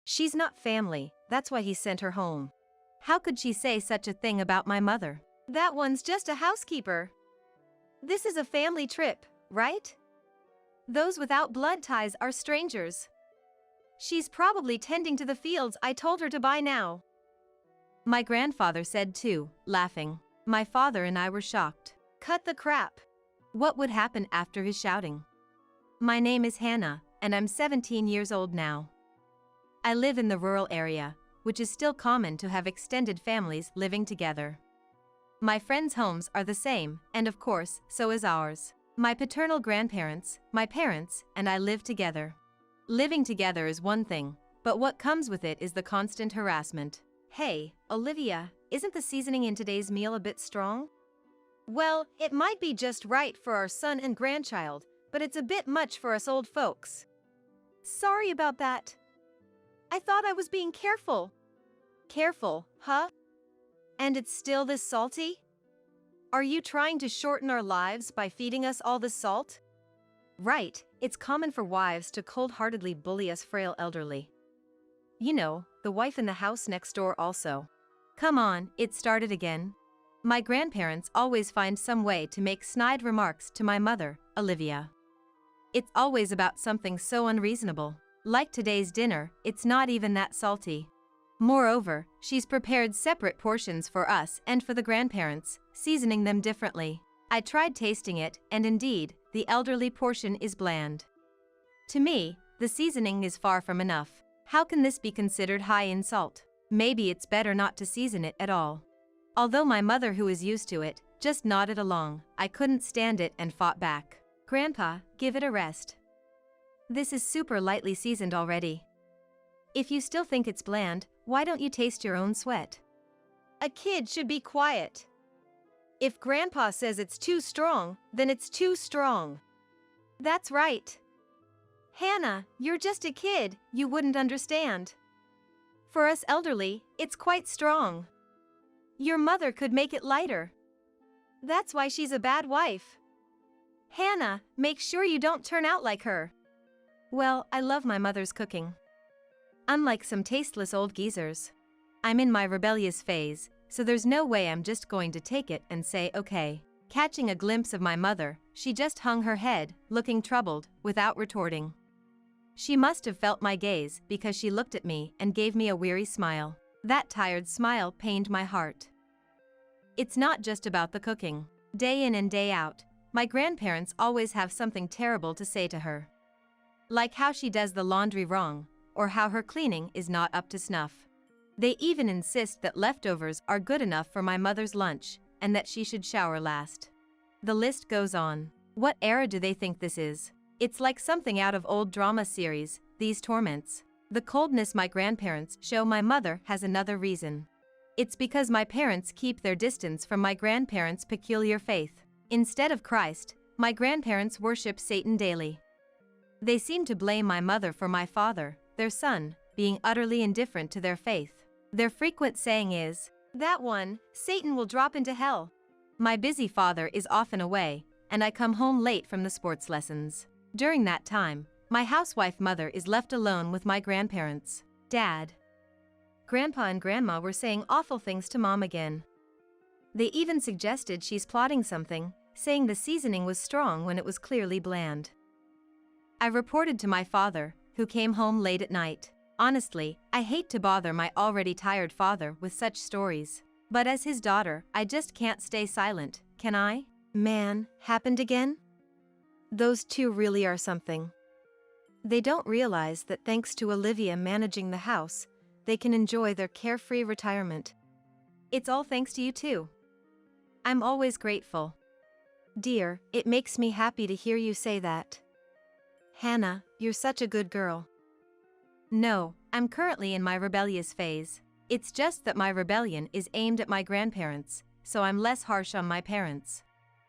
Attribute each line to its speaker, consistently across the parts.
Speaker 1: She's not family, that's why he sent her home. How could she say such a thing about my mother? That one's just a housekeeper. This is a family trip, right? Those without blood ties are strangers. She's probably tending to the fields I told her to buy now. My grandfather said too, laughing. My father and I were shocked. Cut the crap. What would happen after his shouting? My name is Hannah, and I'm 17 years old now. I live in the rural area, which is still common to have extended families living together. My friends' homes are the same, and of course, so is ours. My paternal grandparents, my parents, and I live together. Living together is one thing, but what comes with it is the constant harassment. Hey, Olivia, isn't the seasoning in today's meal a bit strong? Well, it might be just right for our son and grandchild, but it's a bit much for us old folks. Sorry about that. I thought I was being careful. Careful, huh? And it's still this salty? Are you trying to shorten our lives by feeding us all this salt? Right, it's common for wives to cold-heartedly bully us frail elderly. You know, the wife in the house next door also. Come on, it started again. My grandparents always find some way to make snide remarks to my mother, Olivia. It's always about something so unreasonable. Like today's dinner, it's not even that salty. Moreover, she's prepared separate portions for us and for the grandparents, seasoning them differently. I tried tasting it, and indeed, the elderly portion is bland. To me, the seasoning is far from enough. How can this be considered high in salt? Maybe it's better not to season it at all. Although my mother, who is used to it, just nodded along, I couldn't stand it and fought back. Grandpa, give it a rest. This is super lightly seasoned already. If you still think it's bland, why don't you taste your own sweat? A kid should be quiet. If Grandpa says it's too strong, then it's too strong. That's right. Hannah, you're just a kid, you wouldn't understand. For us elderly, it's quite strong. Your mother could make it lighter. That's why she's a bad wife. Hannah, make sure you don't turn out like her. Well, I love my mother's cooking. Unlike some tasteless old geezers. I'm in my rebellious phase, so there's no way I'm just going to take it and say okay. Catching a glimpse of my mother, she just hung her head, looking troubled, without retorting. She must have felt my gaze because she looked at me and gave me a weary smile. That tired smile pained my heart. It's not just about the cooking. Day in and day out, my grandparents always have something terrible to say to her. Like how she does the laundry wrong, or how her cleaning is not up to snuff. They even insist that leftovers are good enough for my mother's lunch, and that she should shower last. The list goes on. What era do they think this is? It's like something out of old drama series, these torments. The coldness my grandparents show my mother has another reason. It's because my parents keep their distance from my grandparents' peculiar faith. Instead of Christ, my grandparents worship Satan daily. They seem to blame my mother for my father, their son, being utterly indifferent to their faith. Their frequent saying is, "That one, Satan will drop into hell." My busy father is often away, and I come home late from the sports lessons. During that time, my housewife mother is left alone with my grandparents. Dad, Grandpa and Grandma were saying awful things to Mom again. They even suggested she's plotting something, saying the seasoning was strong when it was clearly bland. I reported to my father, who came home late at night. Honestly, I hate to bother my already tired father with such stories. But as his daughter, I just can't stay silent, can I? Man, happened again? Those two really are something. They don't realize that thanks to Olivia managing the house, they can enjoy their carefree retirement. It's all thanks to you too. I'm always grateful. Dear, it makes me happy to hear you say that. Hannah, you're such a good girl. No, I'm currently in my rebellious phase. It's just that my rebellion is aimed at my grandparents, so I'm less harsh on my parents.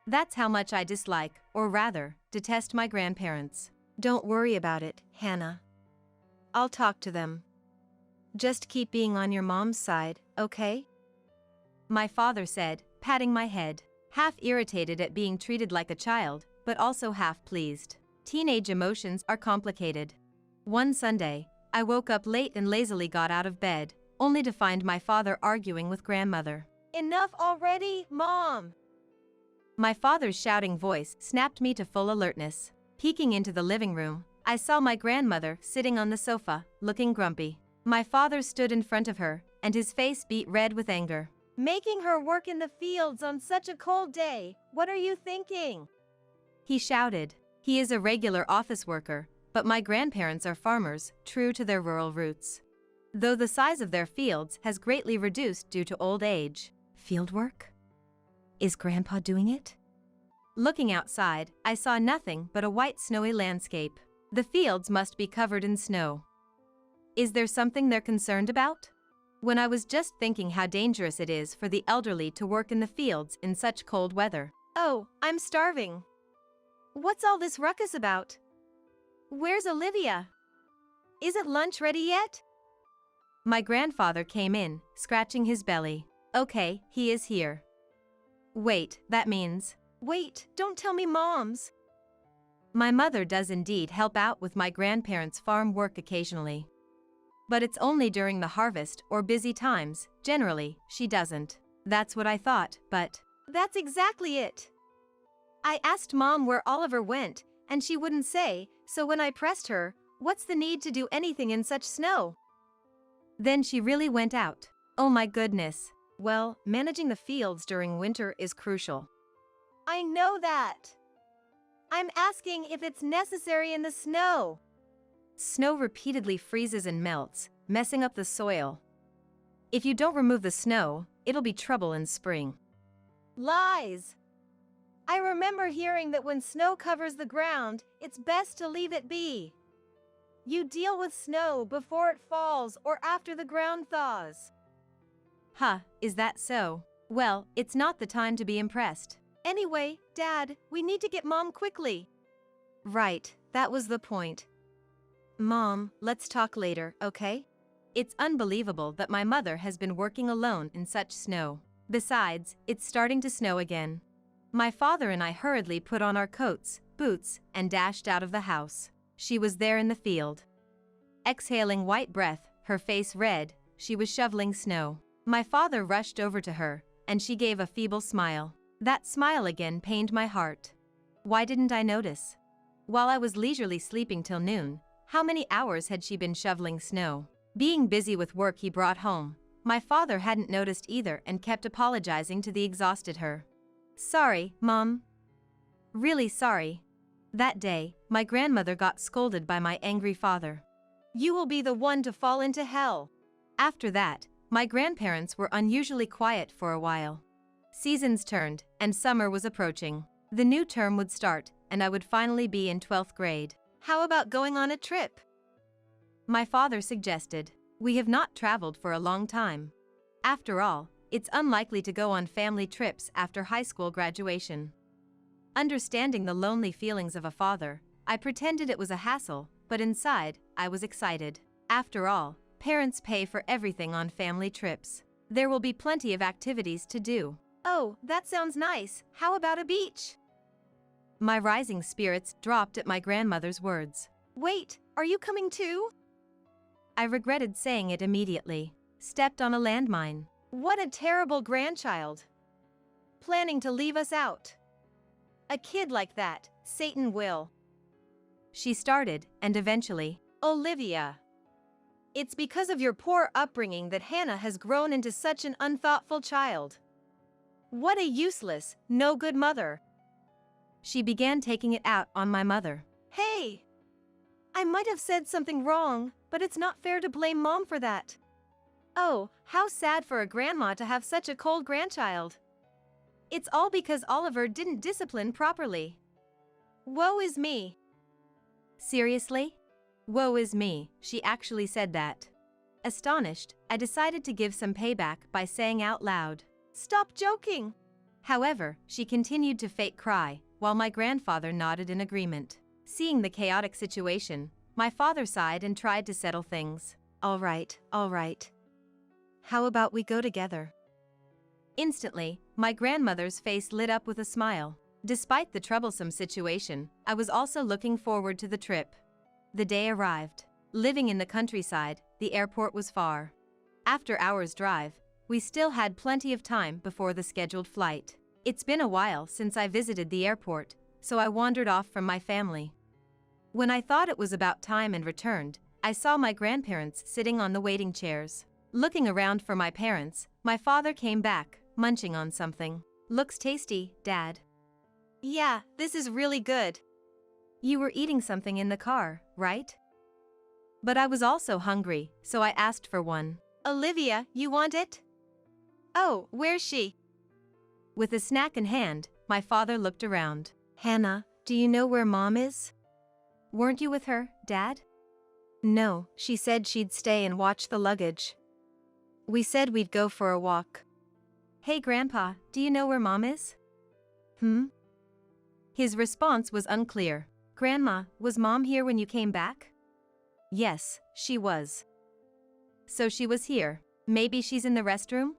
Speaker 1: That's how much I dislike, or rather, detest my grandparents. Don't worry about it, Hannah. I'll talk to them. Just keep being on your mom's side, okay? My father said, patting my head, half irritated at being treated like a child, but also half pleased. Teenage emotions are complicated. One Sunday, I woke up late and lazily got out of bed, only to find my father arguing with grandmother. "Enough already, Mom!" My father's shouting voice snapped me to full alertness. Peeking into the living room, I saw my grandmother sitting on the sofa, looking grumpy. My father stood in front of her, and his face beat red with anger. "Making her work in the fields on such a cold day, what are you thinking?" he shouted. He is a regular office worker, but my grandparents are farmers, true to their rural roots. Though the size of their fields has greatly reduced due to old age. Field work? Is Grandpa doing it? Looking outside, I saw nothing but a white snowy landscape. The fields must be covered in snow. Is there something they're concerned about? When I was just thinking how dangerous it is for the elderly to work in the fields in such cold weather. "Oh, I'm starving. What's all this ruckus about? Where's Olivia? Isn't lunch ready yet?" My grandfather came in, scratching his belly. "Okay, he is here." "Wait, that means..." "Wait, don't tell me Mom's." My mother does indeed help out with my grandparents' farm work occasionally. But it's only during the harvest or busy times, generally, she doesn't. That's what I thought, but... That's exactly it. I asked Mom where Oliver went, and she wouldn't say, so when I pressed her, what's the need to do anything in such snow? Then she really went out. Oh my goodness. Well, managing the fields during winter is crucial. I know that. I'm asking if it's necessary in the snow. Snow repeatedly freezes and melts, messing up the soil. If you don't remove the snow, it'll be trouble in spring. Lies. I remember hearing that when snow covers the ground, it's best to leave it be. You deal with snow before it falls or after the ground thaws. Huh, is that so? Well, it's not the time to be impressed. Anyway, Dad, we need to get Mom quickly. Right, that was the point. Mom, let's talk later, okay? It's unbelievable that my mother has been working alone in such snow. Besides, it's starting to snow again. My father and I hurriedly put on our coats, boots, and dashed out of the house. She was there in the field. Exhaling white breath, her face red, she was shoveling snow. My father rushed over to her, and she gave a feeble smile. That smile again pained my heart. Why didn't I notice? While I was leisurely sleeping till noon, how many hours had she been shoveling snow? Being busy with work he brought home, my father hadn't noticed either and kept apologizing to the exhausted her. Sorry, Mom. Really sorry. That day, my grandmother got scolded by my angry father. You will be the one to fall into hell. After that, my grandparents were unusually quiet for a while. Seasons turned, and summer was approaching. The new term would start, and I would finally be in 12th grade. How about going on a trip? My father suggested. We have not traveled for a long time. After all, it's unlikely to go on family trips after high school graduation. Understanding the lonely feelings of a father, I pretended it was a hassle, but inside, I was excited. After all, parents pay for everything on family trips. There will be plenty of activities to do. Oh, that sounds nice. How about a beach? My rising spirits dropped at my grandmother's words. Wait, are you coming too? I regretted saying it immediately. Stepped on a landmine. What a terrible grandchild. Planning to leave us out. A kid like that, Satan will. She started, and eventually, Olivia. It's because of your poor upbringing that Hannah has grown into such an unthoughtful child. What a useless, no good mother. She began taking it out on my mother. Hey! I might have said something wrong, but it's not fair to blame Mom for that. Oh, how sad for a grandma to have such a cold grandchild. It's all because Oliver didn't discipline properly. Woe is me. Seriously? Woe is me, she actually said that. Astonished, I decided to give some payback by saying out loud, Stop joking! However, she continued to fake cry, while my grandfather nodded in agreement. Seeing the chaotic situation, my father sighed and tried to settle things. All right. How about we go together? Instantly, my grandmother's face lit up with a smile. Despite the troublesome situation, I was also looking forward to the trip. The day arrived. Living in the countryside, the airport was far. After hours' drive, we still had plenty of time before the scheduled flight. It's been a while since I visited the airport, so I wandered off from my family. When I thought it was about time and returned, I saw my grandparents sitting on the waiting chairs. Looking around for my parents, my father came back, munching on something. Looks tasty, Dad. Yeah, this is really good. You were eating something in the car, right? But I was also hungry, so I asked for one. Olivia, you want it? Oh, where's she? With a snack in hand, my father looked around. Hannah, do you know where Mom is? Weren't you with her, Dad? No, she said she'd stay and watch the luggage. We said we'd go for a walk. Hey Grandpa, do you know where Mom is? His response was unclear. Grandma, was Mom here when you came back? Yes, she was. So she was here. Maybe she's in the restroom?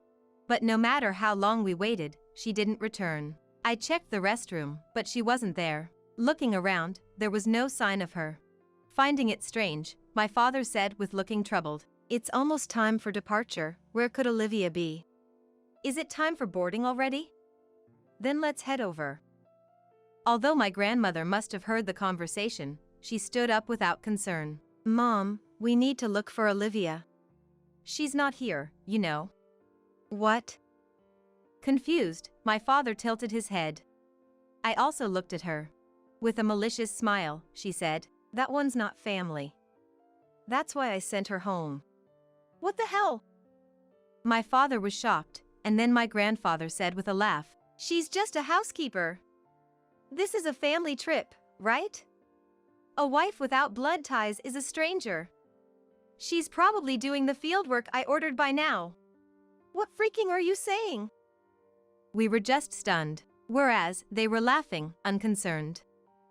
Speaker 1: But no matter how long we waited, she didn't return. I checked the restroom, but she wasn't there. Looking around, there was no sign of her. Finding it strange, my father said with looking troubled, "It's almost time for departure. Where could Olivia be?" Is it time for boarding already? Then let's head over. Although my grandmother must have heard the conversation, she stood up without concern. Mom, we need to look for Olivia. She's not here, you know. What? Confused, my father tilted his head. I also looked at her. With a malicious smile, she said, "That one's not family. That's why I sent her home." What the hell? My father was shocked, and then my grandfather said with a laugh, "She's just a housekeeper. This is a family trip, right? A wife without blood ties is a stranger. She's probably doing the fieldwork I ordered by now." What freaking are you saying? We were just stunned, whereas they were laughing, unconcerned.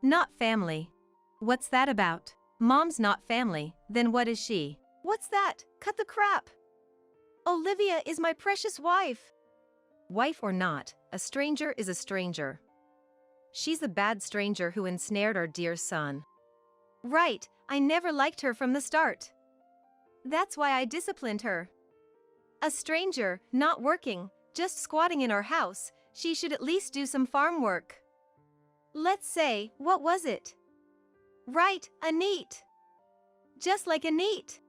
Speaker 1: Not family. What's that about? Mom's not family, then what is she? What's that? Cut the crap. Olivia is my precious wife. Wife or not, a stranger is a stranger. She's the bad stranger who ensnared our dear son. Right, I never liked her from the start. That's why I disciplined her. A stranger, not working, just squatting in our house, she should at least do some farm work. Let's say, what was it? Right, a neat. Just like a neat.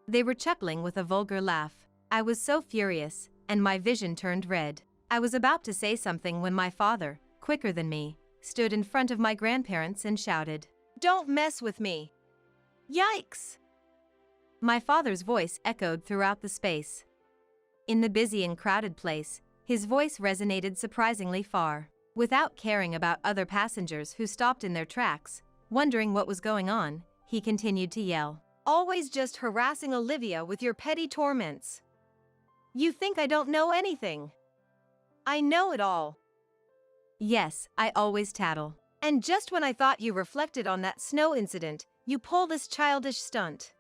Speaker 1: They were chuckling with a vulgar laugh. I was so furious, and my vision turned red. I was about to say something when my father, quicker than me, stood in front of my grandparents and shouted, "Don't mess with me." Yikes! My father's voice echoed throughout the space. In the busy and crowded place, his voice resonated surprisingly far. Without caring about other passengers who stopped in their tracks, wondering what was going on, he continued to yell, "Always just harassing Olivia with your petty torments. You think I don't know anything? I know it all. Yes, I always tattle. And just when I thought you reflected on that snow incident, you pull this childish stunt.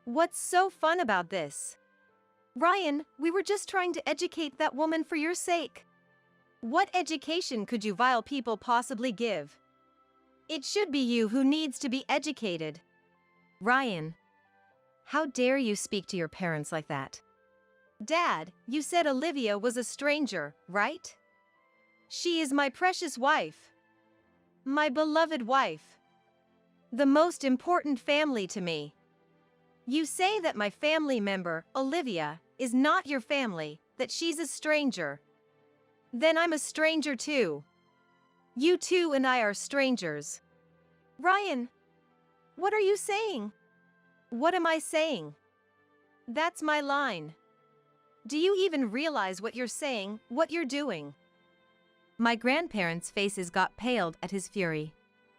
Speaker 1: What's so fun about this? Ryan, we were just trying to educate that woman for your sake. What education could you vile people possibly give? It should be you who needs to be educated." Ryan, how dare you speak to your parents like that? Dad, you said Olivia was a stranger, right? She is my precious wife. My beloved wife. The most important family to me. You say that my family member, Olivia, is not your family, that she's a stranger. Then I'm a stranger too. You two and I are strangers. Ryan, what are you saying? What am I saying? That's my line. Do you even realize what you're saying, what you're doing? My grandparents' faces got paled at his fury.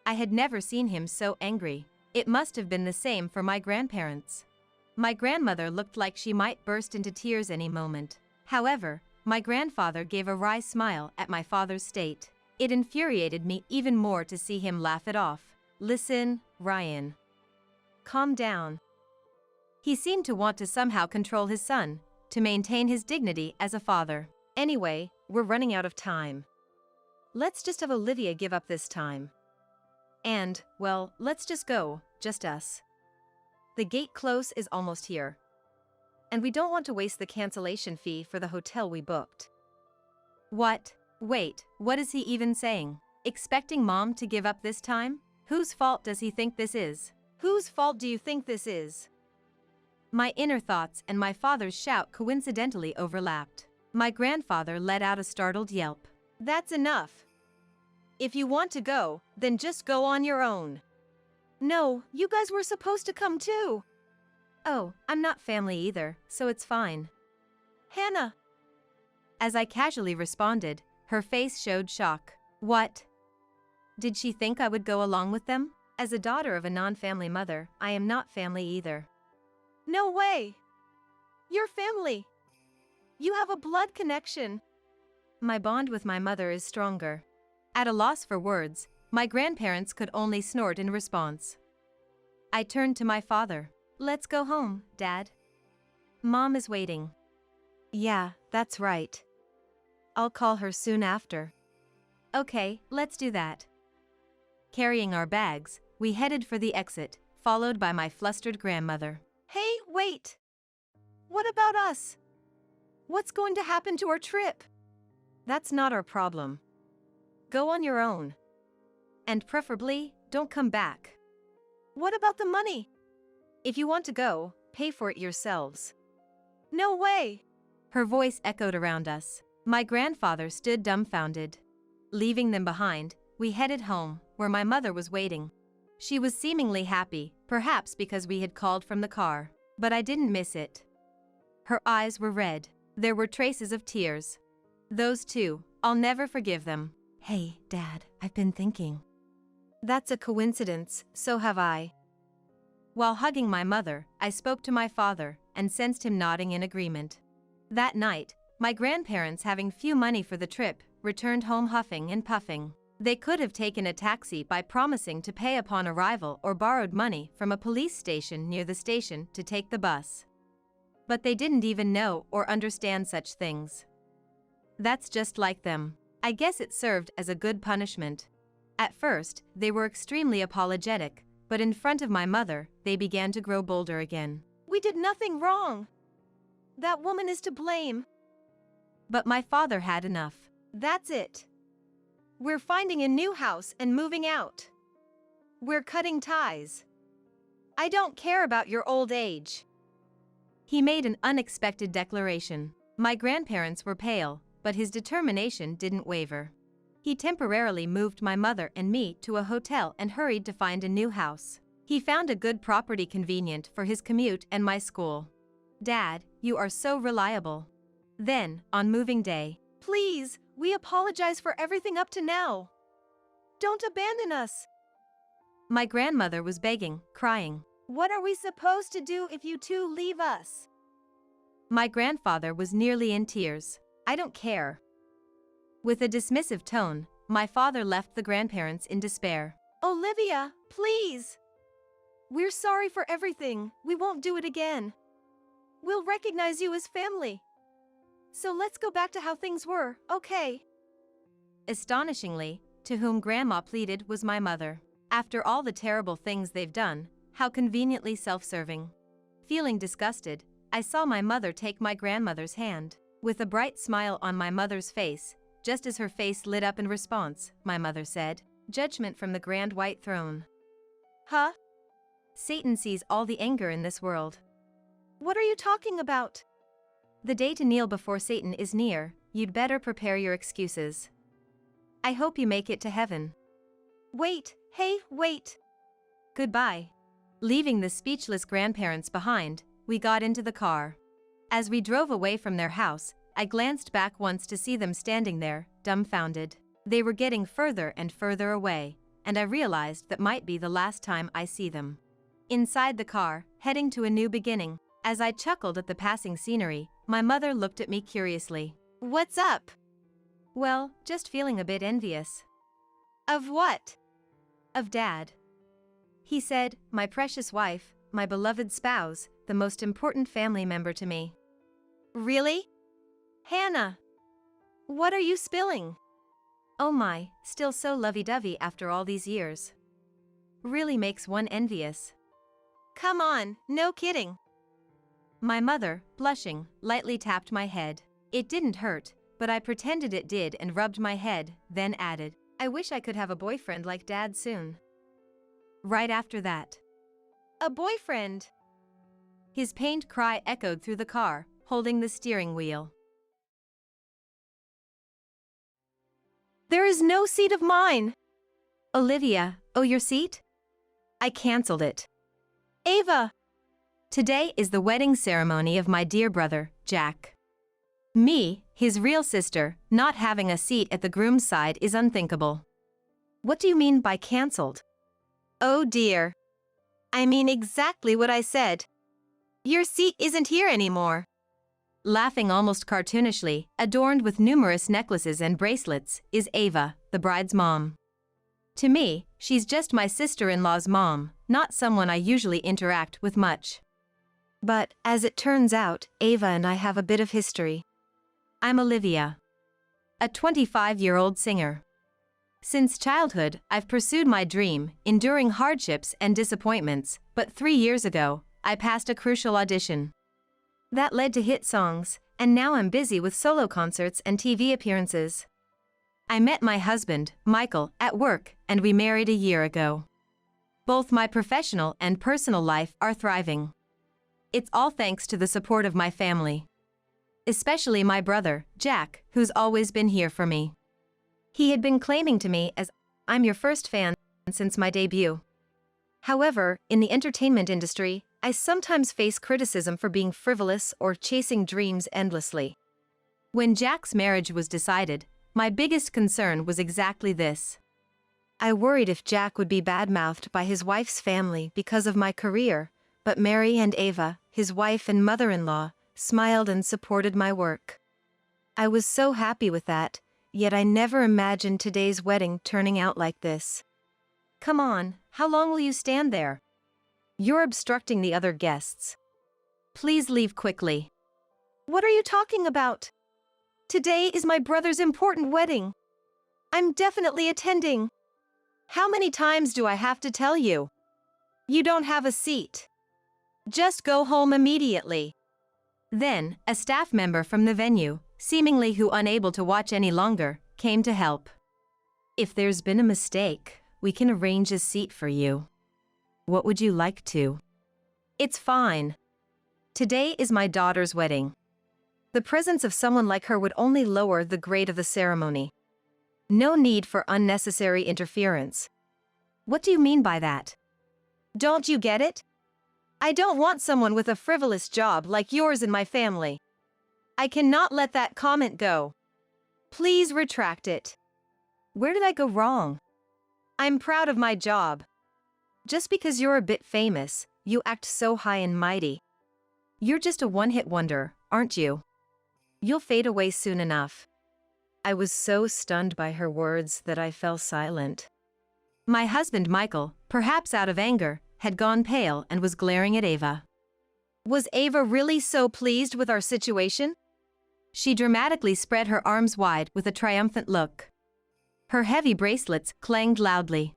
Speaker 1: I had never seen him so angry. It must have been the same for my grandparents. My grandmother looked like she might burst into tears any moment. However, my grandfather gave a wry smile at my father's state. It infuriated me even more to see him laugh it off. Listen, Ryan. Calm down. He seemed to want to somehow control his son, to maintain his dignity as a father. Anyway, we're running out of time. Let's just have Olivia give up this time. And, well, let's just go, just us. The gate close is almost here. And we don't want to waste the cancellation fee for the hotel we booked. What? Wait, what is he even saying? Expecting Mom to give up this time? Whose fault does he think this is? Whose fault do you think this is? My inner thoughts and my father's shout coincidentally overlapped. My grandfather let out a startled yelp. That's enough. If you want to go, then just go on your own. No, you guys were supposed to come too. Oh, I'm not family either, so it's fine. Hannah. As I casually responded, her face showed shock. What? Did she think I would go along with them? As a daughter of a non-family mother, I am not family either. No way! You're family! You have a blood connection. My bond with my mother is stronger. At a loss for words, my grandparents could only snort in response. I turned to my father. Let's go home, Dad. Mom is waiting. Yeah, that's right. I'll call her soon after. Okay, let's do that. Carrying our bags, we headed for the exit, followed by my flustered grandmother. Hey, wait! What about us? What's going to happen to our trip? That's not our problem. Go on your own. And preferably, don't come back. What about the money? If you want to go, pay for it yourselves. No way! Her voice echoed around us. My grandfather stood dumbfounded. Leaving them behind, we headed home, where my mother was waiting. She was seemingly happy, perhaps because we had called from the car, but I didn't miss it. Her eyes were red. There were traces of tears. Those two, I'll never forgive them. Hey, Dad, I've been thinking. That's a coincidence, so have I. While hugging my mother, I spoke to my father and sensed him nodding in agreement. That night, my grandparents, having few money for the trip, returned home huffing and puffing. They could have taken a taxi by promising to pay upon arrival or borrowed money from a police station near the station to take the bus. But they didn't even know or understand such things. That's just like them. I guess it served as a good punishment. At first, they were extremely apologetic, but in front of my mother, they began to grow bolder again. We did nothing wrong. That woman is to blame. But my father had enough. That's it. We're finding a new house and moving out. We're cutting ties. I don't care about your old age. He made an unexpected declaration. My grandparents were pale, but his determination didn't waver. He temporarily moved my mother and me to a hotel and hurried to find a new house. He found a good property convenient for his commute and my school. Dad, you are so reliable. Then, on moving day, please, we apologize for everything up to now. Don't abandon us. My grandmother was begging, crying. What are we supposed to do if you two leave us? My grandfather was nearly in tears. I don't care. With a dismissive tone, my father left the grandparents in despair. Olivia, please. We're sorry for everything. We won't do it again. We'll recognize you as family. So let's go back to how things were, okay? Astonishingly, to whom Grandma pleaded was my mother. After all the terrible things they've done, how conveniently self-serving. Feeling disgusted, I saw my mother take my grandmother's hand. With a bright smile on my mother's face, just as her face lit up in response, my mother said, "Judgment from the grand white throne." Huh? Satan sees all the anger in this world. What are you talking about? The day to kneel before Satan is near. You'd better prepare your excuses. I hope you make it to heaven. Wait, hey, wait. Goodbye. Leaving the speechless grandparents behind, we got into the car. As we drove away from their house, I glanced back once to see them standing there, dumbfounded. They were getting further and further away, and I realized that might be the last time I see them. Inside the car, heading to a new beginning, as I chuckled at the passing scenery, my mother looked at me curiously. What's up? Well, just feeling a bit envious. Of what? Of Dad. He said, my precious wife, my beloved spouse, the most important family member to me. Really? Hannah! What are you spilling? Oh my, still so lovey-dovey after all these years. Really makes one envious. Come on, no kidding. My mother, blushing, lightly tapped my head. It didn't hurt, but I pretended it did and rubbed my head, then added, I wish I could have a boyfriend like Dad soon. Right after that. A boyfriend! His pained cry echoed through the car, holding the steering wheel. There is no seat of mine! Olivia, oh, your seat? I cancelled it. Ava! Today is the wedding ceremony of my dear brother, Jack. Me, his real sister, not having a seat at the groom's side is unthinkable. What do you mean by cancelled? Oh dear. I mean exactly what I said. Your seat isn't here anymore. Laughing almost cartoonishly, adorned with numerous necklaces and bracelets, is Ava, the bride's mom. To me, she's just my sister-in-law's mom, not someone I usually interact with much. But, as it turns out, Ava and I have a bit of history. I'm Olivia, a 25-year-old singer. Since childhood, I've pursued my dream, enduring hardships and disappointments, but 3 years ago, I passed a crucial audition. That led to hit songs, and now I'm busy with solo concerts and TV appearances. I met my husband, Michael, at work, and we married a year ago. Both my professional and personal life are thriving. It's all thanks to the support of my family. Especially my brother, Jack, who's always been here for me. He had been claiming to me as, I'm your first fan since my debut. However, in the entertainment industry, I sometimes face criticism for being frivolous or chasing dreams endlessly. When Jack's marriage was decided, my biggest concern was exactly this. I worried if Jack would be badmouthed by his wife's family because of my career, but Mary and Ava, his wife and mother-in-law, smiled and supported my work. I was so happy with that, yet I never imagined today's wedding turning out like this. Come on, how long will you stand there? You're obstructing the other guests. Please leave quickly. What are you talking about? Today is my brother's important wedding. I'm definitely attending. How many times do I have to tell you? You don't have a seat. Just go home immediately. Then, a staff member from the venue, seemingly unable to watch any longer, came to help. If there's been a mistake, we can arrange a seat for you. What would you like to? It's fine. Today is my daughter's wedding. The presence of someone like her would only lower the grade of the ceremony. No need for unnecessary interference. What do you mean by that? Don't you get it? I don't want someone with a frivolous job like yours in my family. I cannot let that comment go. Please retract it. Where did I go wrong? I'm proud of my job. Just because you're a bit famous, you act so high and mighty. You're just a one-hit wonder, aren't you? You'll fade away soon enough. I was so stunned by her words that I fell silent. My husband Michael, perhaps out of anger, had gone pale and was glaring at Ava. Was Ava really so pleased with our situation? She dramatically spread her arms wide with a triumphant look. Her heavy bracelets clanged loudly.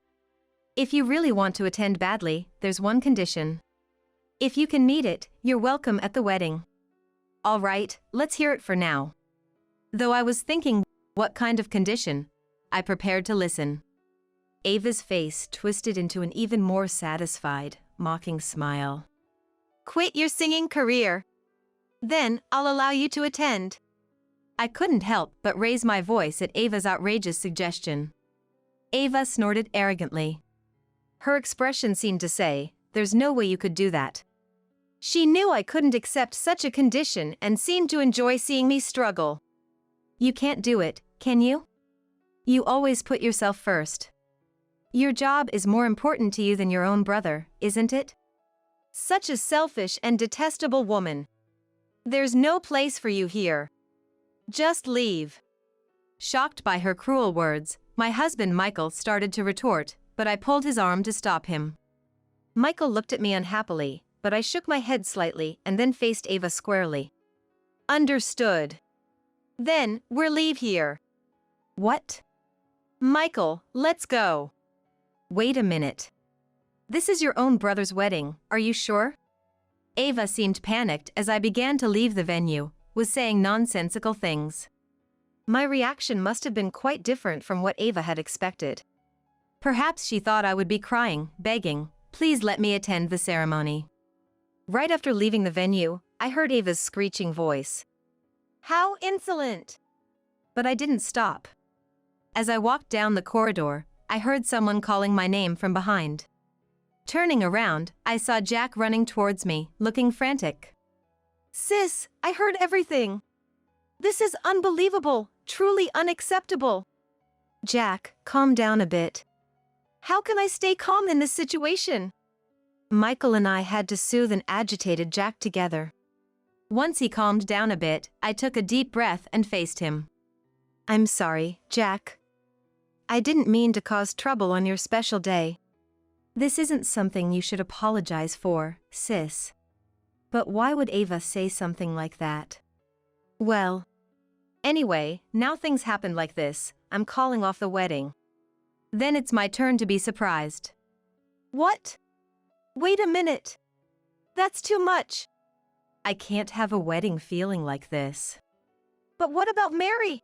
Speaker 1: If you really want to attend badly, there's one condition. If you can meet it, you're welcome at the wedding. All right, let's hear it for now. Though I was thinking, what kind of condition? I prepared to listen. Ava's face twisted into an even more satisfied, mocking smile. Quit your singing career. Then, I'll allow you to attend. I couldn't help but raise my voice at Ava's outrageous suggestion. Ava snorted arrogantly. Her expression seemed to say, there's no way you could do that. She knew I couldn't accept such a condition and seemed to enjoy seeing me struggle. You can't do it, can you? You always put yourself first. Your job is more important to you than your own brother, isn't it? Such a selfish and detestable woman. There's no place for you here. Just leave. Shocked by her cruel words, my husband Michael started to retort, but I pulled his arm to stop him. Michael looked at me unhappily, but I shook my head slightly and then faced Ava squarely. Understood. Then, we'll leave here. What? Michael, let's go. Wait a minute. This is your own brother's wedding, are you sure? Ava seemed panicked as I began to leave the venue, was saying nonsensical things. My reaction must have been quite different from what Ava had expected. Perhaps she thought I would be crying, begging, "Please let me attend the ceremony." Right after leaving the venue, I heard Ava's screeching voice. "How insolent!" But I didn't stop. As I walked down the corridor, I heard someone calling my name from behind. Turning around, I saw Jack running towards me, looking frantic. "Sis, I heard everything. This is unbelievable, truly unacceptable." "Jack, calm down a bit." "How can I stay calm in this situation?" Michael and I had to soothe an agitated Jack together. Once he calmed down a bit, I took a deep breath and faced him. "I'm sorry, Jack. I didn't mean to cause trouble on your special day. This isn't something you should apologize for, sis." But why would Ava say something like that? Well, anyway, now things happened like this. I'm calling off the wedding. Then it's my turn to be surprised. "What? Wait a minute. That's too much." I can't have a wedding feeling like this. "But what about Mary?"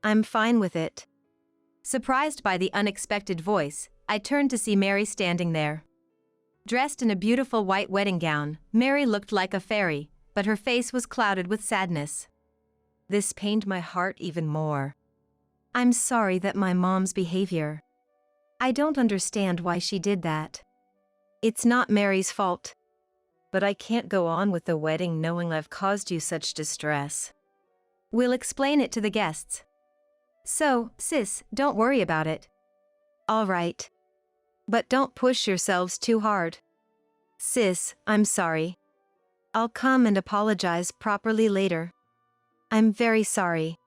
Speaker 1: "I'm fine with it." Surprised by the unexpected voice, I turned to see Mary standing there. Dressed in a beautiful white wedding gown, Mary looked like a fairy, but her face was clouded with sadness. This pained my heart even more. I'm sorry that my mom's behavior. I don't understand why she did that. It's not Mary's fault. But I can't go on with the wedding knowing I've caused you such distress. We'll explain it to the guests. So, sis, don't worry about it. All right. But don't push yourselves too hard. Sis, I'm sorry. I'll come and apologize properly later. I'm very sorry.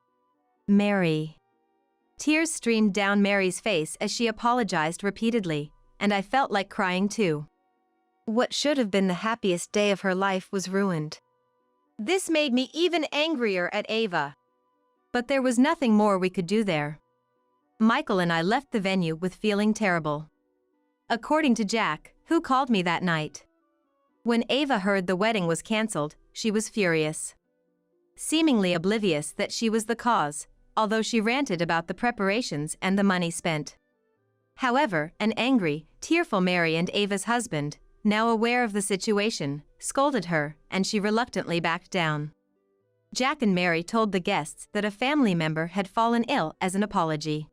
Speaker 1: Mary. Tears streamed down Mary's face as she apologized repeatedly, and I felt like crying too. What should have been the happiest day of her life was ruined. This made me even angrier at Ava. But there was nothing more we could do there. Michael and I left the venue with feeling terrible. According to Jack, who called me that night. When Ava heard the wedding was cancelled, she was furious. Seemingly oblivious that she was the cause, although she ranted about the preparations and the money spent. However, an angry, tearful Mary and Ava's husband, now aware of the situation, scolded her, and she reluctantly backed down. Jack and Mary told the guests that a family member had fallen ill as an apology.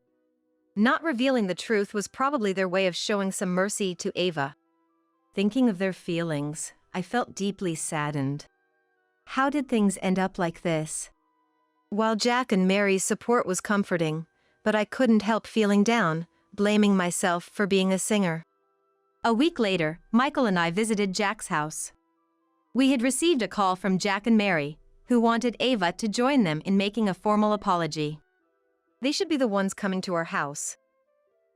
Speaker 1: Not revealing the truth was probably their way of showing some mercy to Ava. Thinking of their feelings, I felt deeply saddened. How did things end up like this? While Jack and Mary's support was comforting, but I couldn't help feeling down, blaming myself for being a singer. A week later, Michael and I visited Jack's house. We had received a call from Jack and Mary, who wanted Ava to join them in making a formal apology. They should be the ones coming to our house.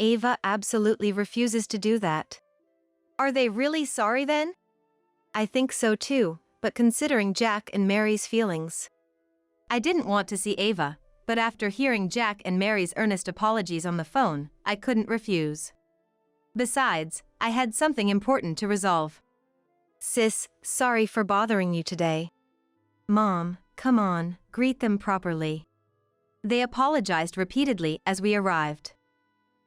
Speaker 1: Ava absolutely refuses to do that. Are they really sorry then? I think so too, but considering Jack and Mary's feelings. I didn't want to see Ava, but after hearing Jack and Mary's earnest apologies on the phone, I couldn't refuse. Besides, I had something important to resolve. Sis, sorry for bothering you today. Mom, come on, greet them properly. They apologized repeatedly as we arrived.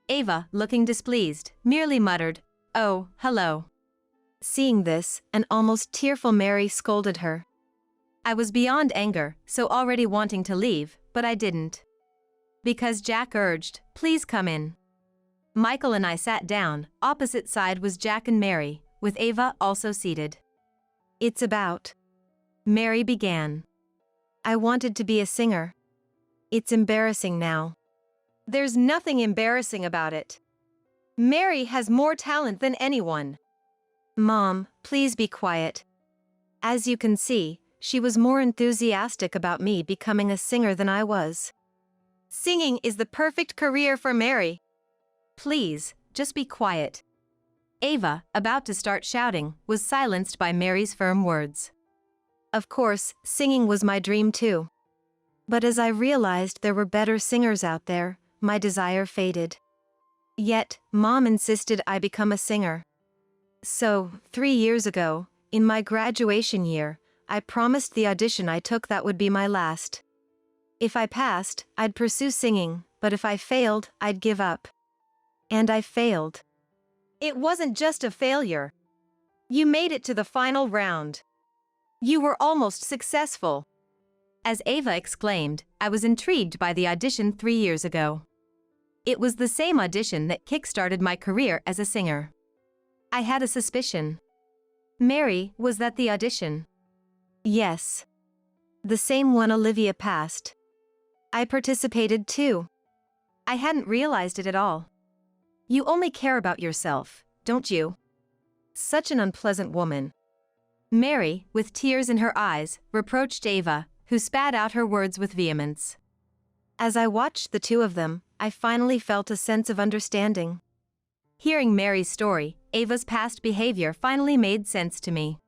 Speaker 1: Ava, looking displeased, merely muttered, "Oh, hello." Seeing this, an almost tearful Mary scolded her. I was beyond anger, so already wanting to leave, but I didn't. Because Jack urged, "Please come in." Michael and I sat down, opposite side was Jack and Mary, with Ava also seated. It's about. Mary began. I wanted to be a singer. It's embarrassing now. There's nothing embarrassing about it. Mary has more talent than anyone. Mom, please be quiet. As you can see, she was more enthusiastic about me becoming a singer than I was. Singing is the perfect career for Mary. Please, just be quiet. Ava, about to start shouting, was silenced by Mary's firm words. Of course, singing was my dream too. But as I realized there were better singers out there, my desire faded. Yet, Mom insisted I become a singer. So, 3 years ago, in my graduation year, I promised the audition I took that would be my last. If I passed, I'd pursue singing, but if I failed, I'd give up. And I failed. It wasn't just a failure. You made it to the final round. You were almost successful. As Ava exclaimed, I was intrigued by the audition 3 years ago. It was the same audition that kick-started my career as a singer. I had a suspicion. Mary, was that the audition? Yes. The same one Olivia passed. I participated too. I hadn't realized it at all. You only care about yourself, don't you? Such an unpleasant woman. Mary, with tears in her eyes, reproached Ava, who spat out her words with vehemence. As I watched the two of them, I finally felt a sense of understanding. Hearing Mary's story, Ava's past behavior finally made sense to me.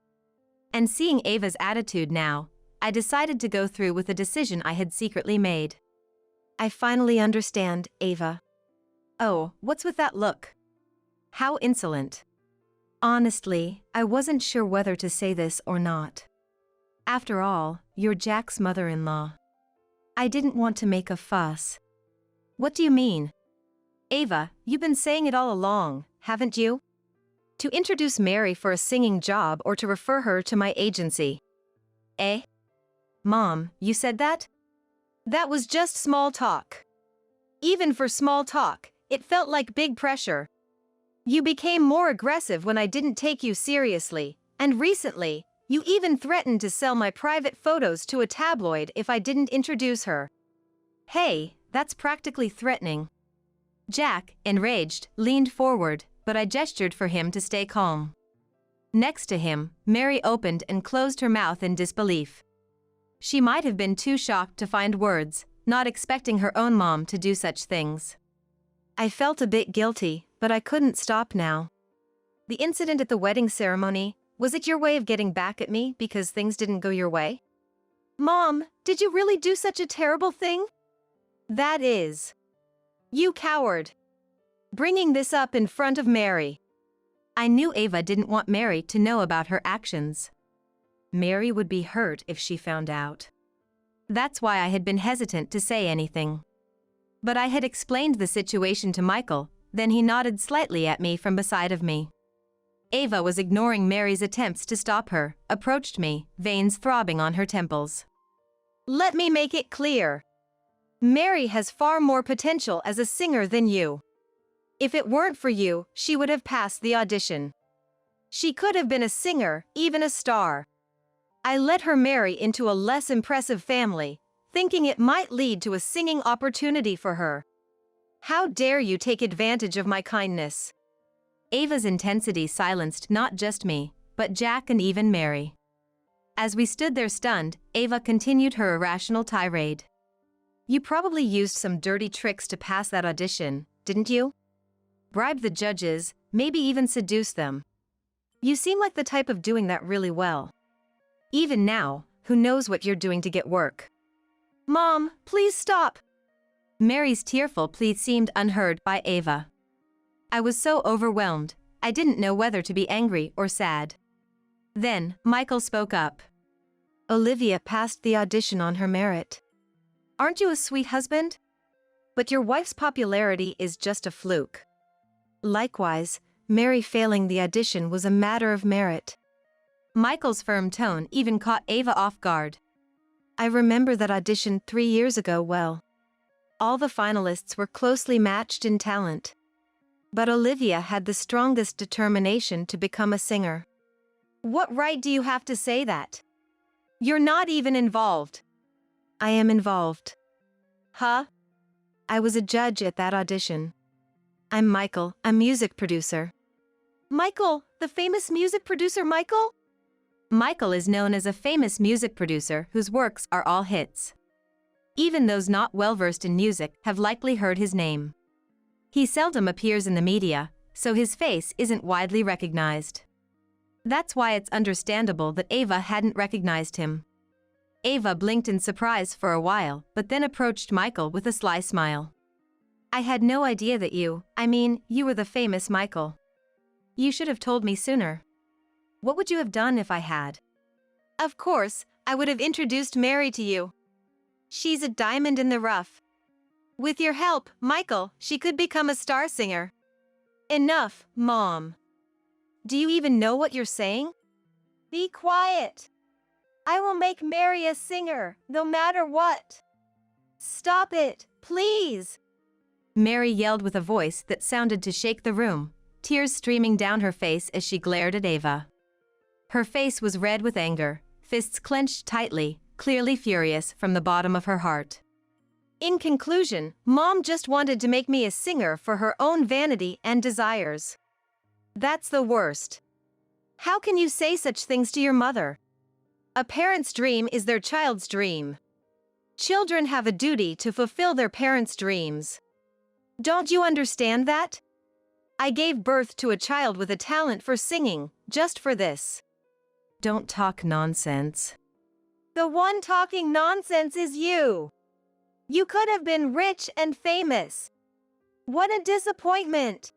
Speaker 1: And seeing Ava's attitude now, I decided to go through with a decision I had secretly made. I finally understand, Ava. Oh, what's with that look? How insolent. Honestly, I wasn't sure whether to say this or not. After all, you're Jack's mother-in-law. I didn't want to make a fuss. What do you mean? Ava, you've been saying it all along, haven't you? To introduce Mary for a singing job or to refer her to my agency. Eh? Mom, you said that? That was just small talk. Even for small talk, it felt like big pressure. You became more aggressive when I didn't take you seriously, and recently, you even threatened to sell my private photos to a tabloid if I didn't introduce her. Hey, that's practically threatening. Jack, enraged, leaned forward, but I gestured for him to stay calm. Next to him, Mary opened and closed her mouth in disbelief. She might have been too shocked to find words, not expecting her own mom to do such things. I felt a bit guilty, but I couldn't stop now. The incident at the wedding ceremony, was it your way of getting back at me because things didn't go your way? Mom, did you really do such a terrible thing? That is. You coward. Bringing this up in front of Mary. I knew Ava didn't want Mary to know about her actions. Mary would be hurt if she found out. That's why I had been hesitant to say anything. But I had explained the situation to Michael, then he nodded slightly at me from beside of me. Ava was ignoring Mary's attempts to stop her, approached me, veins throbbing on her temples. Let me make it clear. Mary has far more potential as a singer than you. If it weren't for you, she would have passed the audition. She could have been a singer, even a star. I let her marry into a less impressive family, thinking it might lead to a singing opportunity for her. How dare you take advantage of my kindness? Ava's intensity silenced not just me, but Jack and even Mary. As we stood there stunned, Ava continued her irrational tirade. You probably used some dirty tricks to pass that audition, didn't you? Bribe the judges, maybe even seduce them. You seem like the type of doing that really well. Even now, who knows what you're doing to get work? Mom, please stop. Mary's tearful plea seemed unheard by Ava. I was so overwhelmed, I didn't know whether to be angry or sad. Then, Michael spoke up. Olivia passed the audition on her merit. Aren't you a sweet husband? But your wife's popularity is just a fluke. Likewise, Mary failing the audition was a matter of merit. Michael's firm tone even caught Ava off guard. I remember that audition 3 years ago well. All the finalists were closely matched in talent. But Olivia had the strongest determination to become a singer. What right do you have to say that? You're not even involved. I am involved. Huh? I was a judge at that audition. I'm Michael, a music producer. Michael, the famous music producer Michael? Michael is known as a famous music producer whose works are all hits. Even those not well-versed in music have likely heard his name. He seldom appears in the media, so his face isn't widely recognized. That's why it's understandable that Ava hadn't recognized him. Ava blinked in surprise for a while, but then approached Michael with a sly smile. I had no idea that you were the famous Michael. You should have told me sooner. What would you have done if I had? Of course, I would have introduced Mary to you. She's a diamond in the rough. With your help, Michael, she could become a star singer. Enough, Mom. Do you even know what you're saying? Be quiet. I will make Mary a singer, no matter what. Stop it, please. Mary yelled with a voice that sounded to shake the room, tears streaming down her face as she glared at Ava. Her face was red with anger, fists clenched tightly, clearly furious from the bottom of her heart. In conclusion, Mom just wanted to make me a singer for her own vanity and desires. That's the worst. How can you say such things to your mother? A parent's dream is their child's dream. Children have a duty to fulfill their parents' dreams. Don't you understand that? I gave birth to a child with a talent for singing, just for this. Don't talk nonsense. The one talking nonsense is you. You could have been rich and famous. What a disappointment.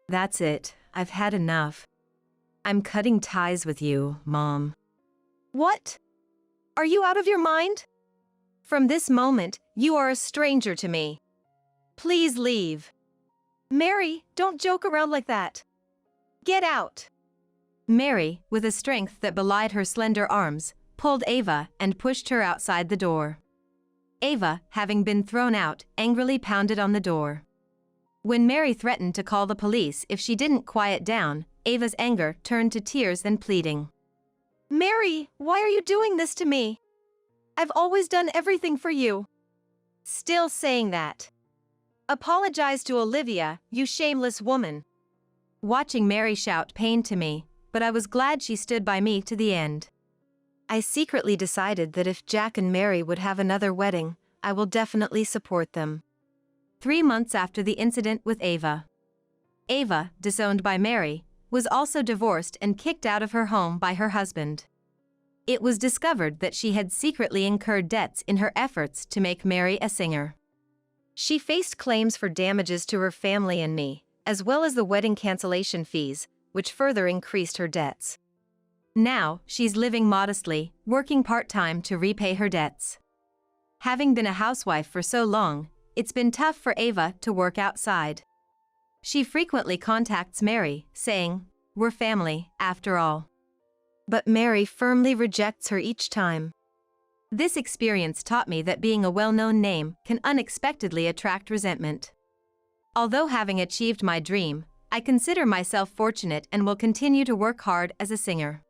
Speaker 1: That's it, I've had enough. I'm cutting ties with you, Mom. What? Are you out of your mind? From this moment, you are a stranger to me. Please leave. Mary, don't joke around like that. Get out. Mary, with a strength that belied her slender arms, pulled Ava and pushed her outside the door. Ava, having been thrown out, angrily pounded on the door. When Mary threatened to call the police if she didn't quiet down, Ava's anger turned to tears and pleading. Mary, why are you doing this to me? I've always done everything for you. Still saying that. Apologize to Olivia, you shameless woman. Watching Mary shout pained to me, but I was glad she stood by me to the end. I secretly decided that if Jack and Mary would have another wedding, I will definitely support them. 3 months after the incident with Ava. Ava, disowned by Mary, was also divorced and kicked out of her home by her husband. It was discovered that she had secretly incurred debts in her efforts to make Mary a singer. She faced claims for damages to her family and me, as well as the wedding cancellation fees, which further increased her debts. Now, she's living modestly, working part-time to repay her debts. Having been a housewife for so long, it's been tough for Ava to work outside. She frequently contacts Mary, saying, "We're family, after all." But Mary firmly rejects her each time. This experience taught me that being a well-known name can unexpectedly attract resentment. Although having achieved my dream, I consider myself fortunate and will continue to work hard as a singer.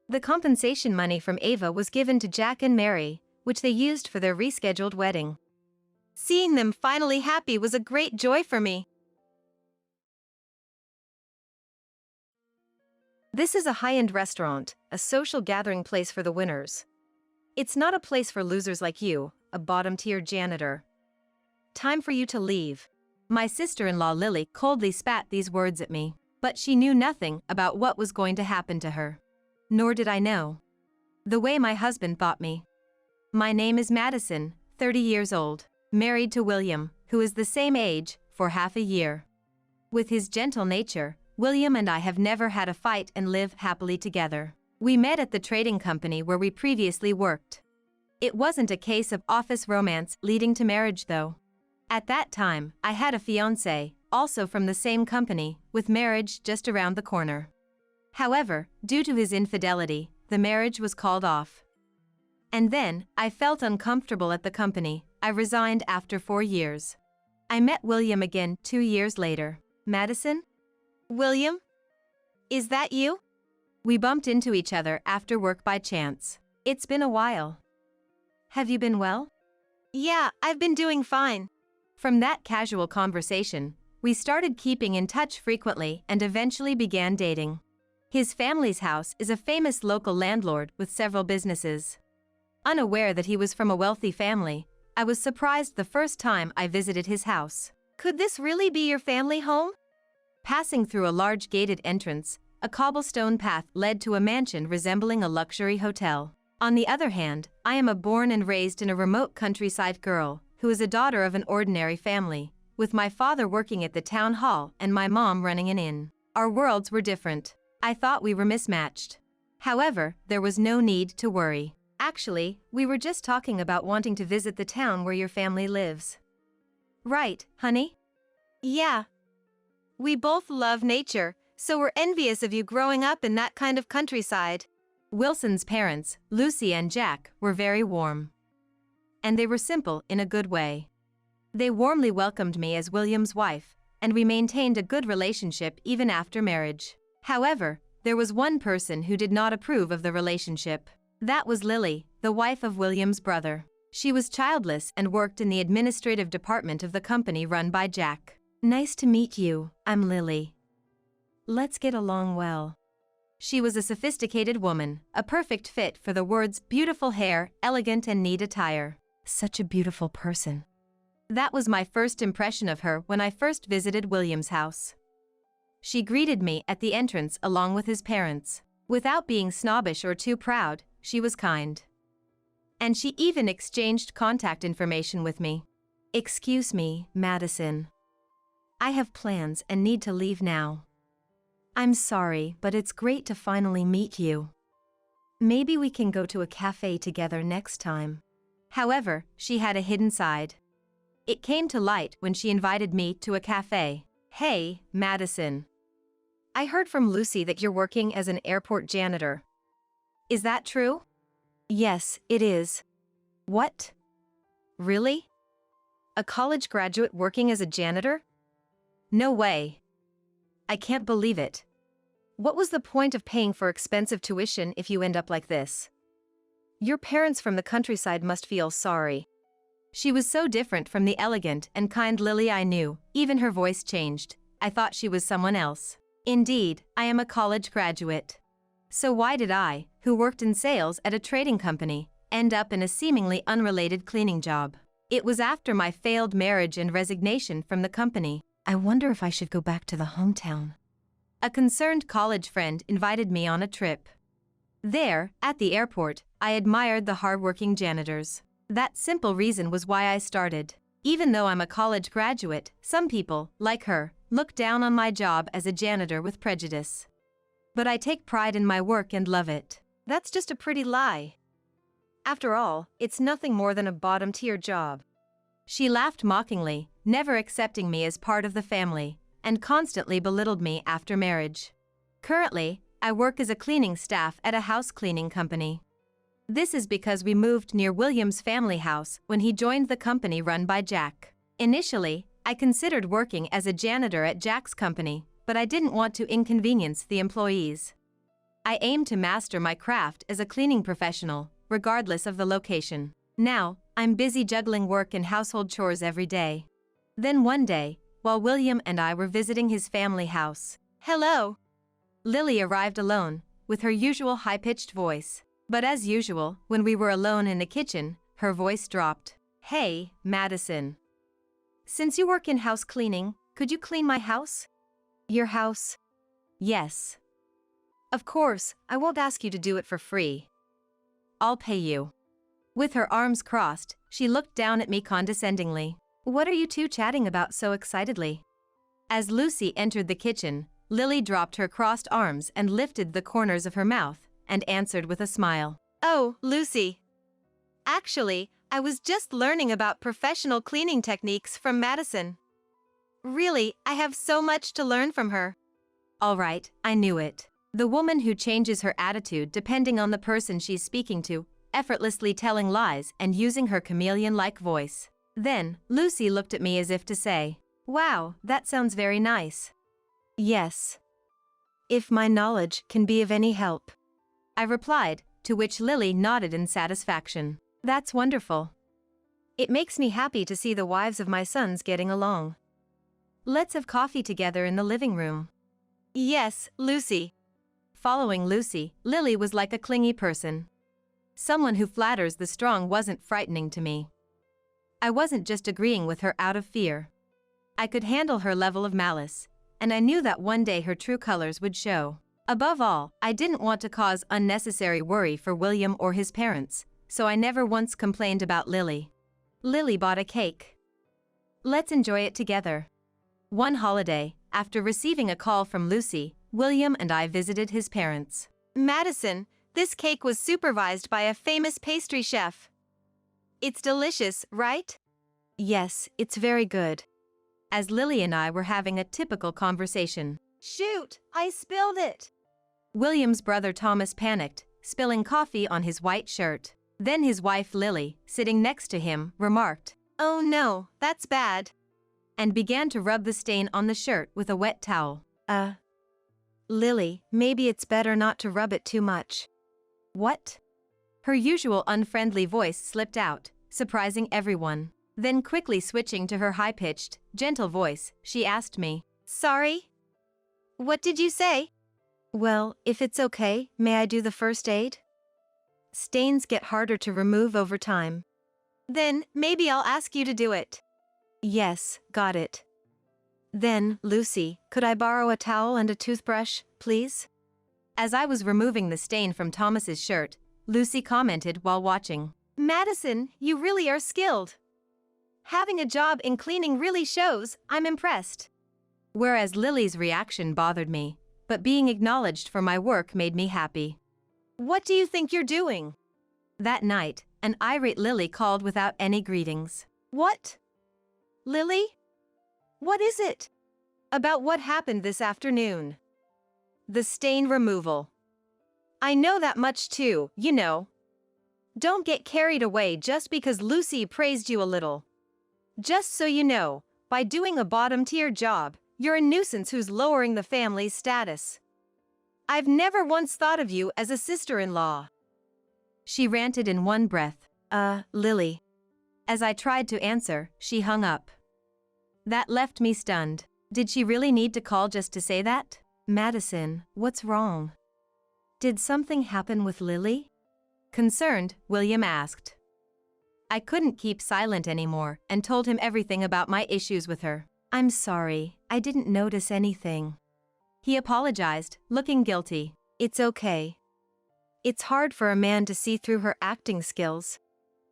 Speaker 1: The compensation money from Ava was given to Jack and Mary, which they used for their rescheduled wedding. Seeing them finally happy was a great joy for me. This is a high-end restaurant, a social gathering place for the winners. It's not a place for losers like you, a bottom-tier janitor. Time for you to leave. My sister-in-law Lily coldly spat these words at me, but she knew nothing about what was going to happen to her. Nor did I know. The way my husband thought me. My name is Madison, 30 years old, married to William, who is the same age, for half a year. With his gentle nature, William and I have never had a fight and live happily together. We met at the trading company where we previously worked. It wasn't a case of office romance leading to marriage though. At that time, I had a fiancé, also from the same company, with marriage just around the corner. However, due to his infidelity, the marriage was called off. And then, I felt uncomfortable at the company. I resigned after 4 years. I met William again 2 years later. Madison? William? Is that you? We bumped into each other after work by chance. It's been a while. Have you been well? Yeah, I've been doing fine. From that casual conversation, we started keeping in touch frequently and eventually began dating. His family's house is a famous local landlord with several businesses. Unaware that he was from a wealthy family, I was surprised the first time I visited his house. Could this really be your family home? Passing through a large gated entrance, a cobblestone path led to a mansion resembling a luxury hotel. On the other hand, I am a born and raised in a remote countryside girl, who is a daughter of an ordinary family, with my father working at the town hall and my mom running an inn. Our worlds were different. I thought we were mismatched. However, there was no need to worry. Actually, we were just talking about wanting to visit the town where your family lives. Right, honey? Yeah. We both love nature, so we're envious of you growing up in that kind of countryside. Wilson's parents, Lucy and Jack, were very warm. And they were simple in a good way. They warmly welcomed me as William's wife, and we maintained a good relationship even after marriage. However, there was one person who did not approve of the relationship. That was Lily, the wife of William's brother. She was childless and worked in the administrative department of the company run by Jack. Nice to meet you, I'm Lily. Let's get along well. She was a sophisticated woman, a perfect fit for the words beautiful hair, elegant and neat attire. Such a beautiful person. That was my first impression of her when I first visited William's house. She greeted me at the entrance along with his parents. Without being snobbish or too proud, she was kind. And she even exchanged contact information with me. Excuse me, Madison. I have plans and need to leave now. I'm sorry, but it's great to finally meet you. Maybe we can go to a cafe together next time. However, she had a hidden side. It came to light when she invited me to a cafe. Hey, Madison. I heard from Lucy that you're working as an airport janitor. Is that true? Yes, it is. What? Really? A college graduate working as a janitor? No way. I can't believe it. What was the point of paying for expensive tuition if you end up like this? Your parents from the countryside must feel sorry. She was so different from the elegant and kind Lily I knew, even her voice changed. I thought she was someone else. Indeed, I am a college graduate. So why did I, who worked in sales at a trading company, end up in a seemingly unrelated cleaning job? It was after my failed marriage and resignation from the company. I wonder if I should go back to the hometown. A concerned college friend invited me on a trip. There, at the airport, I admired the hardworking janitors. That simple reason was why I started. Even though I'm a college graduate, some people, like her, look down on my job as a janitor with prejudice. But I take pride in my work and love it. That's just a pretty lie. After all, it's nothing more than a bottom-tier job. She laughed mockingly, never accepting me as part of the family, and constantly belittled me after marriage. Currently, I work as a cleaning staff at a house cleaning company. This is because we moved near William's family house when he joined the company run by Jack. Initially, I considered working as a janitor at Jack's company, but I didn't want to inconvenience the employees. I aim to master my craft as a cleaning professional, regardless of the location. Now, I'm busy juggling work and household chores every day. Then one day, while William and I were visiting his family house. Hello! Lily arrived alone, with her usual high-pitched voice. But as usual, when we were alone in the kitchen, her voice dropped. Hey, Madison. Since you work in house cleaning, could you clean my house? Your house? Yes. Of course, I won't ask you to do it for free. I'll pay you. With her arms crossed, she looked down at me condescendingly. What are you two chatting about so excitedly? As Lucy entered the kitchen, Lily dropped her crossed arms and lifted the corners of her mouth, and answered with a smile. Oh, Lucy. Actually, I was just learning about professional cleaning techniques from Madison. Really, I have so much to learn from her. All right, I knew it. The woman who changes her attitude depending on the person she's speaking to, effortlessly telling lies and using her chameleon-like voice. Then, Lucy looked at me as if to say, wow, that sounds very nice. Yes. If my knowledge can be of any help. I replied, to which Lily nodded in satisfaction. That's wonderful. It makes me happy to see the wives of my sons getting along. Let's have coffee together in the living room. Yes, Lucy. Following Lucy, Lily was like a clingy person. Someone who flatters the strong wasn't frightening to me. I wasn't just agreeing with her out of fear. I could handle her level of malice, and I knew that one day her true colors would show. Above all, I didn't want to cause unnecessary worry for William or his parents, so I never once complained about Lily. Lily bought a cake. Let's enjoy it together. One holiday, After receiving a call from Lucy, William and I visited his parents. Madison, this cake was supervised by a famous pastry chef. It's delicious, right? Yes, it's very good. As Lily and I were having a typical conversation. Shoot, I spilled it! William's brother Thomas panicked, spilling coffee on his white shirt. Then his wife Lily, sitting next to him, remarked, "Oh no, that's bad," and began to rub the stain on the shirt with a wet towel. Lily, maybe it's better not to rub it too much." What? Her usual unfriendly voice slipped out, surprising everyone. Then quickly switching to her high-pitched, gentle voice, she asked me, "Sorry? What did you say?" "Well, if it's okay, may I do the first aid? Stains get harder to remove over time." "Then, maybe I'll ask you to do it." "Yes, got it." "Then, Lucy, could I borrow a towel and a toothbrush, please?" As I was removing the stain from Thomas's shirt, Lucy commented while watching, "Madison, you really are skilled. Having a job in cleaning really shows, I'm impressed." Whereas Lily's reaction bothered me, but being acknowledged for my work made me happy. "What do you think you're doing?" That night, an irate Lily called without any greetings. "What? Lily? What is it?" "About what happened this afternoon. The stain removal. I know that much too, you know. Don't get carried away just because Lucy praised you a little. Just so you know, by doing a bottom-tier job, you're a nuisance who's lowering the family's status. I've never once thought of you as a sister-in-law." She ranted in one breath. Lily." As I tried to answer, she hung up. That left me stunned. Did she really need to call just to say that? "Madison, what's wrong? Did something happen with Lily?" Concerned, William asked. I couldn't keep silent anymore and told him everything about my issues with her. "I'm sorry, I didn't notice anything." He apologized, looking guilty. "It's okay. It's hard for a man to see through her acting skills,"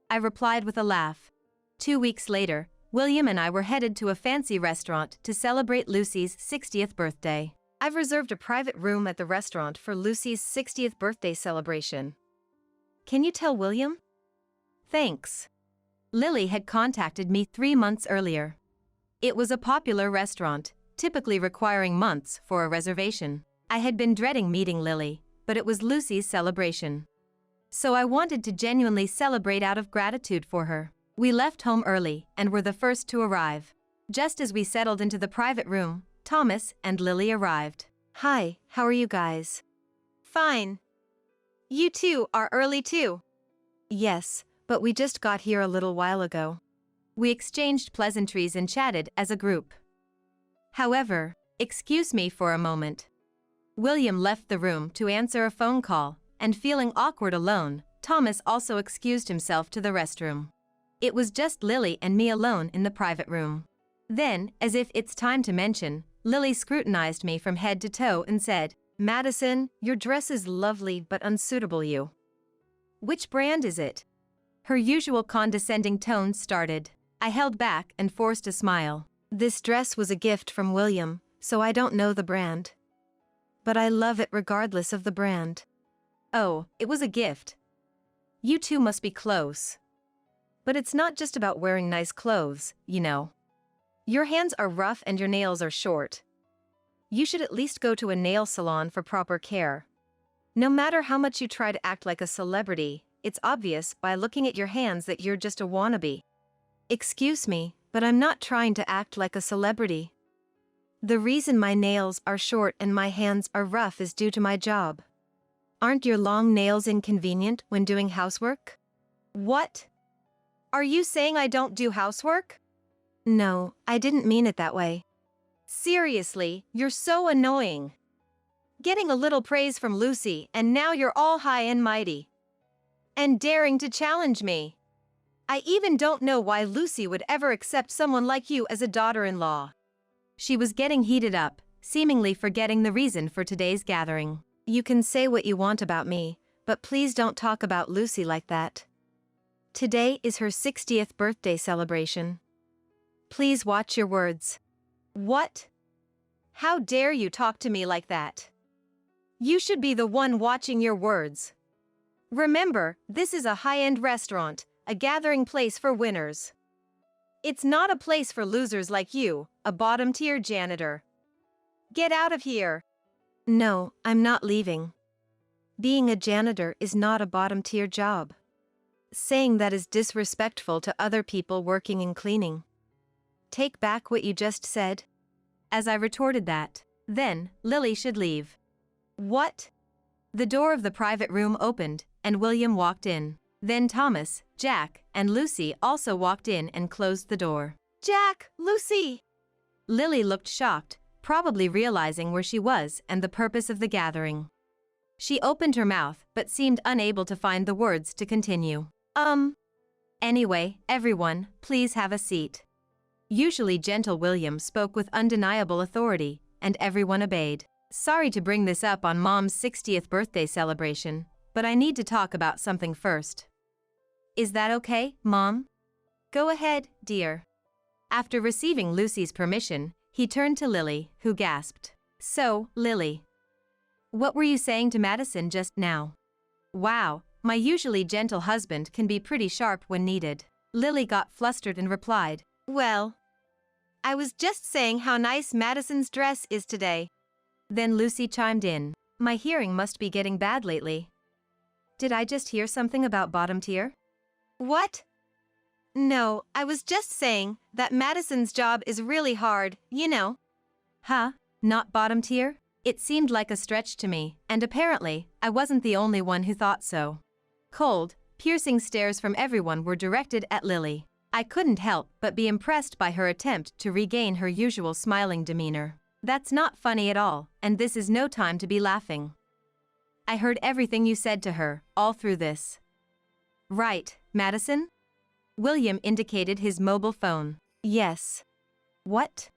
Speaker 1: I replied with a laugh. 2 weeks later, William and I were headed to a fancy restaurant to celebrate Lucy's 60th birthday. I've reserved a private room at the restaurant for Lucy's 60th birthday celebration. Can you tell William? Thanks. Lily had contacted me 3 months earlier. It was a popular restaurant, typically requiring months for a reservation. I had been dreading meeting Lily, but it was Lucy's celebration. So I wanted to genuinely celebrate out of gratitude for her. We left home early and were the first to arrive. Just as we settled into the private room, Thomas and Lily arrived. "Hi, how are you guys?" "Fine. You two are early too." "Yes, but we just got here a little while ago." We exchanged pleasantries and chatted as a group. However, excuse me for a moment. William left the room to answer a phone call, and feeling awkward alone, Thomas also excused himself to the restroom. It was just Lily and me alone in the private room. Then, as if it's time to mention, Lily scrutinized me from head to toe and said, "Madison, your dress is lovely but unsuitable you. Which brand is it?" Her usual condescending tone started. I held back and forced a smile. "This dress was a gift from William, so I don't know the brand. But I love it regardless of the brand." "Oh, it was a gift. You two must be close." "But it's not just about wearing nice clothes, you know. Your hands are rough and your nails are short. You should at least go to a nail salon for proper care. No matter how much you try to act like a celebrity, it's obvious by looking at your hands that you're just a wannabe." "Excuse me, but I'm not trying to act like a celebrity. The reason my nails are short and my hands are rough is due to my job. Aren't your long nails inconvenient when doing housework?" "What? Are you saying I don't do housework?" "No, I didn't mean it that way." "Seriously, you're so annoying. Getting a little praise from Lucy and now you're all high and mighty. And daring to challenge me. I even don't know why Lucy would ever accept someone like you as a daughter-in-law." She was getting heated up, seemingly forgetting the reason for today's gathering. "You can say what you want about me, but please don't talk about Lucy like that. Today is her 60th birthday celebration. Please watch your words." "What? How dare you talk to me like that? You should be the one watching your words. Remember, this is a high-end restaurant, a gathering place for winners. It's not a place for losers like you, a bottom-tier janitor. Get out of here. No, I'm not leaving. Being a janitor is not a bottom-tier job. Saying that is disrespectful to other people working in cleaning. Take back what you just said. As I retorted that, then, Lily should leave. What? The door of the private room opened, and William walked in. Then Thomas, Jack, and Lucy also walked in and closed the door. Jack, Lucy! Lily looked shocked, probably realizing where she was and the purpose of the gathering. She opened her mouth but seemed unable to find the words to continue. Anyway, everyone, please have a seat. Usually gentle William spoke with undeniable authority, and everyone obeyed. Sorry to bring this up on Mom's 60th birthday celebration, but I need to talk about something first. Is that okay, Mom? Go ahead, dear. After receiving Lucy's permission, he turned to Lily, who gasped. So, Lily. What were you saying to Madison just now? Wow, my usually gentle husband can be pretty sharp when needed. Lily got flustered and replied, Well, I was just saying how nice Madison's dress is today. Then Lucy chimed in. My hearing must be getting bad lately. Did I just hear something about bottom tier? What? No, I was just saying that Madison's job is really hard, you know. Huh? Not bottom tier? It seemed like a stretch to me, and apparently, I wasn't the only one who thought so. Cold, piercing stares from everyone were directed at Lily. I couldn't help but be impressed by her attempt to regain her usual smiling demeanor. That's not funny at all, and this is no time to be laughing. I heard everything you said to her, all through this. Right, Madison? William indicated his mobile phone. Yes. What?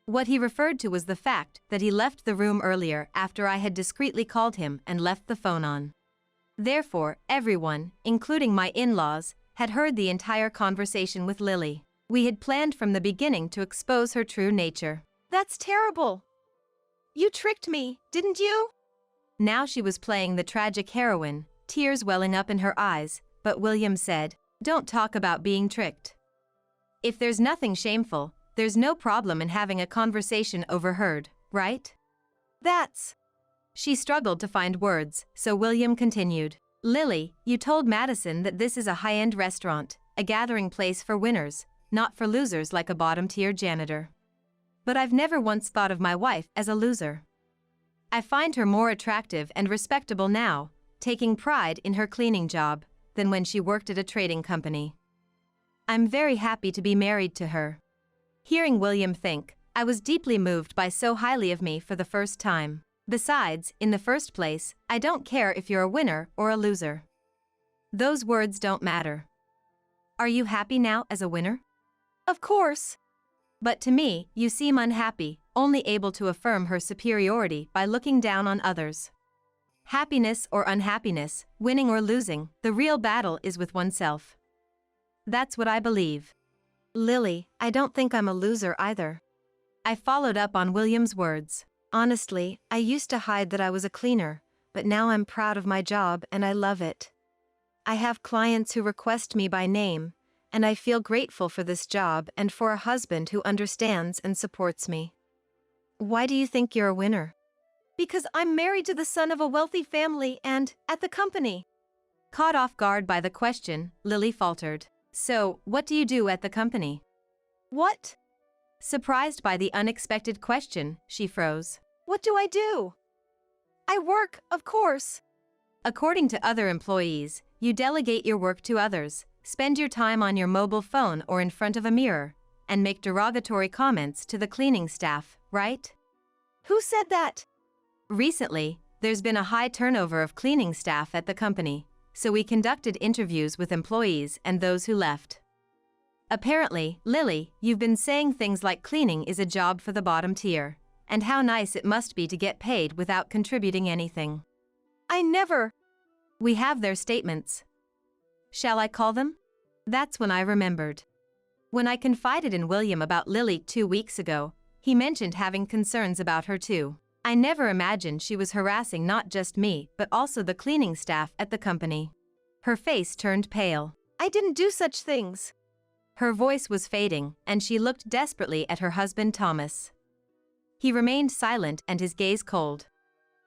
Speaker 1: What he referred to was the fact that he left the room earlier after I had discreetly called him and left the phone on. Therefore, everyone, including my in-laws, had heard the entire conversation with Lily. We had planned from the beginning to expose her true nature. That's terrible. You tricked me, didn't you? Now she was playing the tragic heroine, tears welling up in her eyes, but William said, Don't talk about being tricked. If there's nothing shameful, there's no problem in having a conversation overheard, right? That's... She struggled to find words, so William continued. Lily, you told Madison that this is a high-end restaurant, a gathering place for winners, not for losers like a bottom-tier janitor. But I've never once thought of my wife as a loser. I find her more attractive and respectable now, taking pride in her cleaning job, than when she worked at a trading company. I'm very happy to be married to her. Hearing William think, I was deeply moved by so highly of me for the first time. Besides, in the first place, I don't care if you're a winner or a loser. Those words don't matter. Are you happy now as a winner? Of course. But to me, you seem unhappy, only able to affirm her superiority by looking down on others. Happiness or unhappiness, winning or losing, the real battle is with oneself. That's what I believe. Lily, I don't think I'm a loser either. I followed up on William's words. Honestly, I used to hide that I was a cleaner, but now I'm proud of my job and I love it. I have clients who request me by name, and I feel grateful for this job and for a husband who understands and supports me. Why do you think you're a winner? Because I'm married to the son of a wealthy family and, at the company. Caught off guard by the question, Lily faltered. So, what do you do at the company? What? Surprised by the unexpected question, she froze. What do I do? I work, of course. According to other employees, you delegate your work to others, spend your time on your mobile phone or in front of a mirror, and make derogatory comments to the cleaning staff, right? Who said that? Recently, there's been a high turnover of cleaning staff at the company, so we conducted interviews with employees and those who left. Apparently, Lily, you've been saying things like cleaning is a job for the bottom tier, and how nice it must be to get paid without contributing anything. I never... We have their statements. Shall I call them? That's when I remembered. When I confided in William about Lily 2 weeks ago, He mentioned having concerns about her too. I never imagined she was harassing not just me but also the cleaning staff at the company. Her face turned pale. I didn't do such things. Her voice was fading, and she looked desperately at her husband Thomas. He remained silent and his gaze cold.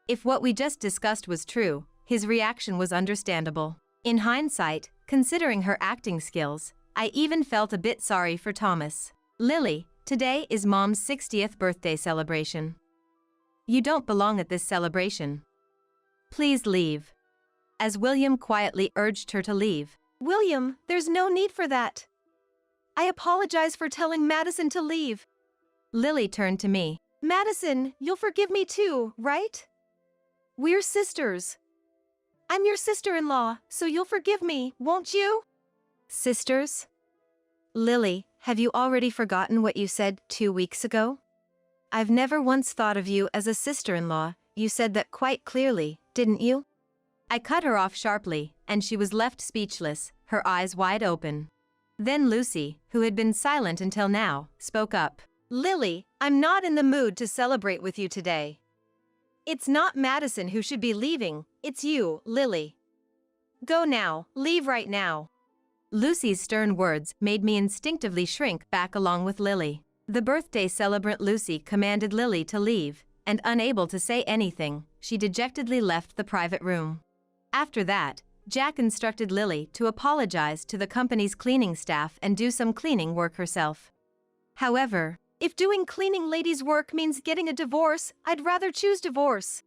Speaker 1: If what we just discussed was true, his reaction was understandable. In hindsight, considering her acting skills, I even felt a bit sorry for Thomas. Lily, today is Mom's 60th birthday celebration. You don't belong at this celebration. Please leave. As William quietly urged her to leave. William, there's no need for that. I apologize for telling Madison to leave. Lily turned to me. Madison, you'll forgive me too, right? We're sisters. I'm your sister-in-law, so you'll forgive me, won't you? Sisters? Lily, have you already forgotten what you said 2 weeks ago? I've never once thought of you as a sister-in-law. You said that quite clearly, didn't you? I cut her off sharply, and she was left speechless, her eyes wide open. Then Lucy, who had been silent until now, spoke up. Lily, I'm not in the mood to celebrate with you today. It's not Madison who should be leaving, it's you, Lily. Go now, leave right now. Lucy's stern words made me instinctively shrink back along with Lily. The birthday celebrant Lucy commanded Lily to leave, and unable to say anything, she dejectedly left the private room. After that, Jack instructed Lily to apologize to the company's cleaning staff and do some cleaning work herself. However, if doing cleaning ladies' work means getting a divorce, I'd rather choose divorce.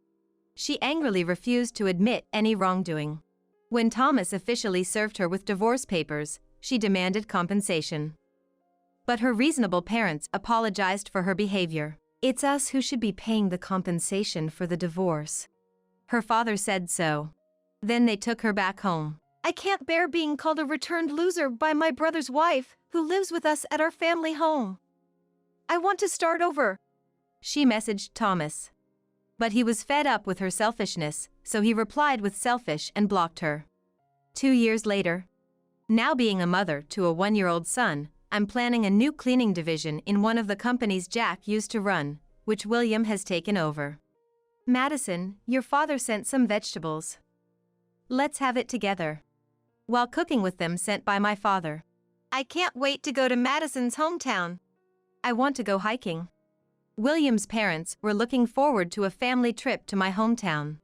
Speaker 1: She angrily refused to admit any wrongdoing. When Thomas officially served her with divorce papers, she demanded compensation. But her reasonable parents apologized for her behavior. It's us who should be paying the compensation for the divorce. Her father said so. Then they took her back home. I can't bear being called a returned loser by my brother's wife, who lives with us at our family home. I want to start over, she messaged Thomas. But he was fed up with her selfishness, so he replied with selfish and blocked her. 2 years later, now being a mother to a 1-year-old son, I'm planning a new cleaning division in one of the companies Jack used to run, which William has taken over. Madison, your father sent some vegetables. Let's have it together. While cooking with them sent by my father. I can't wait to go to Madison's hometown. I want to go hiking. William's parents were looking forward to a family trip to my hometown.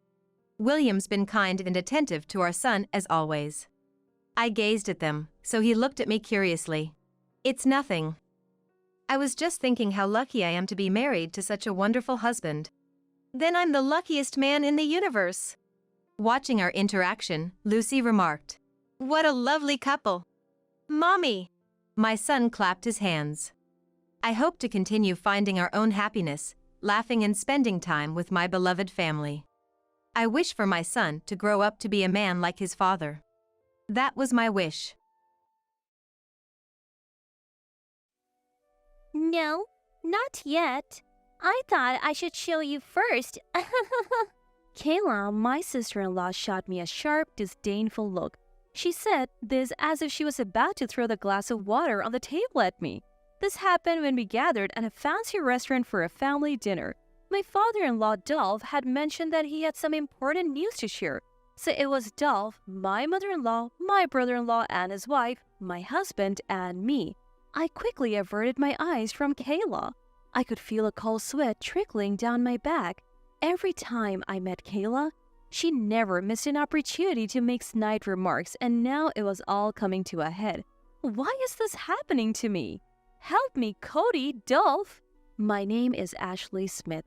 Speaker 1: William's been kind and attentive to our son as always. I gazed at them, so he looked at me curiously. It's nothing. I was just thinking how lucky I am to be married to such a wonderful husband. Then I'm the luckiest man in the universe. Watching our interaction, Lucy remarked. What a lovely couple. Mommy. My son clapped his hands. I hope to continue finding our own happiness, laughing and spending time with my beloved family. I wish for my son to grow up to be a man like his father. That was my wish.
Speaker 2: No, not yet. I thought I should show you first. Kayla, my sister-in-law, shot me a sharp, disdainful look. She said this as if she was about to throw the glass of water on the table at me. This happened when we gathered at a fancy restaurant for a family dinner. My father-in-law, Dolph, had mentioned that he had some important news to share. So it was Dolph, my mother-in-law, my brother-in-law and his wife, my husband, and me. I quickly averted my eyes from Kayla. I could feel a cold sweat trickling down my back. Every time I met Kayla, she never missed an opportunity to make snide remarks, and now it was all coming to a head. Why is this happening to me? Help me, Cody, Dolph! My name is Ashley Smith.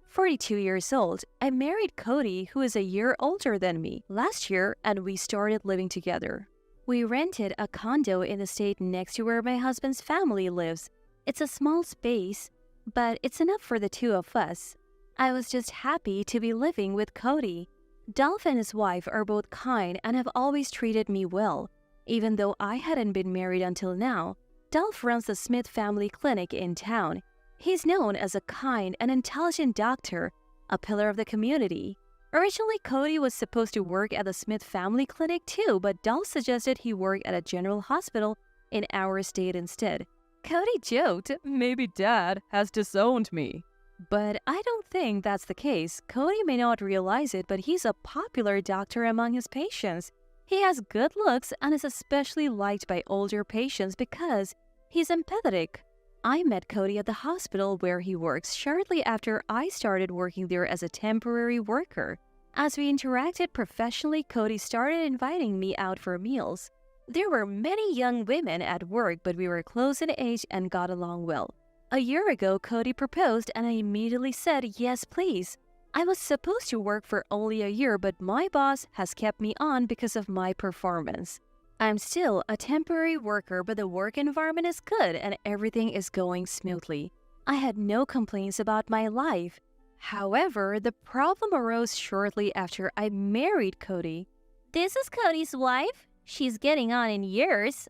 Speaker 2: 42 years old, I married Cody, who is a year older than me, last year, and we started living together. We rented a condo in the state next to where my husband's family lives. It's a small space, but it's enough for the two of us. I was just happy to be living with Cody. Dolph and his wife are both kind and have always treated me well. Even though I hadn't been married until now, Dolph runs the Smith Family Clinic in town. He's known as a kind and intelligent doctor, a pillar of the community. Originally, Cody was supposed to work at the Smith Family Clinic too, but Dolph suggested he work at a general hospital in our state instead. Cody joked, maybe Dad has disowned me. But I don't think that's the case. Cody may not realize it, but he's a popular doctor among his patients. He has good looks and is especially liked by older patients because he's empathetic. I met Cody at the hospital where he works shortly after I started working there as a temporary worker. As we interacted professionally, Cody started inviting me out for meals. There were many young women at work, but we were close in age and got along well. A year ago, Cody proposed and I immediately said, yes, please. I was supposed to work for only a year, but my boss has kept me on because of my performance. I'm still a temporary worker, but the work environment is good and everything is going smoothly. I had no complaints about my life. However, the problem arose shortly after I married Cody. This is Cody's wife. She's getting on in years.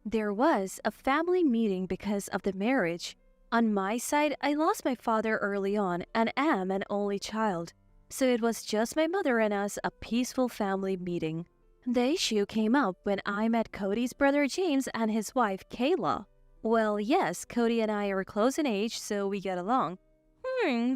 Speaker 2: There was a family meeting because of the marriage. On my side, I lost my father early on and am an only child. So it was just my mother and us, a peaceful family meeting. The issue came up when I met Cody's brother James and his wife Kayla. Well, yes, Cody and I are close in age, so we get along.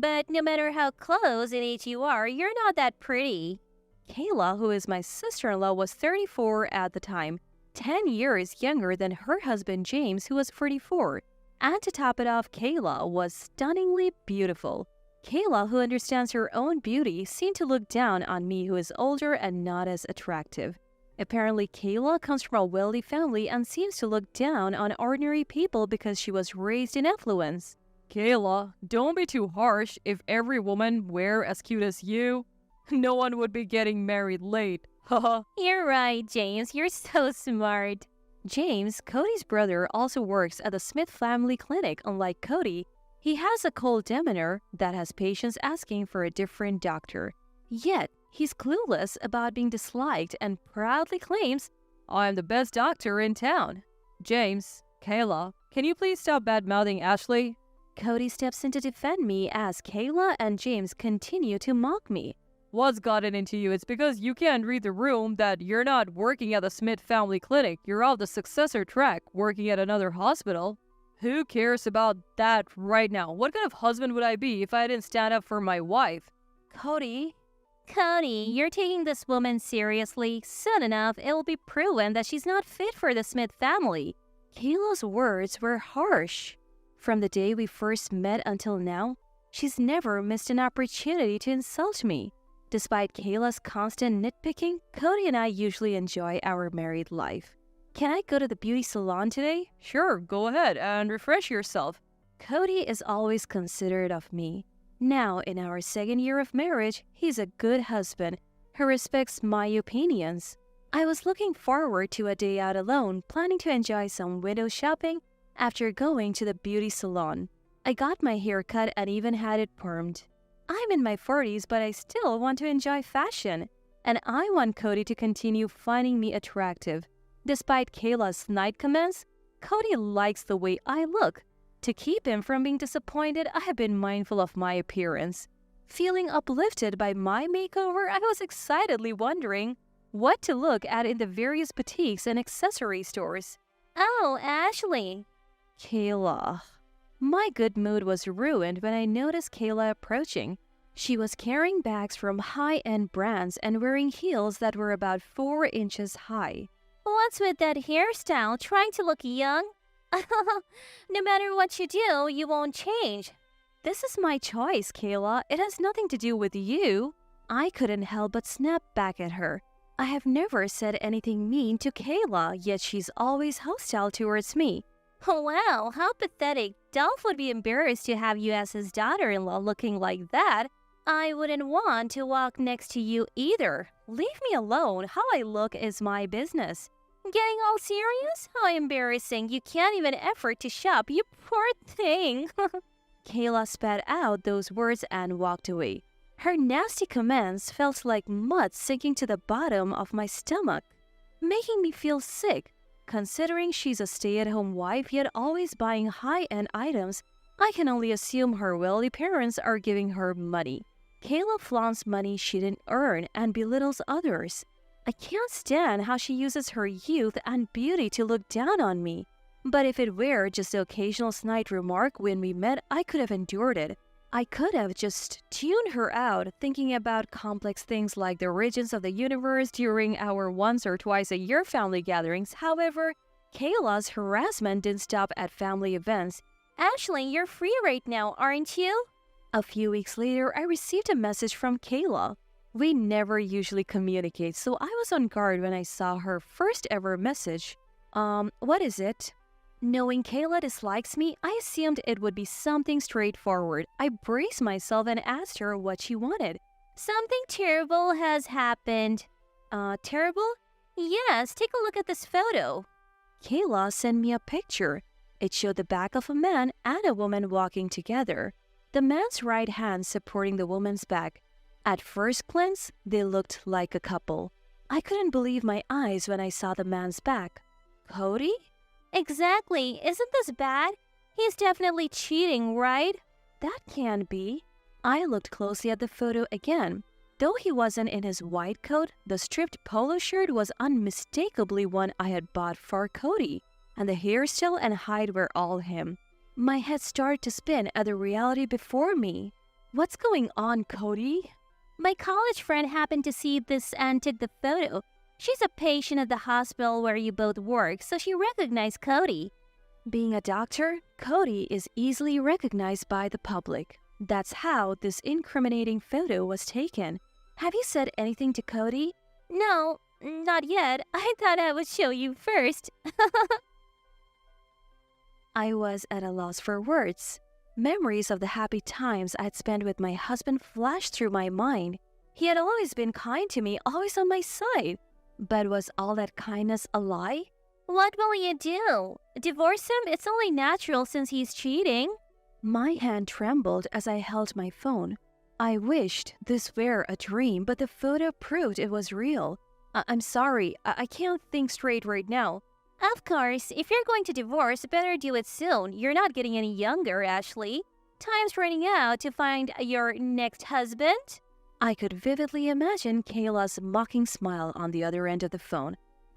Speaker 2: But no matter how close in age you are, you're not that pretty. Kayla, who is my sister-in-law, was 34 at the time, 10 years younger than her husband James, who was 44. And to top it off, Kayla was stunningly beautiful. Kayla, who understands her own beauty, seemed to look down on me, who is older and not as attractive. Apparently, Kayla comes from a wealthy family and seems to look down on ordinary people because she was raised in affluence. Kayla, don't be too harsh. If every woman were as cute as you, no one would be getting married late. Haha. You're right, James. You're so smart. James, Cody's brother, also works at the Smith Family Clinic. Unlike Cody, he has a cold demeanor that has patients asking for a different doctor. Yet, he's clueless about being disliked and proudly claims, I'm the best doctor in town. James, Kayla, can you please stop bad-mouthing Ashley? Cody steps in to defend me as Kayla and James continue to mock me. What's gotten into you? It's because you can't read the room that you're not working at the Smith Family Clinic. You're off the successor track, working at another hospital. Who cares about that right now? What kind of husband would I be if I didn't stand up for my wife? Cody, you're taking this woman seriously. Soon enough, it will be proven that she's not fit for the Smith family. Kayla's words were harsh. From the day we first met until now, she's never missed an opportunity to insult me. Despite Kayla's constant nitpicking, Cody and I usually enjoy our married life. Can I go to the beauty salon today? Sure, go ahead and refresh yourself. Cody is always considerate of me. Now, in our second year of marriage, he's a good husband who respects my opinions. I was looking forward to a day out alone, planning to enjoy some window shopping after going to the beauty salon. I got my hair cut and even had it permed. I'm in my 40s, but I still want to enjoy fashion, and I want Cody to continue finding me attractive. Despite Kayla's snide comments, Cody likes the way I look. To keep him from being disappointed, I have been mindful of my appearance. Feeling uplifted by my makeover, I was excitedly wondering what to look at in the various boutiques and accessory stores. Oh, Ashley. Kayla. My good mood was ruined when I noticed Kayla approaching. She was carrying bags from high-end brands and wearing heels that were about 4 inches high. What's with that hairstyle, trying to look young? No matter what you do, you won't change. This is my choice, Kayla. It has nothing to do with you. I couldn't help but snap back at her. I have never said anything mean to Kayla, yet she's always hostile towards me. Wow, how pathetic. Dolph would be embarrassed to have you as his daughter-in-law looking like that. I wouldn't want to walk next to you either. Leave me alone. How I look is my business. Getting all serious? How embarrassing. You can't even effort to shop, you poor thing. Kayla spat out those words and walked away. Her nasty comments felt like mud sinking to the bottom of my stomach, making me feel sick. Considering she's a stay-at-home wife yet always buying high-end items, I can only assume her wealthy parents are giving her money. Kayla flaunts money she didn't earn and belittles others. I can't stand how she uses her youth and beauty to look down on me. But if it were just the occasional snide remark when we met, I could have endured it. I could have just tuned her out, thinking about complex things like the origins of the universe during our once or twice a year family gatherings. However, Kayla's harassment didn't stop at family events.
Speaker 3: Ashley, you're free right now, aren't you?
Speaker 2: A few weeks later, I received a message from Kayla. We never usually communicate, so I was on guard when I saw her first ever message. What is it? Knowing Kayla dislikes me, I assumed it would be something straightforward. I braced myself and asked her what she wanted.
Speaker 3: Something terrible has happened.
Speaker 2: Terrible?
Speaker 3: Yes, take a look at this photo.
Speaker 2: Kayla sent me a picture. It showed the back of a man and a woman walking together. The man's right hand supporting the woman's back. At first glance, they looked like a couple. I couldn't believe my eyes when I saw the man's back. Cody?
Speaker 3: Exactly. Isn't this bad? He's definitely cheating, right?
Speaker 2: That can't be. I looked closely at the photo again. Though he wasn't in his white coat, the striped polo shirt was unmistakably one I had bought for Cody, and the hairstyle and height were all him. My head started to spin at the reality before me. What's going on, Cody?
Speaker 3: My college friend happened to see this and took the photo. She's a patient at the hospital where you both work, so she recognized Cody.
Speaker 2: Being a doctor, Cody is easily recognized by the public. That's how this incriminating photo was taken. Have you said anything to Cody?
Speaker 3: No, not yet. I thought I would show you first.
Speaker 2: I was at a loss for words. Memories of the happy times I'd spent with my husband flashed through my mind. He had always been kind to me, always on my side. But was all that kindness a lie?
Speaker 3: What will you do? Divorce him? It's only natural since he's cheating.
Speaker 2: My hand trembled as I held my phone. I wished this were a dream, but the photo proved it was real. I'm sorry, I can't think straight right now.
Speaker 3: Of course, if you're going to divorce, better do it soon. You're not getting any younger, Ashley. Time's running out to find your next husband.
Speaker 2: I could vividly imagine Kayla's mocking smile on the other end of the phone.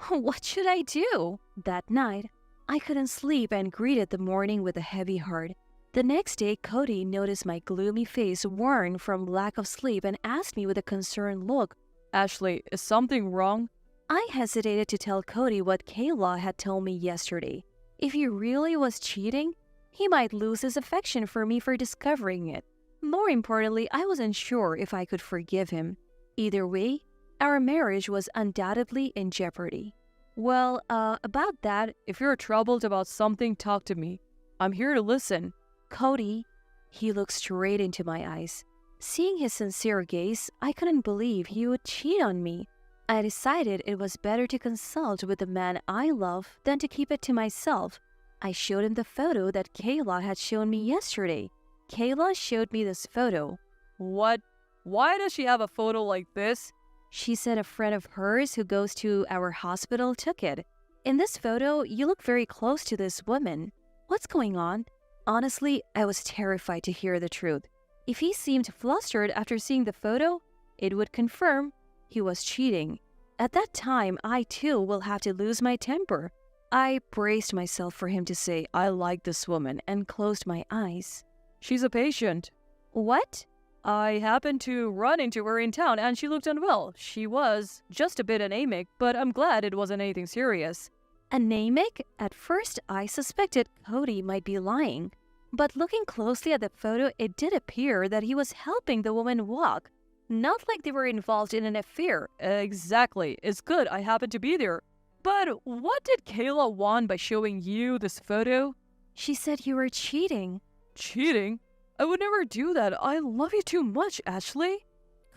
Speaker 2: What should I do? That night, I couldn't sleep and greeted the morning with a heavy heart. The next day, Cody noticed my gloomy face worn from lack of sleep and asked me with a concerned look, "Ashley, is something wrong?" I hesitated to tell Cody what Kayla had told me yesterday. If he really was cheating, he might lose his affection for me for discovering it. More importantly, I wasn't sure if I could forgive him. Either way, our marriage was undoubtedly in jeopardy. Well, about that, if you're troubled about something, talk to me. I'm here to listen. Cody, he looked straight into my eyes. Seeing his sincere gaze, I couldn't believe he would cheat on me. I decided it was better to consult with the man I love than to keep it to myself. I showed him the photo that Kayla had shown me yesterday. Kayla showed me this photo. What? Why does she have a photo like this? She said a friend of hers who goes to our hospital took it. In this photo, you look very close to this woman. What's going on? Honestly, I was terrified to hear the truth. If he seemed flustered after seeing the photo, it would confirm he was cheating. At that time, I too will have to lose my temper. I braced myself for him to say, "I like this woman," and closed my eyes. She's a patient. What? I happened to run into her in town and she looked unwell. She was just a bit anemic, but I'm glad it wasn't anything serious. Anemic? At first, I suspected Cody might be lying. But looking closely at the photo, it did appear that he was helping the woman walk. Not like they were involved in an affair. Exactly. It's good I happened to be there. But what did Kayla want by showing you this photo? She said you were cheating. Cheating? I would never do that. I love you too much, Ashley.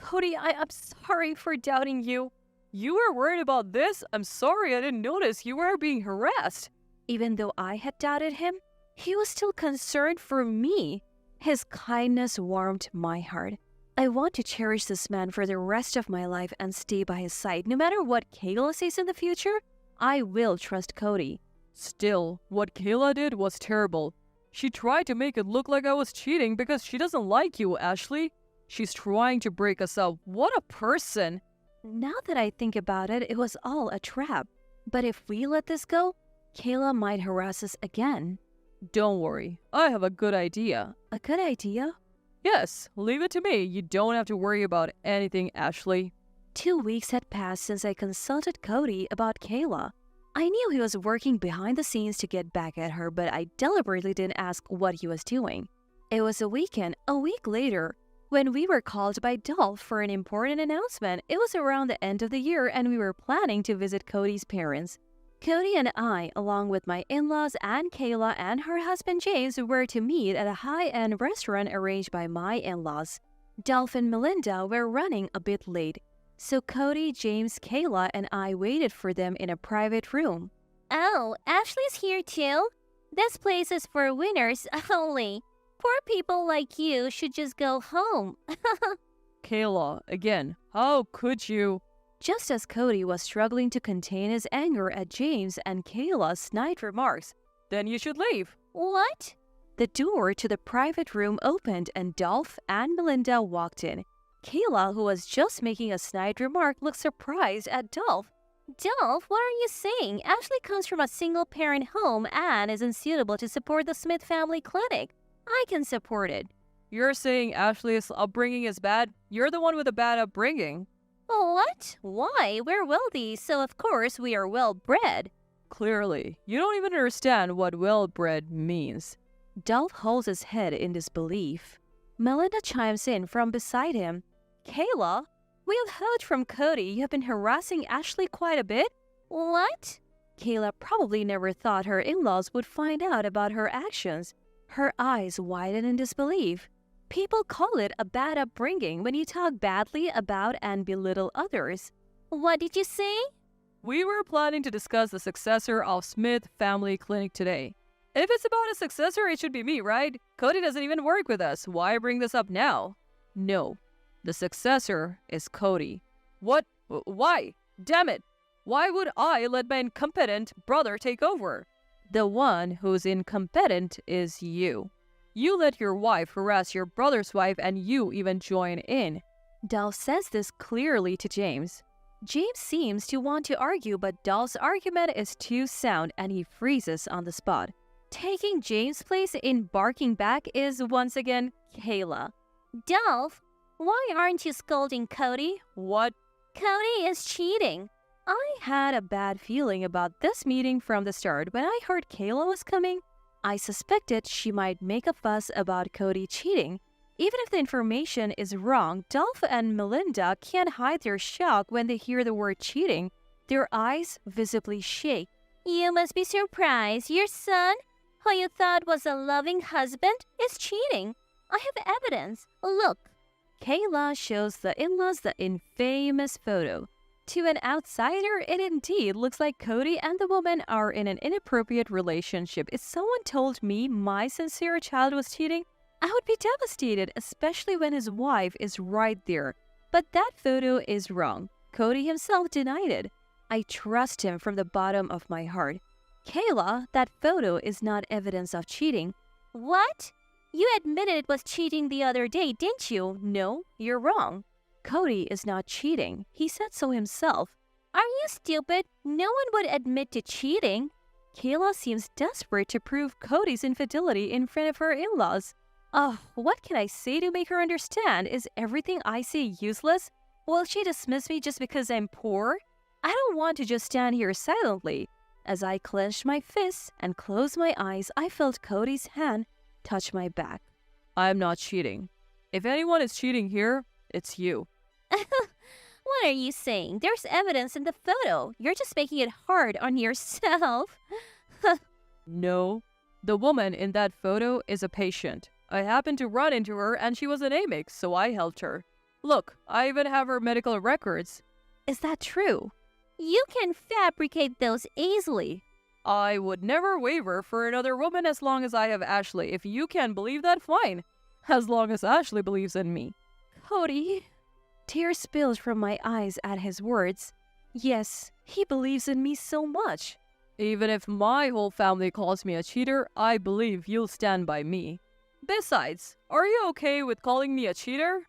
Speaker 2: Cody, I'm sorry for doubting you. You were worried about this? I'm sorry I didn't notice you were being harassed. Even though I had doubted him, he was still concerned for me. His kindness warmed my heart. I want to cherish this man for the rest of my life and stay by his side. No matter what Kayla says in the future, I will trust Cody. Still, what Kayla did was terrible. She tried to make it look like I was cheating because she doesn't like you, Ashley. She's trying to break us up. What a person! Now that I think about it, it was all a trap. But if we let this go, Kayla might harass us again.
Speaker 4: Don't worry, I have a good idea.
Speaker 2: A good idea?
Speaker 4: Yes, leave it to me. You don't have to worry about anything, Ashley.
Speaker 2: 2 weeks had passed since I consulted Cody about Kayla. I knew he was working behind the scenes to get back at her, but I deliberately didn't ask what he was doing. It was a weekend, a week later, when we were called by Dolph for an important announcement. It was around the end of the year and we were planning to visit Cody's parents. Cody and I, along with my in-laws and Kayla and her husband James, were to meet at a high-end restaurant arranged by my in-laws. Dolph and Melinda were running a bit late, so Cody, James, Kayla, and I waited for them in a private room.
Speaker 3: Oh, Ashley's here too? This place is for winners only. Poor people like you should just go home.
Speaker 4: Kayla, again, how could you?
Speaker 2: Just as Cody was struggling to contain his anger at James and Kayla's snide remarks,
Speaker 4: Then you should leave.
Speaker 3: What?
Speaker 2: the door to the private room opened and Dolph and Melinda walked in. Kayla, who was just making a snide remark, looked surprised at Dolph.
Speaker 3: Dolph, what are you saying? Ashley comes from a single-parent home and isn't suitable to support the Smith family clinic. I can support it.
Speaker 4: You're saying Ashley's upbringing is bad? You're the one with a bad upbringing.
Speaker 3: What? Why? We're wealthy, so of course we are well-bred.
Speaker 4: Clearly, you don't even understand what well-bred means.
Speaker 2: Dolph holds his head in disbelief. Melinda chimes in from beside him.
Speaker 3: Kayla,
Speaker 2: We have heard from Cody you have been harassing Ashley quite a bit.
Speaker 3: what?
Speaker 2: Kayla probably never thought her in-laws would find out about her actions. Her eyes widen in disbelief. People call it a bad upbringing when you talk badly about and belittle others.
Speaker 3: What did you say?
Speaker 4: We were planning to discuss the successor of Smith Family Clinic today. If it's about a successor, it should be me, right? Cody doesn't even work with us. Why bring this up now? No. The successor is Cody. What? Why? Damn it. Why would I let my incompetent brother take over? The one who's incompetent is you. You let your wife harass your brother's wife and you even join in.
Speaker 2: Dolph says this clearly to James. James seems to want to argue, but Dolph's argument is too sound and he freezes on the spot. Taking James' place in barking back is once again Kayla.
Speaker 3: Dolph, why aren't you scolding Cody?
Speaker 4: What?
Speaker 3: Cody is cheating.
Speaker 2: I had a bad feeling about this meeting from the start. When I heard Kayla was coming, I suspected she might make a fuss about Cody cheating. Even if the information is wrong, Dolph and Melinda can't hide their shock when they hear the word cheating. Their eyes visibly shake.
Speaker 3: You must be surprised. Your son, who you thought was a loving husband, is cheating. I have evidence. Look.
Speaker 2: Kayla shows the in-laws the infamous photo. To an outsider, it indeed looks like Cody and the woman are in an inappropriate relationship. If someone told me my sincere child was cheating, I would be devastated, especially when his wife is right there. But that photo is wrong. Cody himself denied it. I trust him from the bottom of my heart. Kayla, that photo is not evidence of cheating.
Speaker 3: What? You admitted it was cheating the other day, didn't you?
Speaker 2: No, you're wrong. Cody is not cheating. He said so himself.
Speaker 3: Are you stupid? No one would admit to cheating.
Speaker 2: Kayla seems desperate to prove Cody's infidelity in front of her in-laws. Oh, what can I say to make her understand? Is everything I say useless? Will she dismiss me just because I'm poor? I don't want to just stand here silently. As I clenched my fists and closed my eyes, I felt Cody's hand touch my back.
Speaker 4: I'm not cheating. If anyone is cheating here, it's you.
Speaker 3: What are you saying? There's evidence in the photo. You're just making it hard on yourself.
Speaker 4: No. The woman in that photo is a patient. I happened to run into her and she was anemic, so I helped her. Look, I even have her medical records.
Speaker 2: Is that true?
Speaker 3: You can fabricate those easily.
Speaker 4: I would never waver for another woman as long as I have Ashley. If you can't believe that, fine. As long as Ashley believes in me.
Speaker 2: Cody. Tears spilled from my eyes at his words. Yes, he believes in me so much.
Speaker 4: Even if my whole family calls me a cheater, I believe you'll stand by me. Besides, are you okay with calling me a cheater?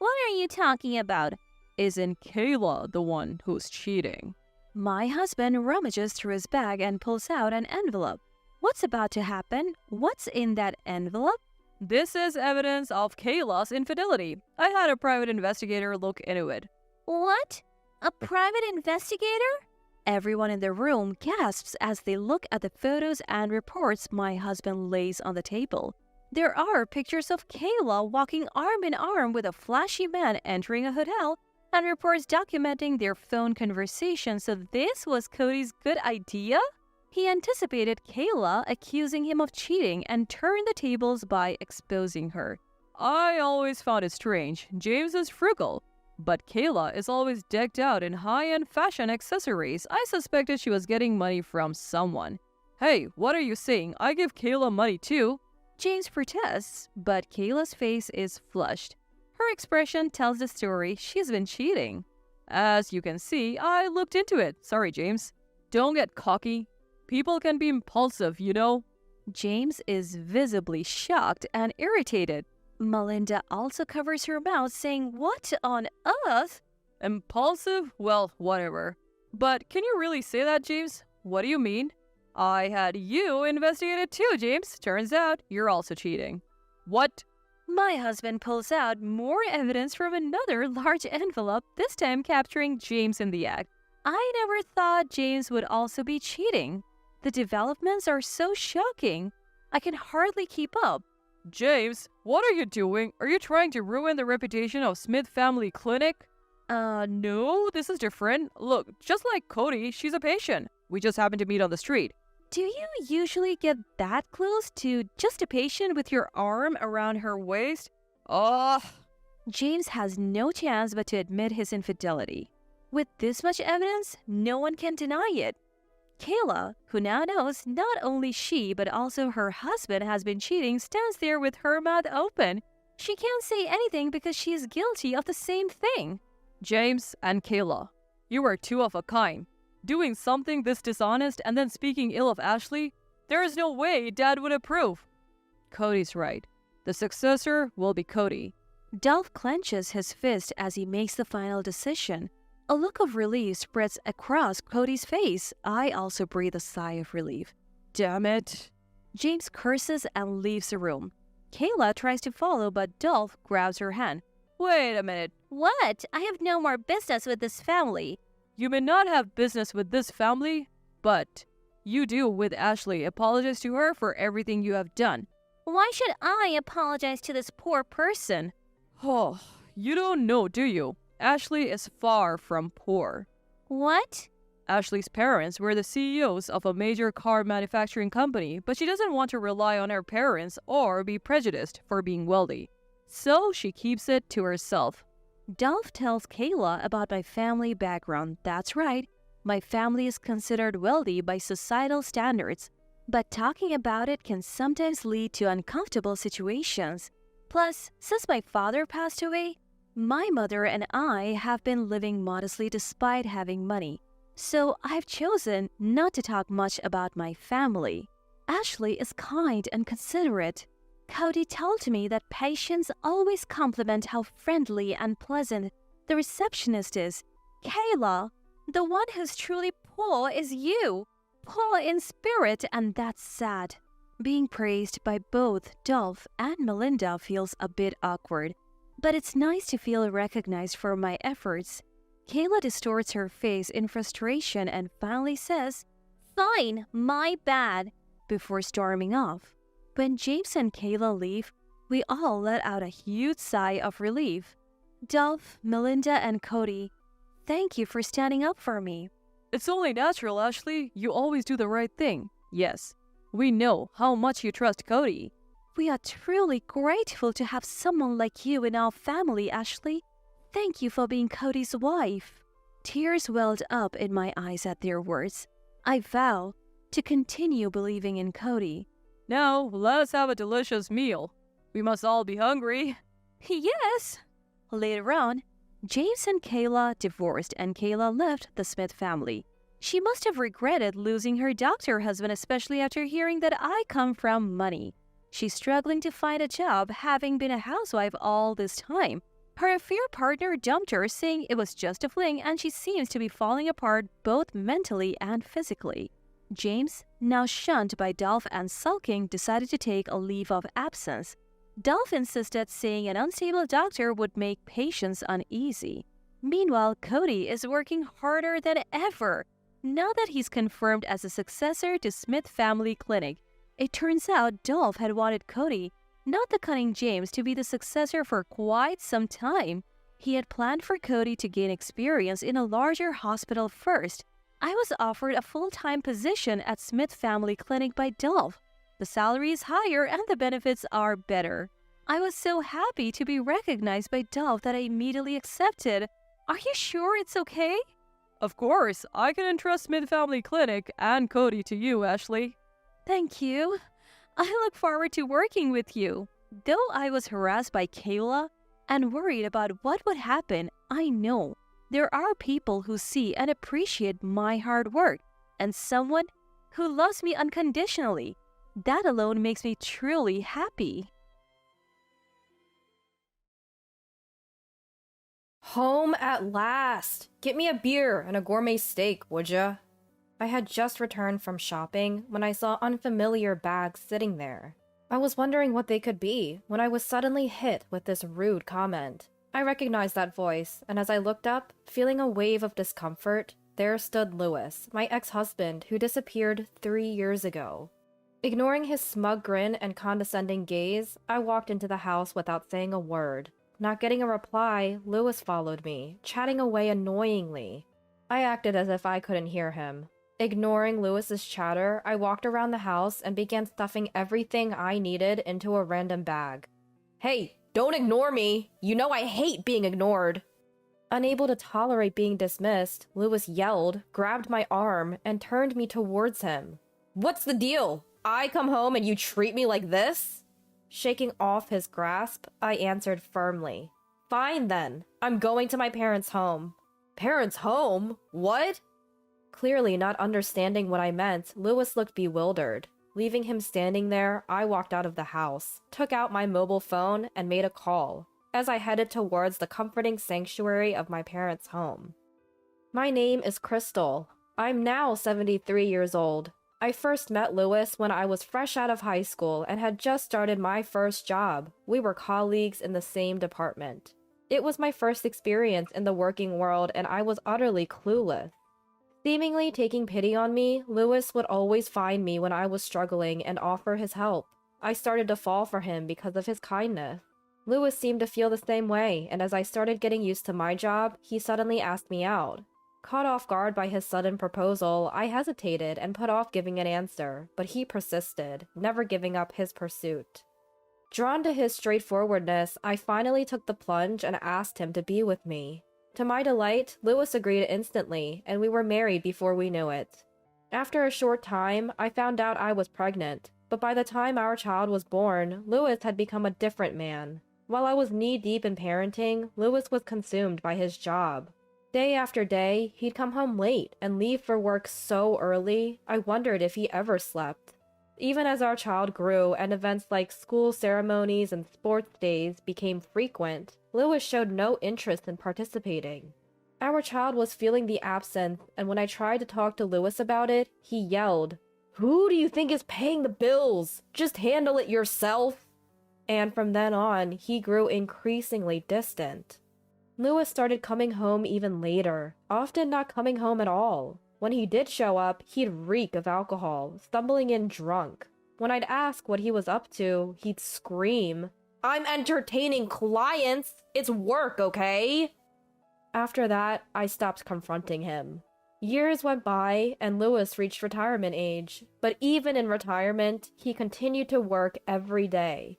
Speaker 3: What are you talking about?
Speaker 4: Isn't Kayla the one who's cheating?
Speaker 2: My husband rummages through his bag and pulls out an envelope. What's about to happen? What's in that envelope?
Speaker 4: This is evidence of Kayla's infidelity. I had a private investigator look into it.
Speaker 3: What? A private investigator?
Speaker 2: Everyone in the room gasps as they look at the photos and reports my husband lays on the table. There are pictures of Kayla walking arm in arm with a flashy man entering a hotel and reports documenting their phone conversation. So this was Cody's good idea? He anticipated Kayla accusing him of cheating and turned the tables by exposing her.
Speaker 4: I always found it strange. James is frugal, but Kayla is always decked out in high-end fashion accessories. I suspected she was getting money from someone. Hey, what are you saying? I give Kayla money too.
Speaker 2: James protests, but Kayla's face is flushed. Her expression tells the story she's been cheating.
Speaker 4: As you can see, I looked into it. Sorry, James. Don't get cocky. People can be impulsive, you know.
Speaker 2: James is visibly shocked and irritated. Melinda also covers her mouth, saying, "What on earth?"
Speaker 4: Impulsive? Well, whatever. But can you really say that, James? What do you mean? I had you investigated too, James. Turns out you're also cheating. What?
Speaker 2: My husband pulls out more evidence from another large envelope, this time capturing James in the act. I never thought James would also be cheating. The developments are so shocking. I can hardly keep up.
Speaker 4: James, what are you doing? Are you trying to ruin the reputation of Smith Family Clinic? No, this is different. Look, just like Cody, she's a patient. We just happened to meet on the street.
Speaker 2: Do you usually get that close to just a patient with your arm around her waist? James has no chance but to admit his infidelity. With this much evidence, no one can deny it. Kayla, who now knows not only she but also her husband has been cheating, stands there with her mouth open. She can't say anything because she is guilty of the same thing.
Speaker 4: James and Kayla, you are two of a kind. Doing something this dishonest and then speaking ill of Ashley, there is no way Dad would approve. Cody's right. The successor will be Cody.
Speaker 2: Dolph clenches his fist as he makes the final decision. A look of relief spreads across Cody's face. I also breathe a sigh of relief.
Speaker 4: Damn it.
Speaker 2: James curses and leaves the room. Kayla tries to follow, but Dolph grabs her hand.
Speaker 4: Wait a minute.
Speaker 3: What? I have no more business with this family.
Speaker 4: You may not have business with this family, but you do with Ashley. Apologize to her for everything you have done.
Speaker 3: Why should I apologize to this poor person?
Speaker 4: Oh, you don't know, do you? Ashley is far from poor.
Speaker 3: What?
Speaker 4: Ashley's parents were the CEOs of a major car manufacturing company, but she doesn't want to rely on her parents or be prejudiced for being wealthy. So she keeps it to herself.
Speaker 2: Dolph tells Kayla about my family background. That's right. My family is considered wealthy by societal standards, but talking about it can sometimes lead to uncomfortable situations. Plus, since my father passed away, my mother and I have been living modestly despite having money. So I've chosen not to talk much about my family. Ashley is kind and considerate. Cody told me that patients always compliment how friendly and pleasant the receptionist is. Kayla, the one who's truly poor is you. Poor in spirit, and that's sad. Being praised by both Dolph and Melinda feels a bit awkward, but it's nice to feel recognized for my efforts. Kayla distorts her face in frustration and finally says,
Speaker 3: Fine, my bad.
Speaker 2: before storming off. When James and Kayla leave, we all let out a huge sigh of relief. Dolph, Melinda, and Cody, thank you for standing up for me.
Speaker 4: It's only natural, Ashley. You always do the right thing. Yes, we know how much you trust Cody.
Speaker 2: We are truly grateful to have someone like you in our family, Ashley. Thank you for being Cody's wife. Tears welled up in my eyes at their words. I vow to continue believing in Cody.
Speaker 4: Now, let's have a delicious meal. We must all be hungry.
Speaker 2: Yes! Later on, James and Kayla divorced and Kayla left the Smith family. She must have regretted losing her doctor husband, especially after hearing that I come from money. She's struggling to find a job, having been a housewife all this time. Her affair partner dumped her, saying it was just a fling, and she seems to be falling apart both mentally and physically. James, now shunned by Dolph and sulking, decided to take a leave of absence. Dolph insisted, saying an unstable doctor would make patients uneasy. Meanwhile, Cody is working harder than ever. Now that he's confirmed as a successor to Smith Family Clinic, it turns out Dolph had wanted Cody, not the cunning James, to be the successor for quite some time. He had planned for Cody to gain experience in a larger hospital first. I was offered a full-time position at Smith Family Clinic by Dolph. The salary is higher and the benefits are better. I was so happy to be recognized by Dolph that I immediately accepted. Are you sure it's okay?
Speaker 4: Of course, I can entrust Smith Family Clinic and Cody to you, Ashley.
Speaker 2: Thank you. I look forward to working with you. Though I was harassed by Kayla and worried about what would happen, I know there are people who see and appreciate my hard work and someone who loves me unconditionally. That alone makes me truly happy.
Speaker 5: Home at last! Get me a beer and a gourmet steak, would ya? I had just returned from shopping when I saw unfamiliar bags sitting there. I was wondering what they could be when I was suddenly hit with this rude comment. I recognized that voice, and as I looked up, feeling a wave of discomfort, there stood Lewis, my ex-husband who disappeared 3 years ago. Ignoring his smug grin and condescending gaze, I walked into the house without saying a word. Not getting a reply, Lewis followed me, chatting away annoyingly. I acted as if I couldn't hear him. Ignoring Lewis's chatter, I walked around the house and began stuffing everything I needed into a random bag. Hey, don't ignore me! You know I hate being ignored! Unable to tolerate being dismissed, Lewis yelled, grabbed my arm, and turned me towards him. What's the deal? I come home and you treat me like this? Shaking off his grasp, I answered firmly. Fine then, I'm going to my parents' home. Parents' home? What? Clearly not understanding what I meant, Lewis looked bewildered. Leaving him standing there, I walked out of the house, took out my mobile phone, and made a call, as I headed towards the comforting sanctuary of my parents' home. My name is Crystal. I'm now 73 years old. I first met Lewis when I was fresh out of high school and had just started my first job. We were colleagues in the same department. It was my first experience in the working world and I was utterly clueless. Seemingly taking pity on me, Lewis would always find me when I was struggling and offer his help. I started to fall for him because of his kindness. Lewis seemed to feel the same way, and as I started getting used to my job, he suddenly asked me out. Caught off guard by his sudden proposal, I hesitated and put off giving an answer, but he persisted, never giving up his pursuit. Drawn to his straightforwardness, I finally took the plunge and asked him to be with me. To my delight, Lewis agreed instantly, and we were married before we knew it. After a short time, I found out I was pregnant, but by the time our child was born, Lewis had become a different man. While I was knee-deep in parenting, Lewis was consumed by his job. Day after day, he'd come home late and leave for work so early, I wondered if he ever slept. Even as our child grew and events like school ceremonies and sports days became frequent, Lewis showed no interest in participating. Our child was feeling the absence, and when I tried to talk to Lewis about it, he yelled, "Who do you think is paying the bills? Just handle it yourself!" And from then on, he grew increasingly distant. Lewis started coming home even later, often not coming home at all. When he did show up, he'd reek of alcohol, stumbling in drunk. When I'd ask what he was up to, he'd scream, "I'm entertaining clients! It's work, okay?" After that, I stopped confronting him. Years went by, and Lewis reached retirement age, but even in retirement, he continued to work every day.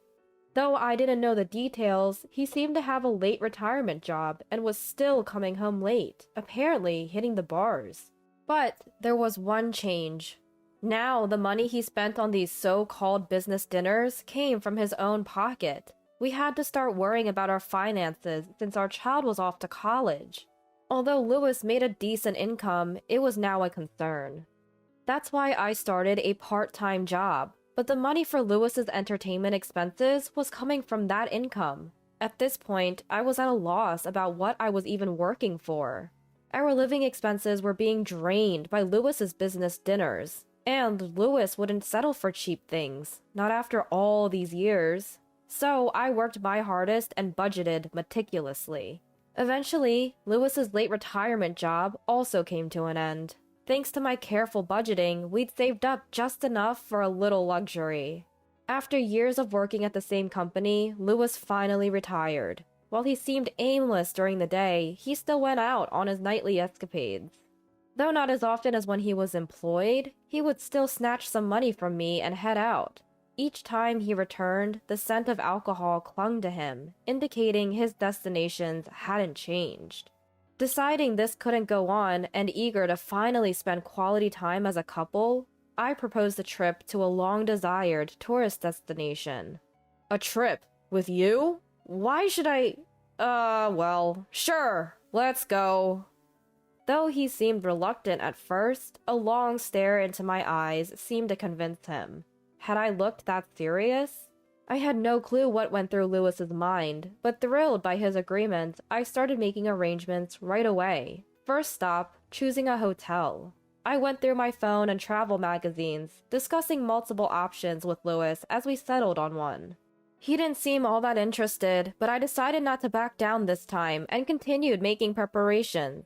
Speaker 5: Though I didn't know the details, he seemed to have a late retirement job and was still coming home late, apparently hitting the bars. But there was one change. Now the money he spent on these so-called business dinners came from his own pocket. We had to start worrying about our finances since our child was off to college. Although Lewis made a decent income, it was now a concern. That's why I started a part-time job, but the money for Lewis's entertainment expenses was coming from that income. At this point, I was at a loss about what I was even working for. Our living expenses were being drained by Lewis's business dinners, and Lewis wouldn't settle for cheap things, not after all these years. So I worked my hardest and budgeted meticulously. Eventually, Lewis's late retirement job also came to an end. Thanks to my careful budgeting, we'd saved up just enough for a little luxury. After years of working at the same company, Lewis finally retired. While he seemed aimless during the day, he still went out on his nightly escapades. Though not as often as when he was employed, he would still snatch some money from me and head out. Each time he returned, the scent of alcohol clung to him, indicating his destinations hadn't changed. Deciding this couldn't go on and eager to finally spend quality time as a couple, I proposed a trip to a long-desired tourist destination. A trip? With you? Why should I... well, sure, let's go. Though he seemed reluctant at first, a long stare into my eyes seemed to convince him. Had I looked that serious? I had no clue what went through Lewis's mind, but thrilled by his agreement, I started making arrangements right away. First stop, choosing a hotel. I went through my phone and travel magazines, discussing multiple options with Lewis as we settled on one. He didn't seem all that interested, but I decided not to back down this time and continued making preparations.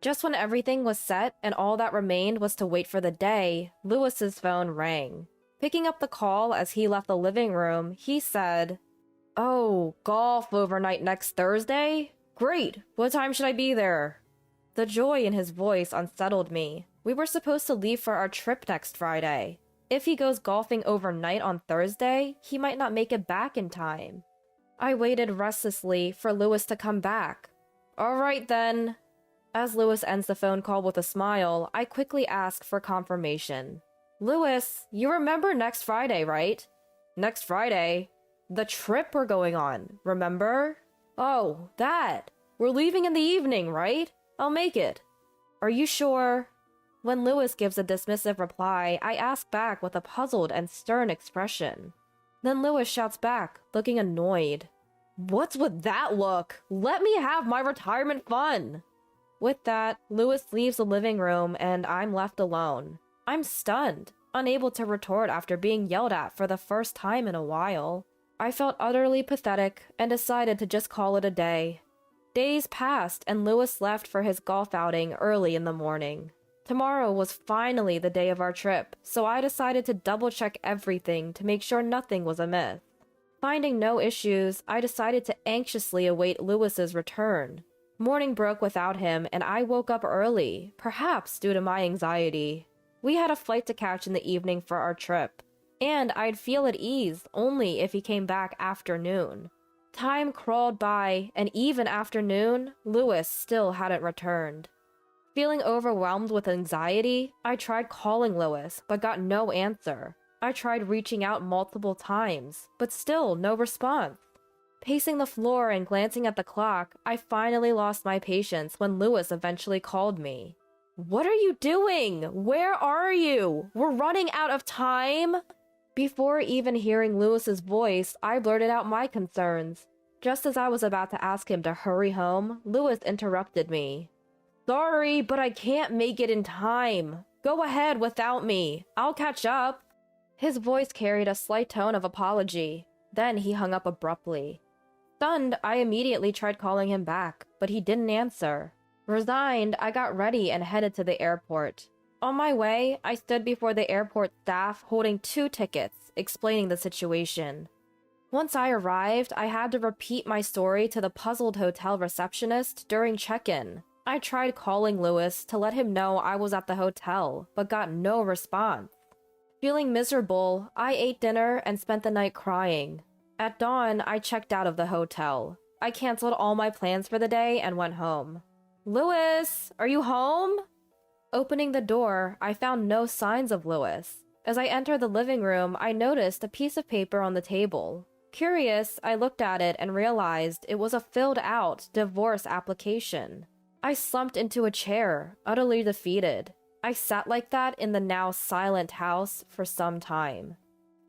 Speaker 5: Just when everything was set and all that remained was to wait for the day, Lewis's phone rang. Picking up the call as he left the living room, he said, "Oh, golf overnight next Thursday? Great! What time should I be there?" The joy in his voice unsettled me. We were supposed to leave for our trip next Friday. If he goes golfing overnight on Thursday, he might not make it back in time. I waited restlessly for Lewis to come back. "All right then." As Lewis ends the phone call with a smile, I quickly ask for confirmation. "Lewis, you remember next Friday, right?" "Next Friday? The trip we're going on, remember?" "Oh, that. We're leaving in the evening, right? I'll make it." "Are you sure?" When Lewis gives a dismissive reply, I ask back with a puzzled and stern expression. Then Lewis shouts back, looking annoyed. "What's with that look? Let me have my retirement fun!" With that, Lewis leaves the living room and I'm left alone. I'm stunned, unable to retort after being yelled at for the first time in a while. I felt utterly pathetic and decided to just call it a day. Days passed and Lewis left for his golf outing early in the morning. Tomorrow was finally the day of our trip, so I decided to double-check everything to make sure nothing was amiss. Finding no issues, I decided to anxiously await Lewis's return. Morning broke without him and I woke up early, perhaps due to my anxiety. We had a flight to catch in the evening for our trip, and I'd feel at ease only if he came back after noon. Time crawled by, and even after noon, Lewis still hadn't returned. Feeling overwhelmed with anxiety, I tried calling Lewis, but got no answer. I tried reaching out multiple times, but still no response. Pacing the floor and glancing at the clock, I finally lost my patience when Lewis eventually called me. "What are you doing? Where are you? We're running out of time!" Before even hearing Lewis's voice, I blurted out my concerns. Just as I was about to ask him to hurry home, Lewis interrupted me. "Sorry, but I can't make it in time. Go ahead without me. I'll catch up." His voice carried a slight tone of apology. Then he hung up abruptly. Stunned, I immediately tried calling him back, but he didn't answer. Resigned, I got ready and headed to the airport. On my way, I stood before the airport staff holding 2 tickets, explaining the situation. Once I arrived, I had to repeat my story to the puzzled hotel receptionist during check-in. I tried calling Lewis to let him know I was at the hotel, but got no response. Feeling miserable, I ate dinner and spent the night crying. At dawn, I checked out of the hotel. I canceled all my plans for the day and went home. "Lewis, are you home?" Opening the door, I found no signs of Lewis. As I entered the living room, I noticed a piece of paper on the table. Curious, I looked at it and realized it was a filled-out divorce application. I slumped into a chair, utterly defeated. I sat like that in the now silent house for some time.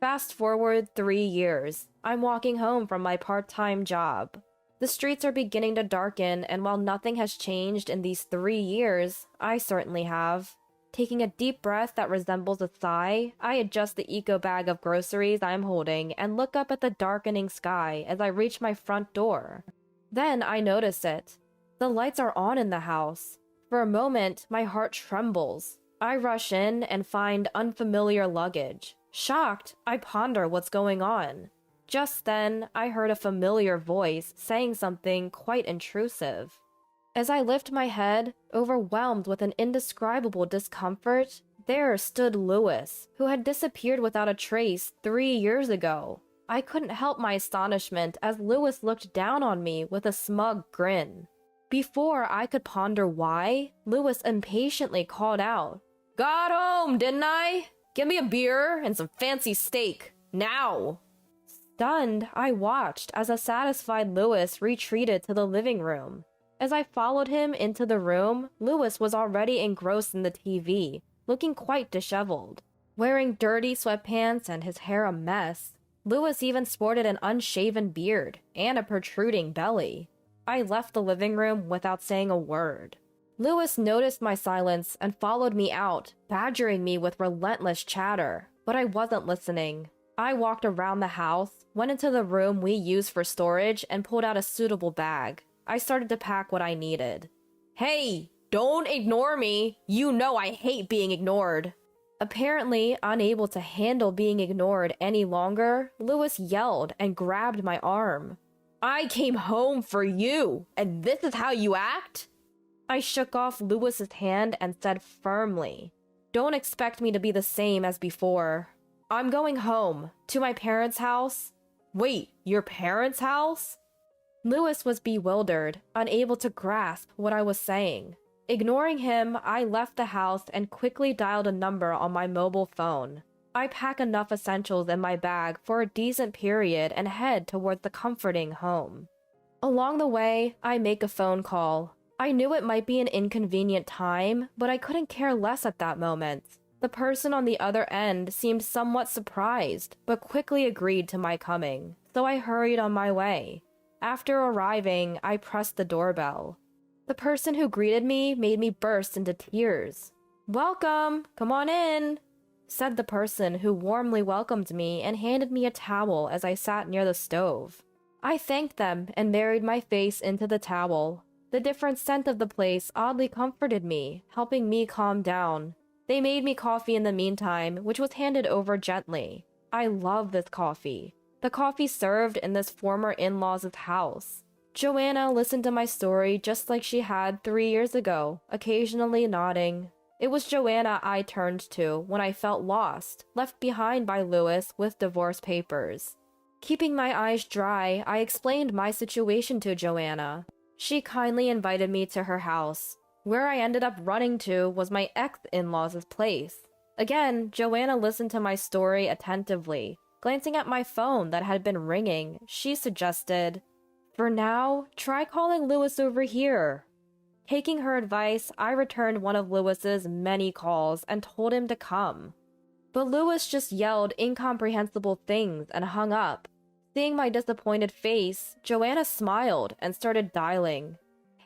Speaker 5: Fast forward 3 years. I'm walking home from my part-time job. The streets are beginning to darken, and while nothing has changed in these 3 years, I certainly have. Taking a deep breath that resembles a sigh, I adjust the eco bag of groceries I'm holding and look up at the darkening sky as I reach my front door. Then I notice it. The lights are on in the house. For a moment, my heart trembles. I rush in and find unfamiliar luggage. Shocked, I ponder what's going on. Just then, I heard a familiar voice saying something quite intrusive. As I lift my head, overwhelmed with an indescribable discomfort, there stood Lewis, who had disappeared without a trace 3 years ago. I couldn't help my astonishment as Lewis looked down on me with a smug grin. Before I could ponder why, Lewis impatiently called out, "Got home, didn't I? Give me a beer and some fancy steak, now!" Stunned, I watched as a satisfied Lewis retreated to the living room. As I followed him into the room, Lewis was already engrossed in the TV, looking quite disheveled. Wearing dirty sweatpants and his hair a mess, Lewis even sported an unshaven beard and a protruding belly. I left the living room without saying a word. Lewis noticed my silence and followed me out, badgering me with relentless chatter, but I wasn't listening. I walked around the house, went into the room we use for storage, and pulled out a suitable bag. I started to pack what I needed. "Hey, don't ignore me! You know I hate being ignored!" Apparently unable to handle being ignored any longer, Lewis yelled and grabbed my arm. "I came home for you, and this is how you act?" I shook off Lewis's hand and said firmly, "Don't expect me to be the same as before. I'm going home, to my parents' house." "Wait, your parents' house?" Lewis was bewildered, unable to grasp what I was saying. Ignoring him, I left the house and quickly dialed a number on my mobile phone. I pack enough essentials in my bag for a decent period and head towards the comforting home. Along the way, I make a phone call. I knew it might be an inconvenient time, but I couldn't care less at that moment. The person on the other end seemed somewhat surprised, but quickly agreed to my coming, so I hurried on my way. After arriving, I pressed the doorbell. The person who greeted me made me burst into tears. "Welcome! Come on in!" said the person who warmly welcomed me and handed me a towel as I sat near the stove. I thanked them and buried my face into the towel. The different scent of the place oddly comforted me, helping me calm down. They made me coffee in the meantime, which was handed over gently. I love this coffee. The coffee served in this former in-laws' house. Joanna listened to my story just like she had 3 years ago, occasionally nodding. It was Joanna I turned to when I felt lost, left behind by Lewis with divorce papers. Keeping my eyes dry, I explained my situation to Joanna. She kindly invited me to her house. Where I ended up running to was my ex-in-laws' place. Again, Joanna listened to my story attentively. Glancing at my phone that had been ringing, she suggested, "For now, try calling Lewis over here." Taking her advice, I returned one of Lewis's many calls and told him to come. But Lewis just yelled incomprehensible things and hung up. Seeing my disappointed face, Joanna smiled and started dialing.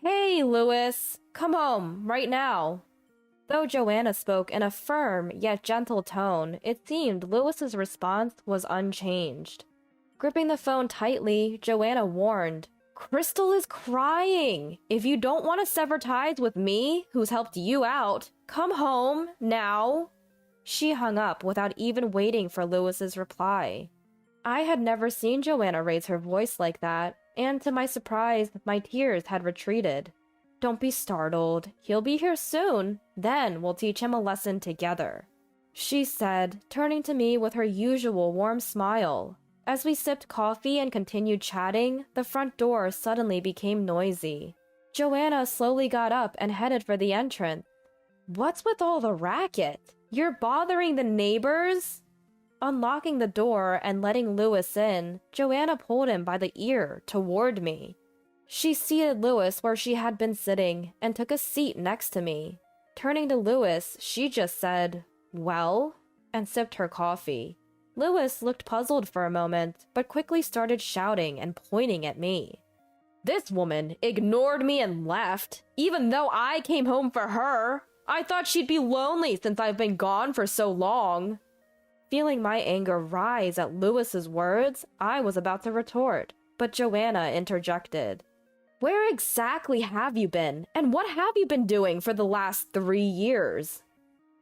Speaker 5: "Hey, Lewis, come home, right now." Though Joanna spoke in a firm yet gentle tone, it seemed Lewis's response was unchanged. Gripping the phone tightly, Joanna warned, "Crystal is crying. If you don't want to sever ties with me, who's helped you out, come home, now." She hung up without even waiting for Lewis's reply. I had never seen Joanna raise her voice like that, and to my surprise, my tears had retreated. "Don't be startled. He'll be here soon. Then we'll teach him a lesson together," she said, turning to me with her usual warm smile. As we sipped coffee and continued chatting, the front door suddenly became noisy. Joanna slowly got up and headed for the entrance. "What's with all the racket? You're bothering the neighbors?" Unlocking the door and letting Lewis in, Joanna pulled him by the ear toward me. She seated Lewis where she had been sitting and took a seat next to me. Turning to Lewis, she just said, "Well?" and sipped her coffee. Lewis looked puzzled for a moment, but quickly started shouting and pointing at me. This woman ignored me and left, even though I came home for her. I thought she'd be lonely since I've been gone for so long. Feeling my anger rise at Lewis's words, I was about to retort, but Joanna interjected. Where exactly have you been, and what have you been doing for the last 3 years?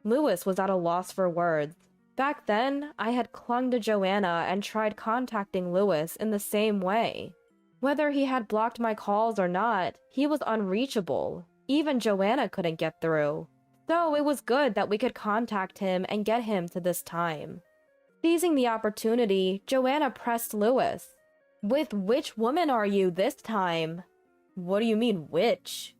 Speaker 5: Lewis was at a loss for words. Back then, I had clung to Joanna and tried contacting Lewis in the same way. Whether he had blocked my calls or not, he was unreachable. Even Joanna couldn't get through. So it was good that we could contact him and get him to this time. Seizing the opportunity, Joanna pressed Lewis. With which woman are you this time? What do you mean, which?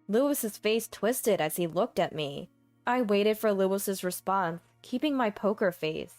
Speaker 5: Lewis's face twisted as he looked at me. I waited for Lewis's response, keeping my poker face.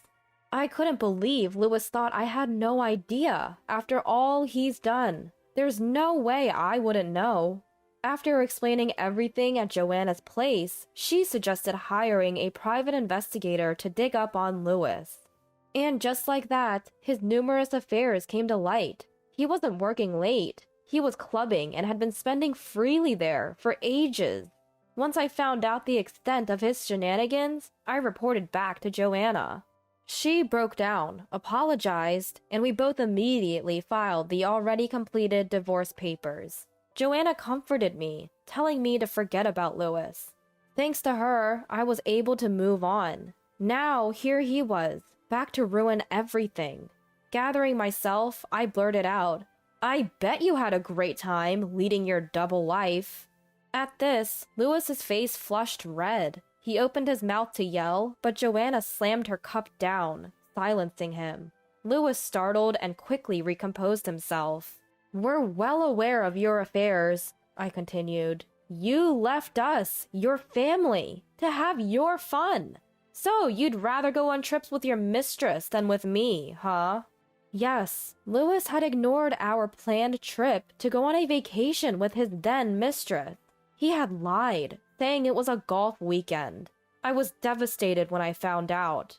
Speaker 5: I couldn't believe Lewis thought I had no idea after all he's done. There's no way I wouldn't know. After explaining everything at Joanna's place, she suggested hiring a private investigator to dig up on Lewis. And just like that, his numerous affairs came to light. He wasn't working late. He was clubbing and had been spending freely there for ages. Once I found out the extent of his shenanigans, I reported back to Joanna. She broke down, apologized, and we both immediately filed the already completed divorce papers. Joanna comforted me, telling me to forget about Lewis. Thanks to her, I was able to move on. Now, here he was, back to ruin everything. Gathering myself, I blurted out, I bet you had a great time leading your double life. At this, Lewis's face flushed red. He opened his mouth to yell, but Joanna slammed her cup down, silencing him. Lewis startled and quickly recomposed himself. We're well aware of your affairs, I continued. You left us, your family, to have your fun. So you'd rather go on trips with your mistress than with me, huh? Yes, Lewis had ignored our planned trip to go on a vacation with his then mistress. He had lied, saying it was a golf weekend. I was devastated when I found out.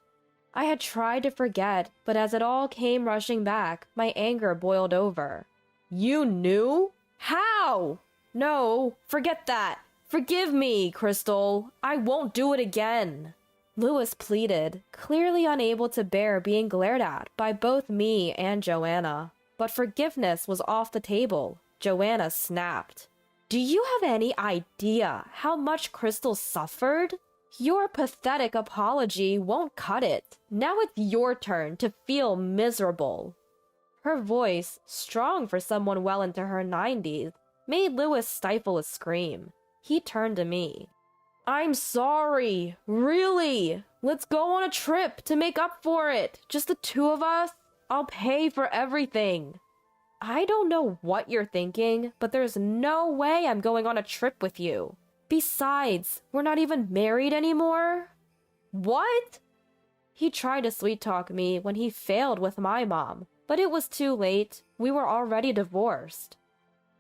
Speaker 5: I had tried to forget, but as it all came rushing back, my anger boiled over. You knew? How? No, forget that. Forgive me, Crystal. I won't do it again. Lewis pleaded, clearly unable to bear being glared at by both me and Joanna. But forgiveness was off the table. Joanna snapped. Do you have any idea how much Crystal suffered? Your pathetic apology won't cut it. Now it's your turn to feel miserable. Her voice, strong for someone well into her 90s, made Lewis stifle a scream. He turned to me. I'm sorry. Really. Let's go on a trip to make up for it. Just the two of us. I'll pay for everything. I don't know what you're thinking, but there's no way I'm going on a trip with you. Besides, we're not even married anymore. What? He tried to sweet-talk me when he failed with my mom, but it was too late. We were already divorced.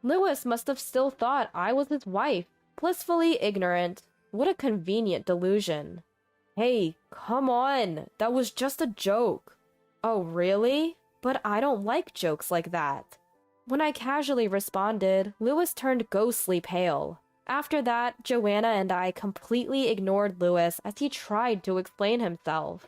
Speaker 5: Lewis must have still thought I was his wife, blissfully ignorant. What a convenient delusion. Hey, come on. That was just a joke. Oh, really? But I don't like jokes like that. When I casually responded, Lewis turned ghostly pale. After that, Joanna and I completely ignored Lewis as he tried to explain himself.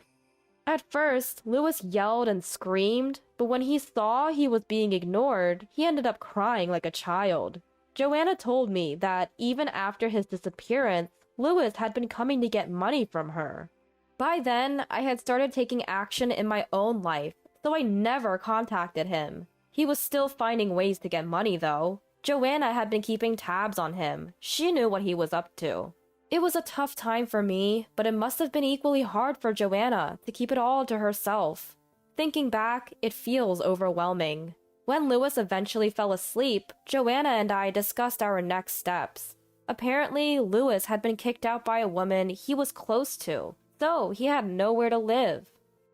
Speaker 5: At first, Lewis yelled and screamed, but when he saw he was being ignored, he ended up crying like a child. Joanna told me that even after his disappearance, Lewis had been coming to get money from her. By then, I had started taking action in my own life, so I never contacted him. He was still finding ways to get money, though. Joanna had been keeping tabs on him. She knew what he was up to. It was a tough time for me, but it must have been equally hard for Joanna to keep it all to herself. Thinking back, it feels overwhelming. When Lewis eventually fell asleep, Joanna and I discussed our next steps. Apparently, Lewis had been kicked out by a woman he was close to, so he had nowhere to live.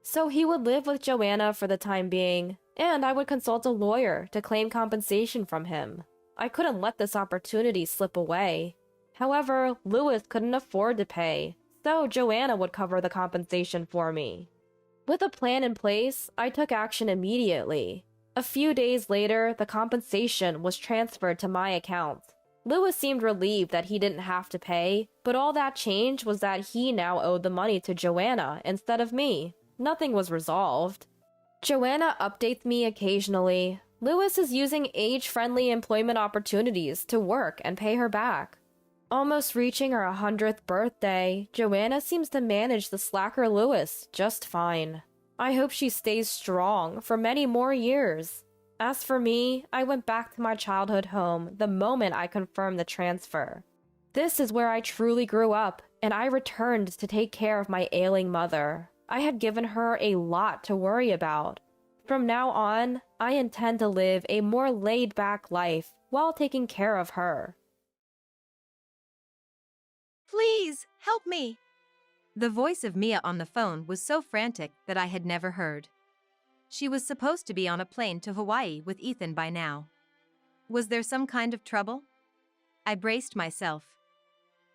Speaker 5: So he would live with Joanna for the time being, and I would consult a lawyer to claim compensation from him. I couldn't let this opportunity slip away. However, Lewis couldn't afford to pay, so Joanna would cover the compensation for me. With a plan in place, I took action immediately. A few days later, the compensation was transferred to my account. Lewis seemed relieved that he didn't have to pay, but all that changed was that he now owed the money to Joanna instead of me. Nothing was resolved. Joanna updates me occasionally. Lewis is using age-friendly employment opportunities to work and pay her back. Almost reaching her 100th birthday, Joanna seems to manage the slacker Lewis just fine. I hope she stays strong for many more years. As for me, I went back to my childhood home the moment I confirmed the transfer. This is where I truly grew up, and I returned to take care of my ailing mother. I had given her a lot to worry about. From now on, I intend to live a more laid-back life while taking care of her.
Speaker 1: Please, help me! The voice of Mia on the phone was so frantic that I had never heard. She was supposed to be on a plane to Hawaii with Ethan by now. Was there some kind of trouble? I braced myself.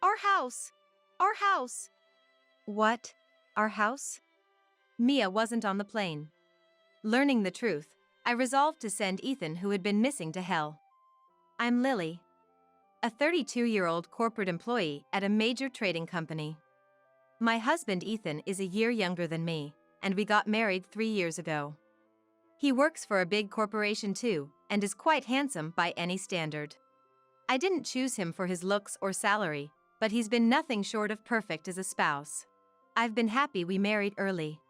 Speaker 1: Our house! Our house! What? Our house? Mia wasn't on the plane. Learning the truth, I resolved to send Ethan, who had been missing, to hell. I'm Lily, a 32-year-old corporate employee at a major trading company. My husband Ethan is a year younger than me, and we got married 3 years ago. He works for a big corporation too, and is quite handsome by any standard. I didn't choose him for his looks or salary, but he's been nothing short of perfect as a spouse. I've been happy we married early.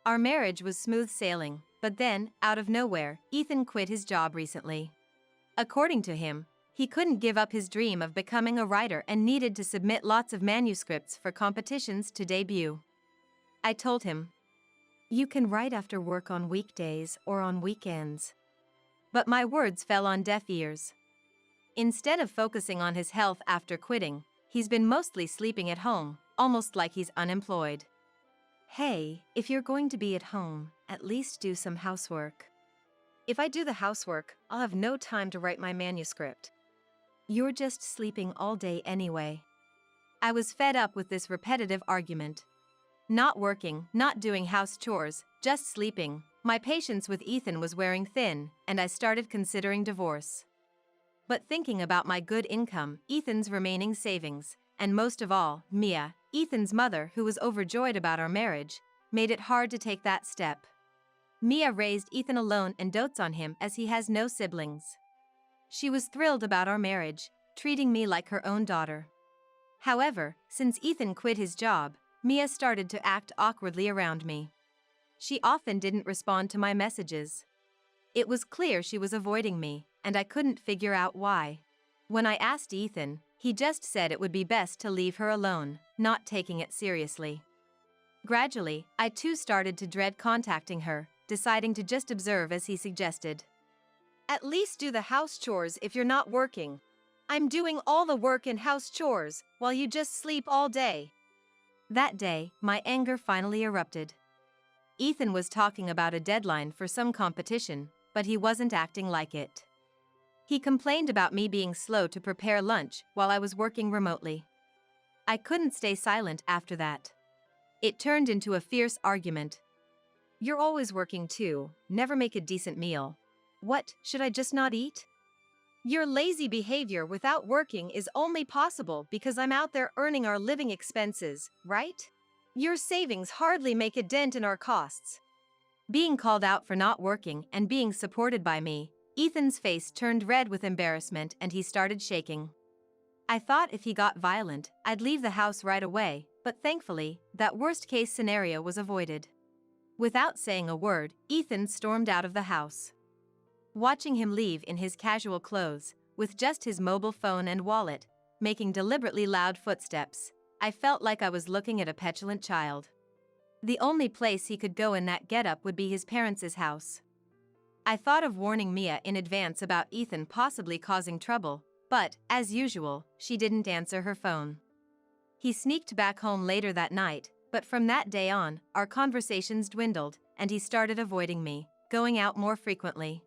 Speaker 1: Our marriage was smooth sailing, but then, out of nowhere, Ethan quit his job recently. According to him, he couldn't give up his dream of becoming a writer and needed to submit lots of manuscripts for competitions to debut. I told him, "You can write after work on weekdays or on weekends." But my words fell on deaf ears. Instead of focusing on his health after quitting, he's been mostly sleeping at home, almost like he's unemployed. Hey, if you're going to be at home, at least do some housework. If I do the housework, I'll have no time to write my manuscript. You're just sleeping all day anyway. I was fed up with this repetitive argument. Not working, not doing house chores, just sleeping. My patience with Ethan was wearing thin, and I started considering divorce. But thinking about my good income, Ethan's remaining savings, and most of all, Mia, Ethan's mother, who was overjoyed about our marriage, made it hard to take that step. Mia raised Ethan alone and dotes on him as he has no siblings. She was thrilled about our marriage, treating me like her own daughter. However, since Ethan quit his job, Mia started to act awkwardly around me. She often didn't respond to my messages. It was clear she was avoiding me, and I couldn't figure out why. When I asked Ethan, he just said it would be best to leave her alone, not taking it seriously. Gradually, I too started to dread contacting her, deciding to just observe as he suggested. At least do the house chores if you're not working. I'm doing all the work and house chores, while you just sleep all day. That day, my anger finally erupted. Ethan was talking about a deadline for some competition, but he wasn't acting like it. He complained about me being slow to prepare lunch while I was working remotely. I couldn't stay silent after that. It turned into a fierce argument. You're always working too, never make a decent meal. What, should I just not eat? Your lazy behavior without working is only possible because I'm out there earning our living expenses, right? Your savings hardly make a dent in our costs. Being called out for not working and being supported by me, Ethan's face turned red with embarrassment and he started shaking. I thought if he got violent, I'd leave the house right away, but thankfully, that worst-case scenario was avoided. Without saying a word, Ethan stormed out of the house. Watching him leave in his casual clothes, with just his mobile phone and wallet, making deliberately loud footsteps, I felt like I was looking at a petulant child. The only place he could go in that getup would be his parents' house. I thought of warning Mia in advance about Ethan possibly causing trouble, but, as usual, she didn't answer her phone. He sneaked back home later that night, but from that day on, our conversations dwindled, and he started avoiding me, going out more frequently.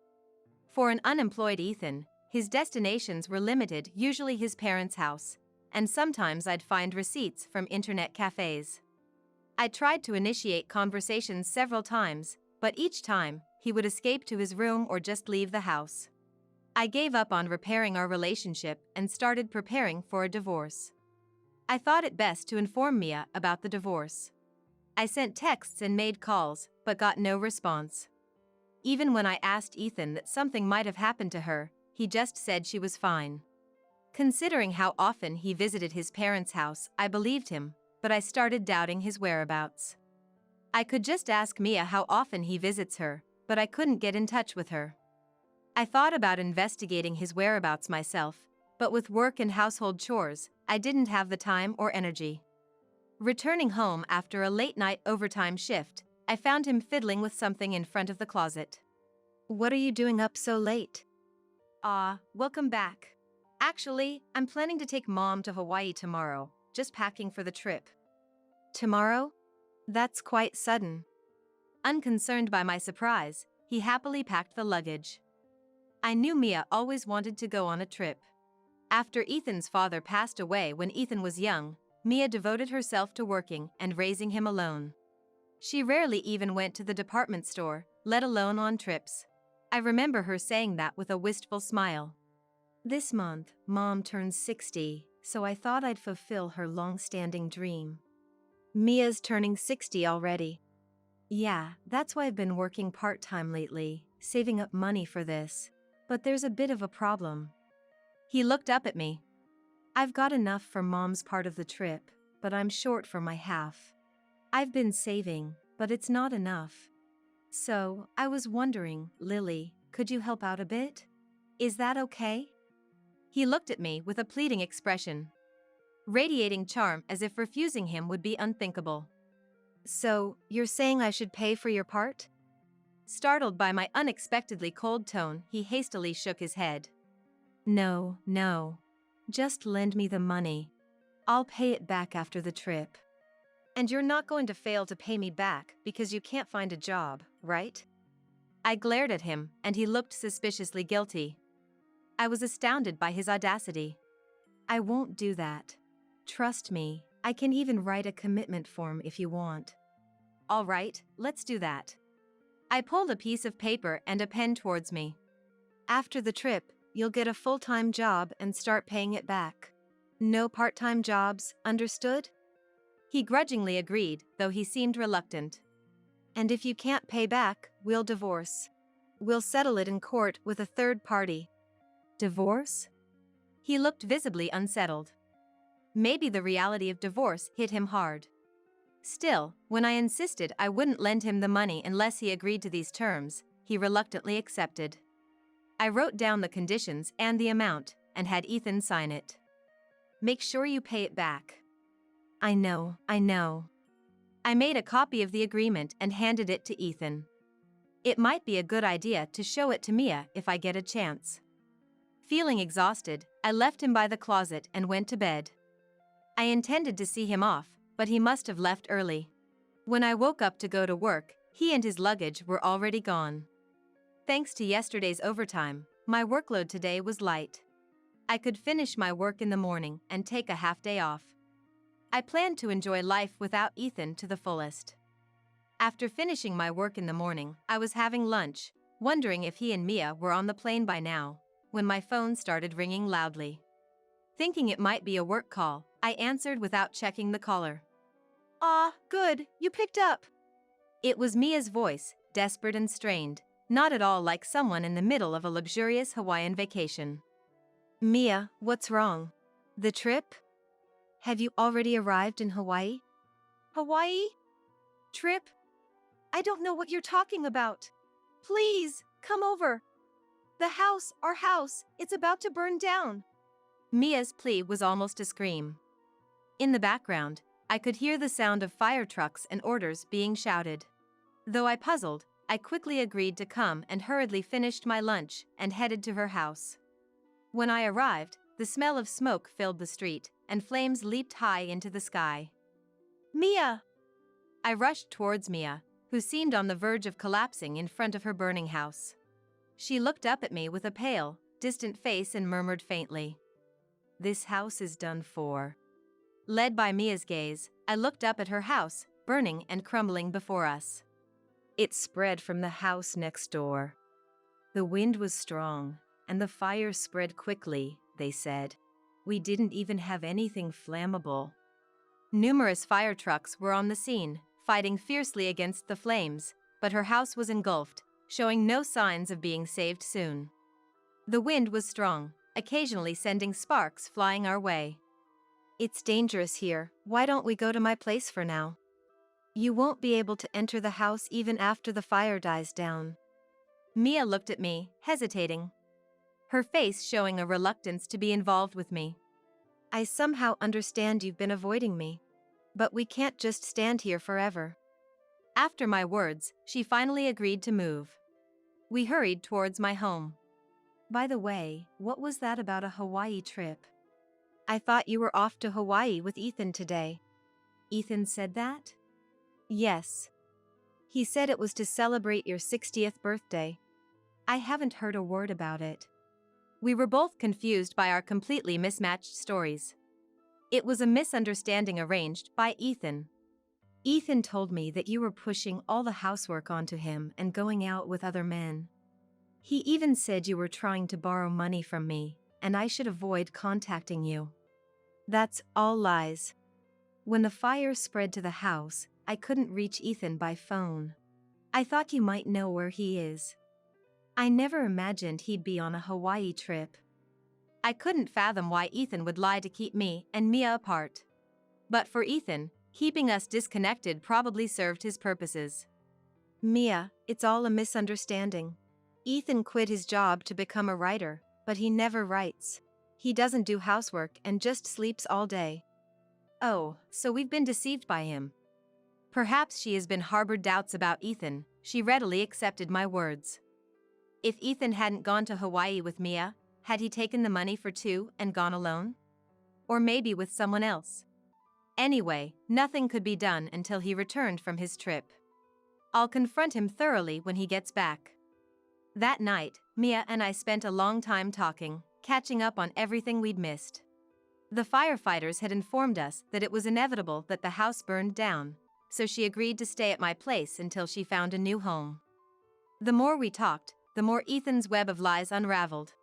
Speaker 1: For an unemployed Ethan, his destinations were limited, usually his parents' house, and sometimes I'd find receipts from internet cafes. I tried to initiate conversations several times, but each time, he would escape to his room or just leave the house. I gave up on repairing our relationship and started preparing for a divorce. I thought it best to inform Mia about the divorce. I sent texts and made calls, but got no response. Even when I asked Ethan that something might have happened to her, he just said she was fine. Considering how often he visited his parents' house, I believed him, but I started doubting his whereabouts. I could just ask Mia how often he visits her, but I couldn't get in touch with her. I thought about investigating his whereabouts myself, but with work and household chores, I didn't have the time or energy. Returning home after a late-night overtime shift, I found him fiddling with something in front of the closet. "What are you doing up so late?" Welcome back. Actually, I'm planning to take Mom to Hawaii tomorrow, just packing for the trip." "Tomorrow? That's quite sudden." Unconcerned by my surprise, he happily packed the luggage. I knew Mia always wanted to go on a trip. After Ethan's father passed away when Ethan was young, Mia devoted herself to working and raising him alone. She rarely even went to the department store, let alone on trips. I remember her saying that with a wistful smile. "This month, Mom turns 60, so I thought I'd fulfill her long-standing dream." "Mia's turning 60 already." "Yeah, that's why I've been working part-time lately, saving up money for this. But there's a bit of a problem." He looked up at me. "I've got enough for Mom's part of the trip, but I'm short for my half. I've been saving, but it's not enough. So, I was wondering, Lily, could you help out a bit? Is that okay?" He looked at me with a pleading expression, radiating charm as if refusing him would be unthinkable. "So, you're saying I should pay for your part?" Startled by my unexpectedly cold tone, he hastily shook his head. No. Just lend me the money. I'll pay it back after the trip." "And you're not going to fail to pay me back because you can't find a job, right?" I glared at him, and he looked suspiciously guilty. I was astounded by his audacity. "I won't do that. Trust me, I can even write a commitment form if you want." "All right, let's do that." I pulled a piece of paper and a pen towards me. "After the trip, you'll get a full-time job and start paying it back. No part-time jobs, understood?" He grudgingly agreed, though he seemed reluctant. "And if you can't pay back, we'll divorce. We'll settle it in court with a third party." "Divorce?" He looked visibly unsettled. Maybe the reality of divorce hit him hard. Still, when I insisted I wouldn't lend him the money unless he agreed to these terms, he reluctantly accepted. I wrote down the conditions and the amount, and had Ethan sign it. "Make sure you pay it back." I know. I made a copy of the agreement and handed it to Ethan. It might be a good idea to show it to Mia if I get a chance. Feeling exhausted, I left him by the closet and went to bed. I intended to see him off, but he must have left early. When I woke up to go to work, he and his luggage were already gone. Thanks to yesterday's overtime, my workload today was light. I could finish my work in the morning and take a half day off. I planned to enjoy life without Ethan to the fullest. After finishing my work in the morning, I was having lunch, wondering if he and Mia were on the plane by now, when my phone started ringing loudly. Thinking it might be a work call, I answered without checking the caller. Good, you picked up." It was Mia's voice, desperate and strained, not at all like someone in the middle of a luxurious Hawaiian vacation. "Mia, what's wrong? The trip? Have you already arrived in Hawaii?" "Hawaii? Trip? I don't know what you're talking about. Please, come over. Our house, it's about to burn down." Mia's plea was almost a scream. In the background, I could hear the sound of fire trucks and orders being shouted. Though I puzzled, I quickly agreed to come and hurriedly finished my lunch and headed to her house. When I arrived, the smell of smoke filled the street, and flames leaped high into the sky. "Mia!" I rushed towards Mia, who seemed on the verge of collapsing in front of her burning house. She looked up at me with a pale, distant face and murmured faintly, "This house is done for." Led by Mia's gaze, I looked up at her house, burning and crumbling before us. It spread from the house next door. The wind was strong, and the fire spread quickly, they said. We didn't even have anything flammable. Numerous fire trucks were on the scene, fighting fiercely against the flames, but her house was engulfed, showing no signs of being saved soon. The wind was strong, occasionally sending sparks flying our way. It's dangerous here. Why don't we go to my place for now? You won't be able to enter the house even after the fire dies down. Mia looked at me, hesitating, her face showing a reluctance to be involved with me. I somehow understand you've been avoiding me, but we can't just stand here forever. After my words, she finally agreed to move. We hurried towards my home. By the way, what was that about a Hawaii trip? I thought you were off to Hawaii with Ethan today. Ethan said that? Yes. He said it was to celebrate your 60th birthday. I haven't heard a word about it. We were both confused by our completely mismatched stories. It was a misunderstanding arranged by Ethan. Ethan told me that you were pushing all the housework onto him and going out with other men. He even said you were trying to borrow money from me, and I should avoid contacting you. That's all lies. When the fire spread to the house, I couldn't reach Ethan by phone. I thought you might know where he is. I never imagined he'd be on a Hawaii trip. I couldn't fathom why Ethan would lie to keep me and Mia apart. But for Ethan, keeping us disconnected probably served his purposes. Mia, it's all a misunderstanding. Ethan quit his job to become a writer, but he never writes. He doesn't do housework and just sleeps all day. Oh, so we've been deceived by him. Perhaps she has been harbored doubts about Ethan. She readily accepted my words. If Ethan hadn't gone to Hawaii with Mia, had he taken the money for two and gone alone? Or maybe with someone else? Anyway, nothing could be done until he returned from his trip. I'll confront him thoroughly when he gets back. That night, Mia and I spent a long time talking, catching up on everything we'd missed. The firefighters had informed us that it was inevitable that the house burned down, so she agreed to stay at my place until she found a new home. The more we talked, the more Ethan's web of lies unraveled.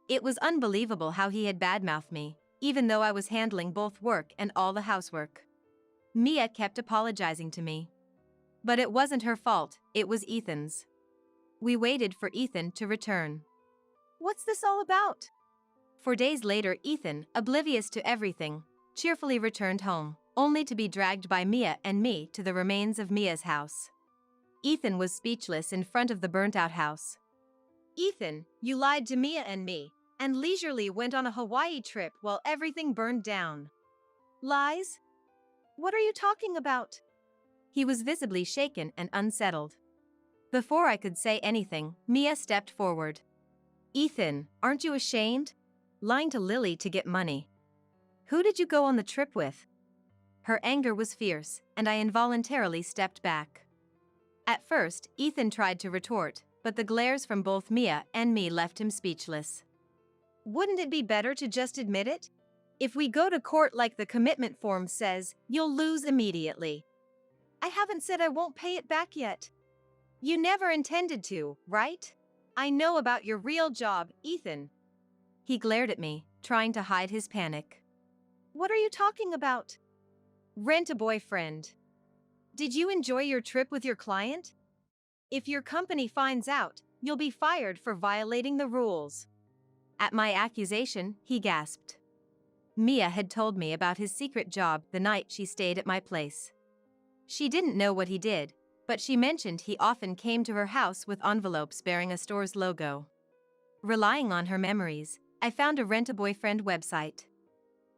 Speaker 1: It was unbelievable how he had badmouthed me, even though I was handling both work and all the housework. Mia kept apologizing to me. But it wasn't her fault, it was Ethan's. We waited for Ethan to return. What's this all about? For days later, Ethan, oblivious to everything, cheerfully returned home, only to be dragged by Mia and me to the remains of Mia's house. Ethan was speechless in front of the burnt-out house. Ethan, you lied to Mia and me, and leisurely went on a Hawaii trip while everything burned down. Lies? What are you talking about? He was visibly shaken and unsettled. Before I could say anything, Mia stepped forward. Ethan, aren't you ashamed? Lying to Lily to get money. Who did you go on the trip with? Her anger was fierce, and I involuntarily stepped back. At first, Ethan tried to retort, but the glares from both Mia and me left him speechless. Wouldn't it be better to just admit it? If we go to court like the commitment form says, you'll lose immediately. I haven't said I won't pay it back yet. You never intended to, right? I know about your real job, Ethan. He glared at me, trying to hide his panic. What are you talking about? Rent a boyfriend. Did you enjoy your trip with your client? If your company finds out, you'll be fired for violating the rules. At my accusation, he gasped. Mia had told me about his secret job the night she stayed at my place. She didn't know what he did, but she mentioned he often came to her house with envelopes bearing a store's logo. Relying on her memories, I found a Rent-A-Boyfriend website.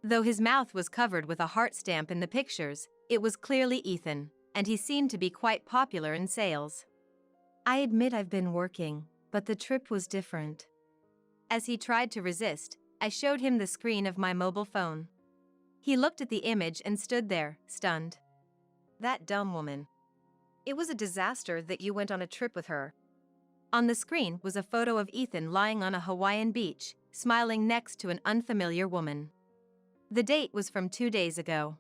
Speaker 1: Though his mouth was covered with a heart stamp in the pictures, it was clearly Ethan, and he seemed to be quite popular in sales. I admit I've been working, but the trip was different. As he tried to resist, I showed him the screen of my mobile phone. He looked at the image and stood there, stunned. That dumb woman. It was a disaster that you went on a trip with her. On the screen was a photo of Ethan lying on a Hawaiian beach, smiling next to an unfamiliar woman. The date was from 2 days ago.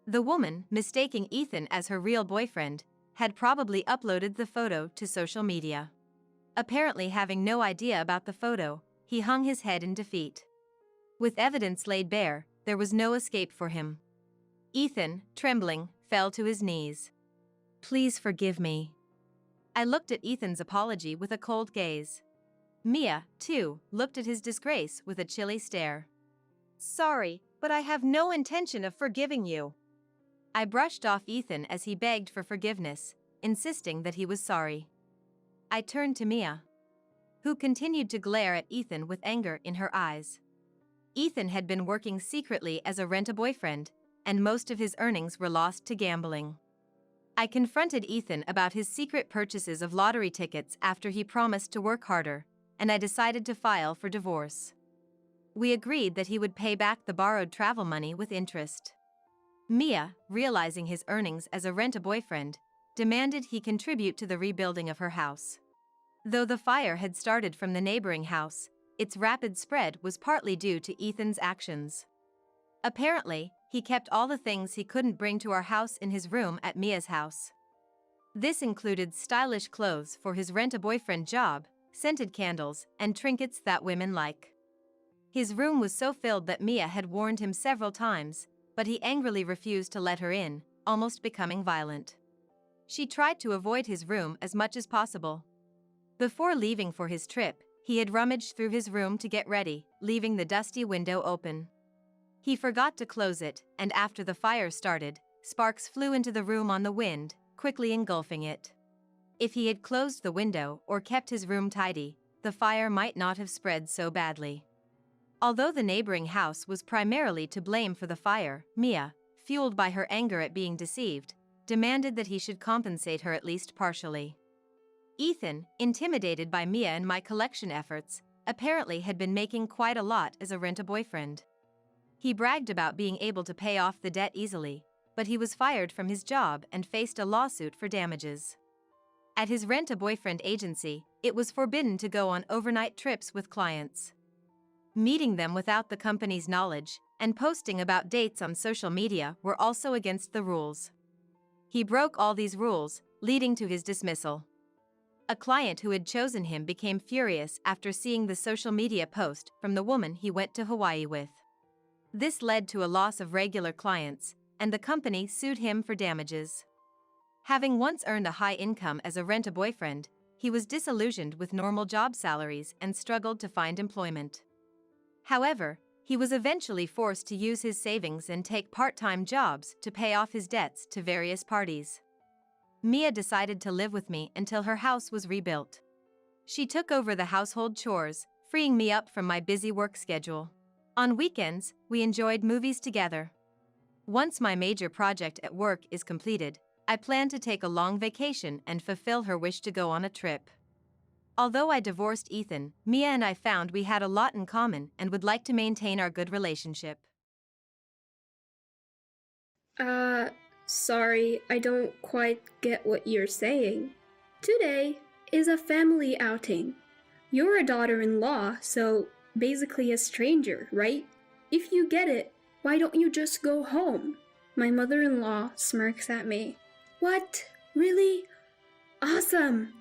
Speaker 1: The woman, mistaking Ethan as her real boyfriend, had probably uploaded the photo to social media. Apparently having no idea about the photo, he hung his head in defeat. With evidence laid bare, there was no escape for him. Ethan, trembling, fell to his knees. "Please forgive me." I looked at Ethan's apology with a cold gaze. Mia, too, looked at his disgrace with a chilly stare. "Sorry, but I have no intention of forgiving you." I brushed off Ethan as he begged for forgiveness, insisting that he was sorry. I turned to Mia, who continued to glare at Ethan with anger in her eyes. Ethan had been working secretly as a rent-a-boyfriend, and most of his earnings were lost to gambling. I confronted Ethan about his secret purchases of lottery tickets after he promised to work harder, and I decided to file for divorce. We agreed that he would pay back the borrowed travel money with interest. Mia, realizing his earnings as a rent-a-boyfriend, demanded he contribute to the rebuilding of her house. Though the fire had started from the neighboring house, its rapid spread was partly due to Ethan's actions. Apparently, he kept all the things he couldn't bring to our house in his room at Mia's house. This included stylish clothes for his rent-a-boyfriend job, scented candles, and trinkets that women like. His room was so filled that Mia had warned him several times, but he angrily refused to let her in, almost becoming violent. She tried to avoid his room as much as possible. Before leaving for his trip, he had rummaged through his room to get ready, leaving the dusty window open. He forgot to close it, and after the fire started, sparks flew into the room on the wind, quickly engulfing it. If he had closed the window or kept his room tidy, the fire might not have spread so badly. Although the neighboring house was primarily to blame for the fire, Mia, fueled by her anger at being deceived, demanded that he should compensate her at least partially. Ethan, intimidated by Mia and my collection efforts, apparently had been making quite a lot as a rent-a-boyfriend. He bragged about being able to pay off the debt easily, but he was fired from his job and faced a lawsuit for damages. At his rent-a-boyfriend agency, it was forbidden to go on overnight trips with clients. Meeting them without the company's knowledge and posting about dates on social media were also against the rules. He broke all these rules, leading to his dismissal. A client who had chosen him became furious after seeing the social media post from the woman he went to Hawaii with. This led to a loss of regular clients, and the company sued him for damages. Having once earned a high income as a rent-a-boyfriend, he was disillusioned with normal job salaries and struggled to find employment. However, he was eventually forced to use his savings and take part-time jobs to pay off his debts to various parties. Mia decided to live with me until her house was rebuilt. She took over the household chores, freeing me up from my busy work schedule. On weekends, we enjoyed movies together. Once my major project at work is completed, I plan to take a long vacation and fulfill her wish to go on a trip. Although I divorced Ethan, Mia and I found we had a lot in common and would like to maintain our good relationship.
Speaker 6: Sorry, I don't quite get what you're saying. Today is a family outing. You're a daughter-in-law, so basically a stranger, right? If you get it, why don't you just go home? My mother-in-law smirks at me. What? Really? Awesome!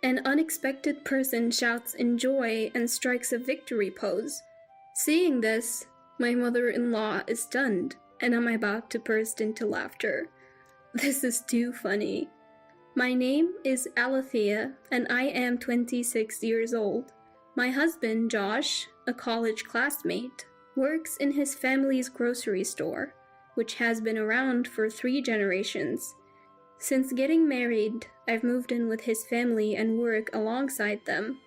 Speaker 6: An unexpected person shouts in joy and strikes a victory pose. Seeing this, my mother-in-law is stunned, and I'm about to burst into laughter. This is too funny. My name is Alethea, and I am 26 years old. My husband, Josh, a college classmate, works in his family's grocery store, which has been around for 3 generations. Since getting married, I've moved in with his family and work alongside them.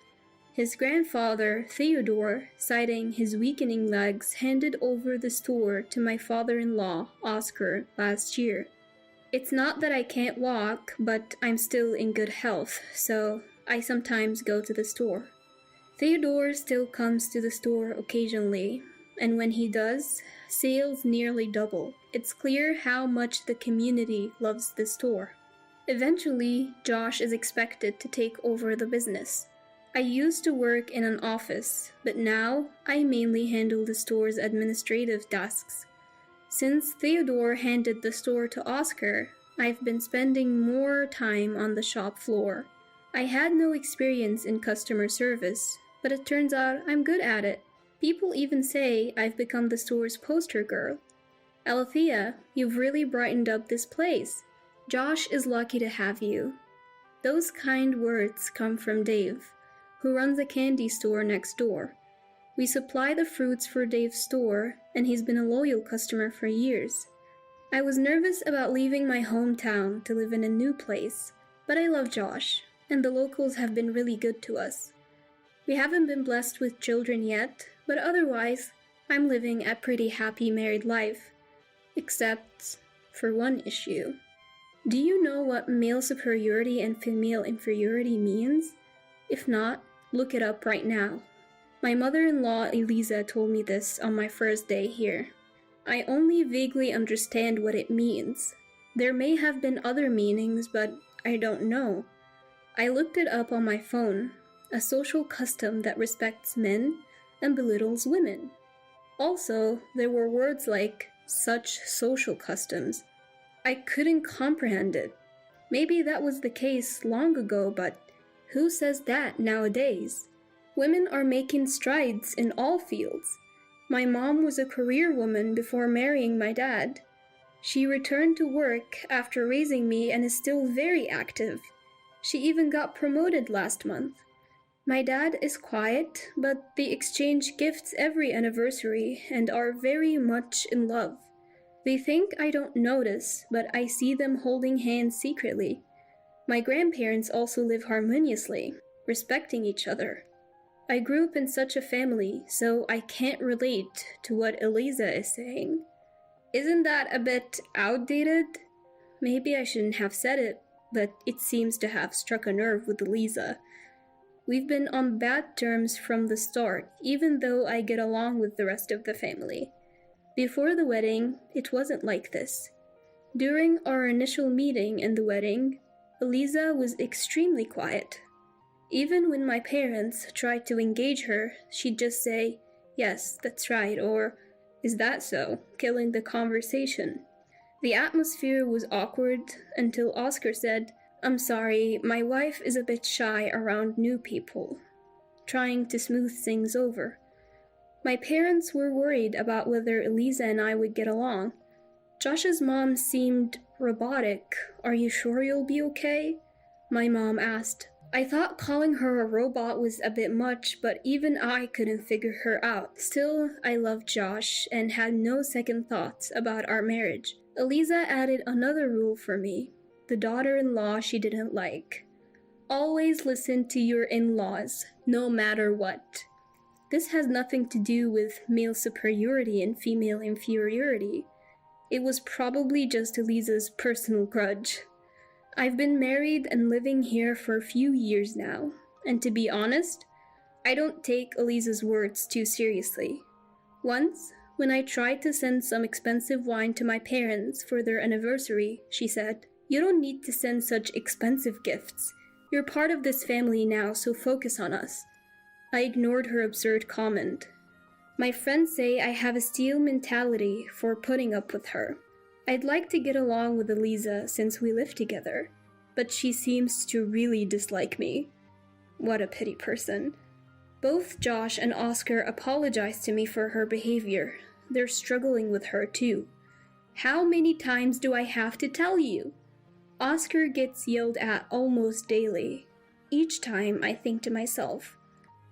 Speaker 6: His grandfather, Theodore, citing his weakening legs, handed over the store to my father-in-law, Oscar, last year. It's not that I can't walk, but I'm still in good health, so I sometimes go to the store. Theodore still comes to the store occasionally, and when he does, sales nearly double. It's clear how much the community loves the store. Eventually, Josh is expected to take over the business. I used to work in an office, but now I mainly handle the store's administrative tasks. Since Theodore handed the store to Oscar, I've been spending more time on the shop floor. I had no experience in customer service, but it turns out I'm good at it. People even say I've become the store's poster girl. Alethea, you've really brightened up this place. Josh is lucky to have you. Those kind words come from Dave, who runs a candy store next door. We supply the fruits for Dave's store, and he's been a loyal customer for years. I was nervous about leaving my hometown to live in a new place, but I love Josh, and the locals have been really good to us. We haven't been blessed with children yet, but otherwise, I'm living a pretty happy married life. Except for one issue. Do you know what male superiority and female inferiority means? If not, look it up right now. My mother-in-law Eliza told me this on my first day here. I only vaguely understand what it means. There may have been other meanings, but I don't know. I looked it up on my phone, a social custom that respects men and belittles women. Also, there were words like such social customs. I couldn't comprehend it. Maybe that was the case long ago, but who says that nowadays? Women are making strides in all fields. My mom was a career woman before marrying my dad. She returned to work after raising me and is still very active. She even got promoted last month. My dad is quiet, but they exchange gifts every anniversary and are very much in love. They think I don't notice, but I see them holding hands secretly. My grandparents also live harmoniously, respecting each other. I grew up in such a family, so I can't relate to what Eliza is saying. Isn't that a bit outdated? Maybe I shouldn't have said it, but it seems to have struck a nerve with Eliza. We've been on bad terms from the start, even though I get along with the rest of the family. Before the wedding, it wasn't like this. During our initial meeting and the wedding, Eliza was extremely quiet. Even when my parents tried to engage her, she'd just say, "Yes, that's right," or "Is that so?" killing the conversation. The atmosphere was awkward until Oscar said, "I'm sorry, my wife is a bit shy around new people," trying to smooth things over. My parents were worried about whether Eliza and I would get along. Josh's mom seemed robotic. "Are you sure you'll be okay?" My mom asked. I thought calling her a robot was a bit much, but even I couldn't figure her out. Still, I loved Josh and had no second thoughts about our marriage. Eliza added another rule for me, the daughter-in-law she didn't like. Always listen to your in-laws, no matter what. This has nothing to do with male superiority and female inferiority. It was probably just Eliza's personal grudge. I've been married and living here for a few years now, and to be honest, I don't take Eliza's words too seriously. Once, when I tried to send some expensive wine to my parents for their anniversary, she said, "You don't need to send such expensive gifts. You're part of this family now, so focus on us." I ignored her absurd comment. My friends say I have a steel mentality for putting up with her. I'd like to get along with Eliza since we live together, but she seems to really dislike me. What a pity person. Both Josh and Oscar apologized to me for her behavior. They're struggling with her too. How many times do I have to tell you? Oscar gets yelled at almost daily. Each time I think to myself,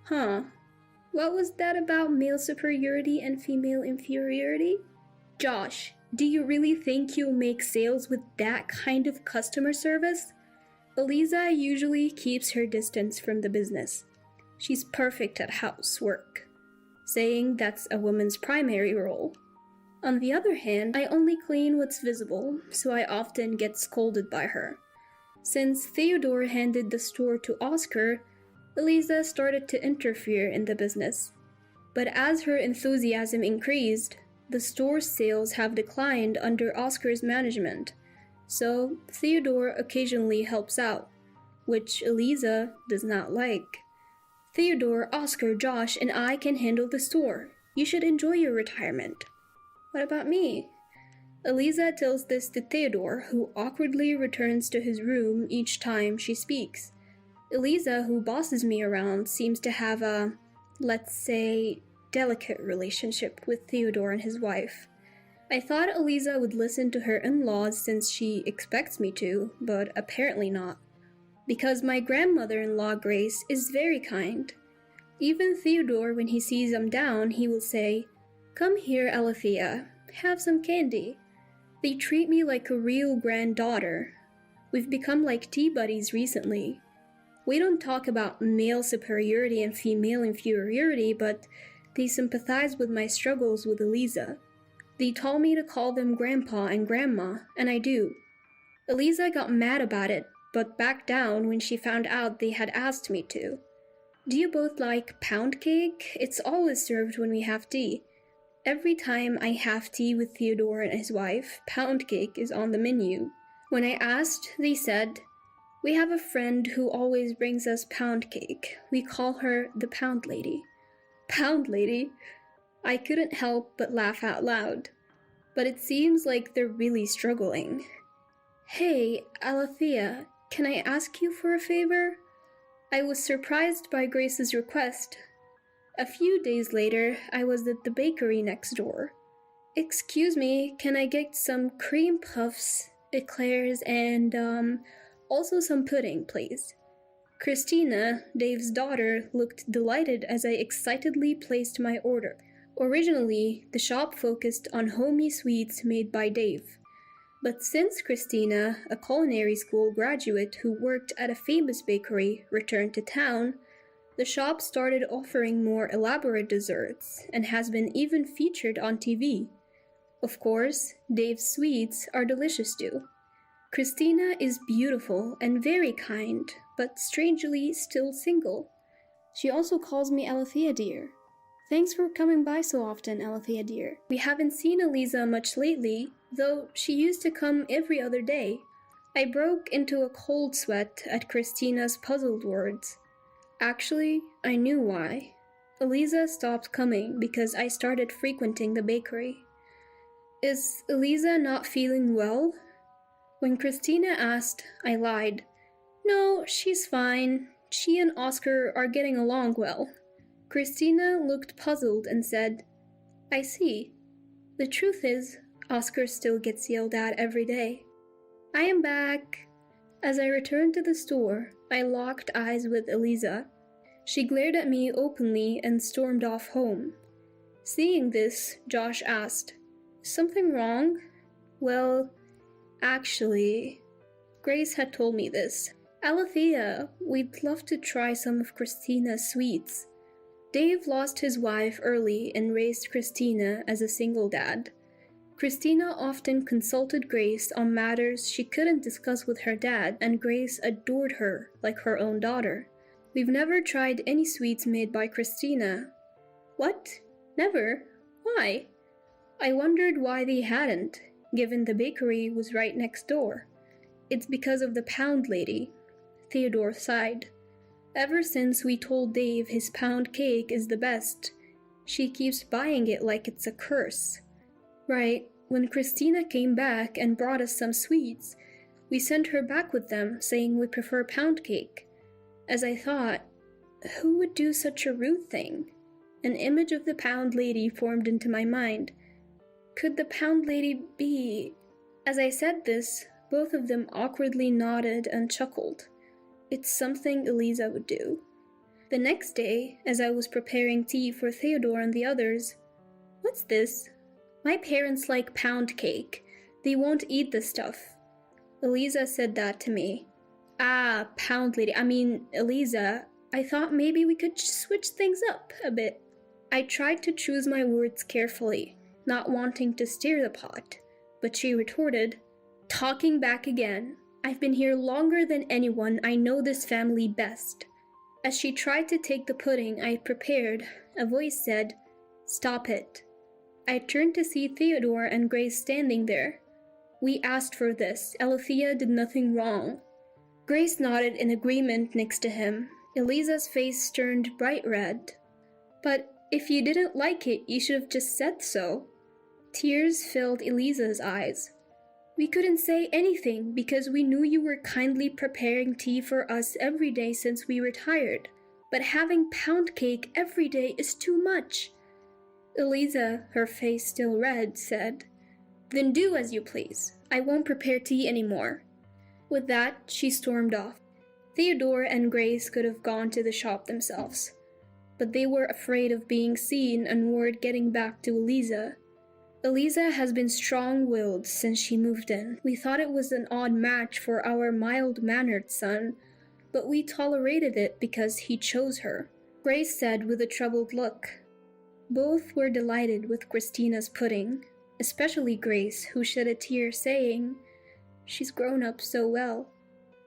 Speaker 6: what was that about male superiority and female inferiority? Josh, do you really think you'll make sales with that kind of customer service? Eliza usually keeps her distance from the business. She's perfect at housework, saying that's a woman's primary role. On the other hand, I only clean what's visible, so I often get scolded by her. Since Theodore handed the store to Oscar, Eliza started to interfere in the business. But as her enthusiasm increased, the store's sales have declined under Oscar's management, so Theodore occasionally helps out, which Eliza does not like. Theodore, Oscar, Josh, and I can handle the store. You should enjoy your retirement. What about me? Eliza tells this to Theodore, who awkwardly returns to his room each time she speaks. Eliza, who bosses me around, seems to have a, let's say, delicate relationship with Theodore and his wife. I thought Eliza would listen to her in-laws since she expects me to, but apparently not. Because my grandmother-in-law Grace is very kind. Even Theodore, when he sees I'm down, he will say, "Come here, Alethea, have some candy." They treat me like a real granddaughter. We've become like tea buddies recently. We don't talk about male superiority and female inferiority, but they sympathize with my struggles with Eliza. They told me to call them Grandpa and Grandma, and I do. Eliza got mad about it, but backed down when she found out they had asked me to. Do you both like pound cake? It's always served when we have tea. Every time I have tea with Theodore and his wife, pound cake is on the menu. When I asked, they said, "We have a friend who always brings us pound cake. We call her the Pound Lady." Pound Lady? I couldn't help but laugh out loud. But it seems like they're really struggling. "Hey, Alethea, can I ask you for a favor?" I was surprised by Grace's request. A few days later, I was at the bakery next door. "Excuse me, can I get some cream puffs, eclairs, and, also some pudding, please?" Christina, Dave's daughter, looked delighted as I excitedly placed my order. Originally, the shop focused on homey sweets made by Dave. But since Christina, a culinary school graduate who worked at a famous bakery, returned to town, the shop started offering more elaborate desserts and has been even featured on TV. Of course, Dave's sweets are delicious too. Christina is beautiful and very kind, but strangely still single. She also calls me Alethea dear. Thanks for coming by so often, Alethea dear. We haven't seen Eliza much lately, though she used to come every other day. I broke into a cold sweat at Christina's puzzled words. Actually, I knew why. Eliza stopped coming because I started frequenting the bakery. Is Eliza not feeling well? When Christina asked, I lied. No, she's fine. She and Oscar are getting along well. Christina looked puzzled and said, I see. The truth is, Oscar still gets yelled at every day. I am back. As I returned to the store, I locked eyes with Eliza. She glared at me openly and stormed off home. Seeing this, Josh asked, Something wrong? Well, actually, Grace had told me this. Alethea, we'd love to try some of Christina's sweets. Dave lost his wife early and raised Christina as a single dad. Christina often consulted Grace on matters she couldn't discuss with her dad, and Grace adored her like her own daughter. We've never tried any sweets made by Christina. What? Never? Why? I wondered why they hadn't, given the bakery was right next door. It's because of the Pound Lady. Theodore sighed. Ever since we told Dave his pound cake is the best, she keeps buying it like it's a curse. Right, when Christina came back and brought us some sweets, we sent her back with them, saying we prefer pound cake. As I thought, who would do such a rude thing? An image of the Pound Lady formed into my mind. Could the Pound Lady be... As I said this, both of them awkwardly nodded and chuckled. It's something Eliza would do. The next day, as I was preparing tea for Theodore and the others, What's this? My parents like pound cake. They won't eat the stuff. Eliza said that to me. Ah, Pound Lady. Eliza, I thought maybe we could switch things up a bit. I tried to choose my words carefully, not wanting to stir the pot, but she retorted, Talking back again. I've been here longer than anyone. I know this family best. As she tried to take the pudding I prepared, a voice said, Stop it. I turned to see Theodore and Grace standing there. We asked for this. Alethea did nothing wrong. Grace nodded in agreement next to him. Eliza's face turned bright red. But if you didn't like it, you should have just said so. Tears filled Eliza's eyes. We couldn't say anything because we knew you were kindly preparing tea for us every day since we retired. But having pound cake every day is too much. Eliza, her face still red, said, Then do as you please. I won't prepare tea anymore. With that, she stormed off. Theodore and Grace could have gone to the shop themselves, but they were afraid of being seen and word getting back to Eliza. Eliza has been strong-willed since she moved in. We thought it was an odd match for our mild-mannered son, but we tolerated it because he chose her, Grace said with a troubled look. Both were delighted with Christina's pudding, especially Grace, who shed a tear saying, She's grown up so well.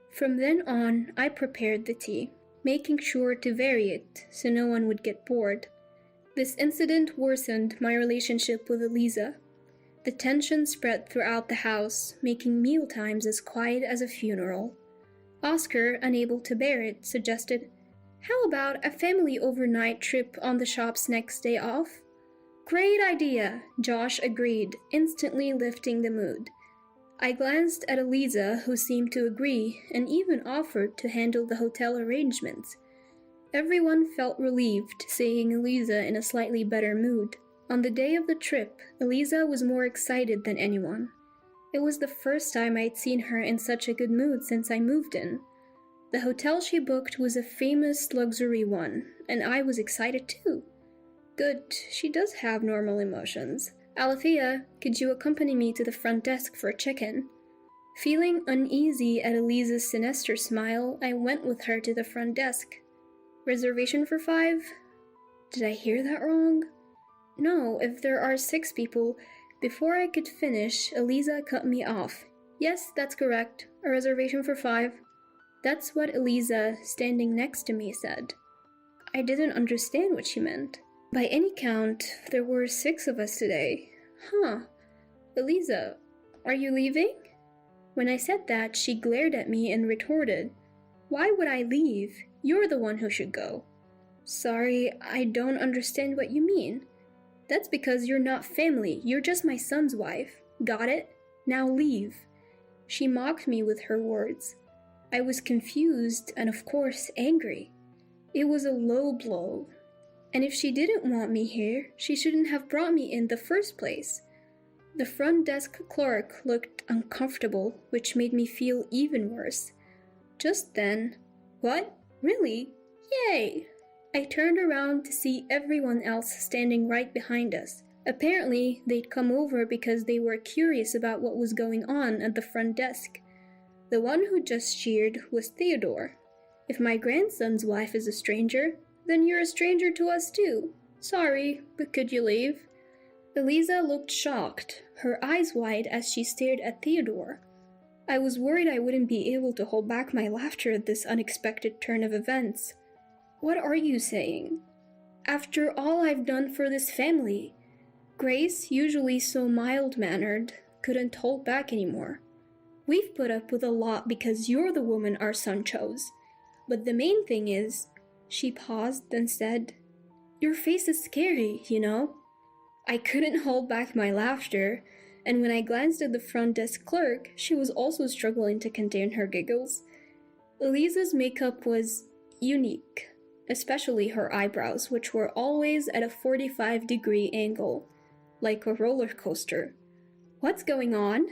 Speaker 6: From then on, I prepared the tea, making sure to vary it so no one would get bored. This incident worsened my relationship with Eliza. The tension spread throughout the house, making mealtimes as quiet as a funeral. Oscar, unable to bear it, suggested, How about a family overnight trip on the shop's next day off? Great idea, Josh agreed, instantly lifting the mood. I glanced at Eliza, who seemed to agree, and even offered to handle the hotel arrangements. Everyone felt relieved, seeing Eliza in a slightly better mood. On the day of the trip, Eliza was more excited than anyone. It was the first time I'd seen her in such a good mood since I moved in. The hotel she booked was a famous luxury one, and I was excited too. Good, she does have normal emotions. Alethea, could you accompany me to the front desk for a check-in? Feeling uneasy at Eliza's sinister smile, I went with her to the front desk. Reservation for 5? Did I hear that wrong? No, if there are 6 people. Before I could finish, Eliza cut me off. Yes, that's correct. A reservation for 5. That's what Eliza, standing next to me, said. I didn't understand what she meant. By any count, there were 6 of us today. Huh. Eliza, are you leaving? When I said that, she glared at me and retorted, Why would I leave? You're the one who should go. Sorry, I don't understand what you mean. That's because you're not family. You're just my son's wife. Got it? Now leave. She mocked me with her words. I was confused and, of course, angry. It was a low blow. And if she didn't want me here, she shouldn't have brought me in the first place. The front desk clerk looked uncomfortable, which made me feel even worse. Just then, What? Really? Yay! I turned around to see everyone else standing right behind us. Apparently, they'd come over because they were curious about what was going on at the front desk. The one who just cheered was Theodore. If my grandson's wife is a stranger, then you're a stranger to us too. Sorry, but could you leave? Eliza looked shocked, her eyes wide as she stared at Theodore. I was worried I wouldn't be able to hold back my laughter at this unexpected turn of events. What are you saying? After all I've done for this family, Grace, usually so mild-mannered, couldn't hold back anymore. We've put up with a lot because you're the woman our son chose. But the main thing is, she paused and said, Your face is scary, you know? I couldn't hold back my laughter, and when I glanced at the front desk clerk, she was also struggling to contain her giggles. Eliza's makeup was unique, especially her eyebrows, which were always at a 45-degree angle, like a roller coaster. What's going on?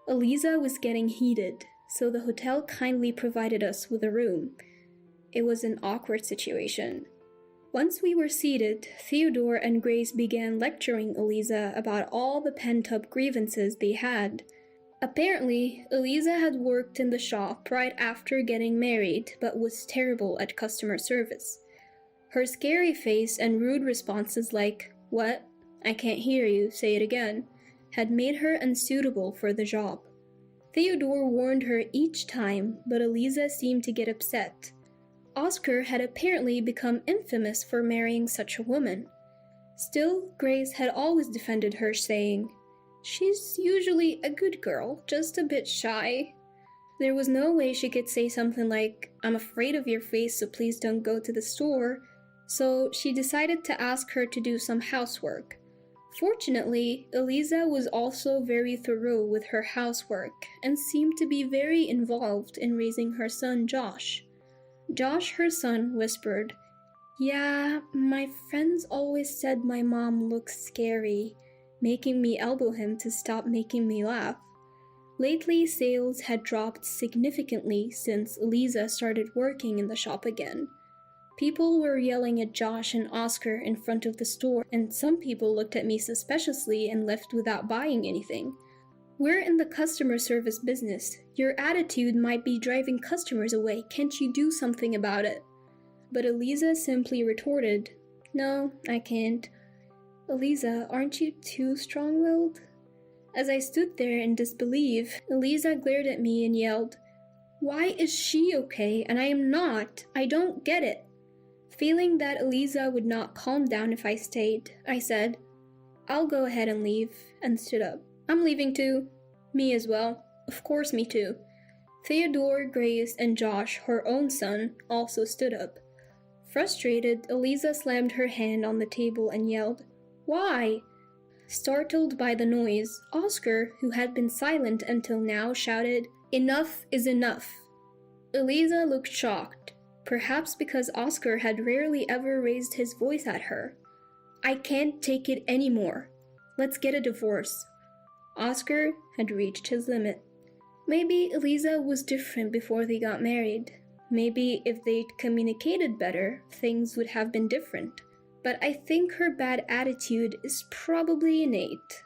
Speaker 6: Eliza was getting heated, so the hotel kindly provided us with a room. It was an awkward situation. Once we were seated, Theodore and Grace began lecturing Eliza about all the pent-up grievances they had. Apparently, Eliza had worked in the shop right after getting married, but was terrible at customer service. Her scary face and rude responses like, What? I can't hear you, say it again, had made her unsuitable for the job. Theodore warned her each time, but Eliza seemed to get upset. Oscar had apparently become infamous for marrying such a woman. Still, Grace had always defended her, saying, She's usually a good girl, just a bit shy. There was no way she could say something like, I'm afraid of your face, so please don't go to the store, so she decided to ask her to do some housework. Fortunately, Eliza was also very thorough with her housework and seemed to be very involved in raising her son Josh. Josh, her son, whispered, "Yeah, my friends always said my mom looks scary," making me elbow him to stop making me laugh. Lately, sales had dropped significantly since Eliza started working in the shop again. People were yelling at Josh and Oscar in front of the store, and some people looked at me suspiciously and left without buying anything. We're in the customer service business. Your attitude might be driving customers away. Can't you do something about it? But Eliza simply retorted, "No, I can't." "Eliza, aren't you too strong-willed?" As I stood there in disbelief, Eliza glared at me and yelled, "Why is she okay and I am not? I don't get it." Feeling that Eliza would not calm down if I stayed, I said, "I'll go ahead and leave," and stood up. "I'm leaving too." "Me as well." "Of course, me too." Theodore, Grace, and Josh, her own son, also stood up. Frustrated, Eliza slammed her hand on the table and yelled, "Why?" Startled by the noise, Oscar, who had been silent until now, shouted, "Enough is enough." Eliza looked shocked, perhaps because Oscar had rarely ever raised his voice at her. "I can't take it anymore. Let's get a divorce." Oscar had reached his limit. Maybe Eliza was different before they got married. Maybe if they'd communicated better, things would have been different. But I think her bad attitude is probably innate.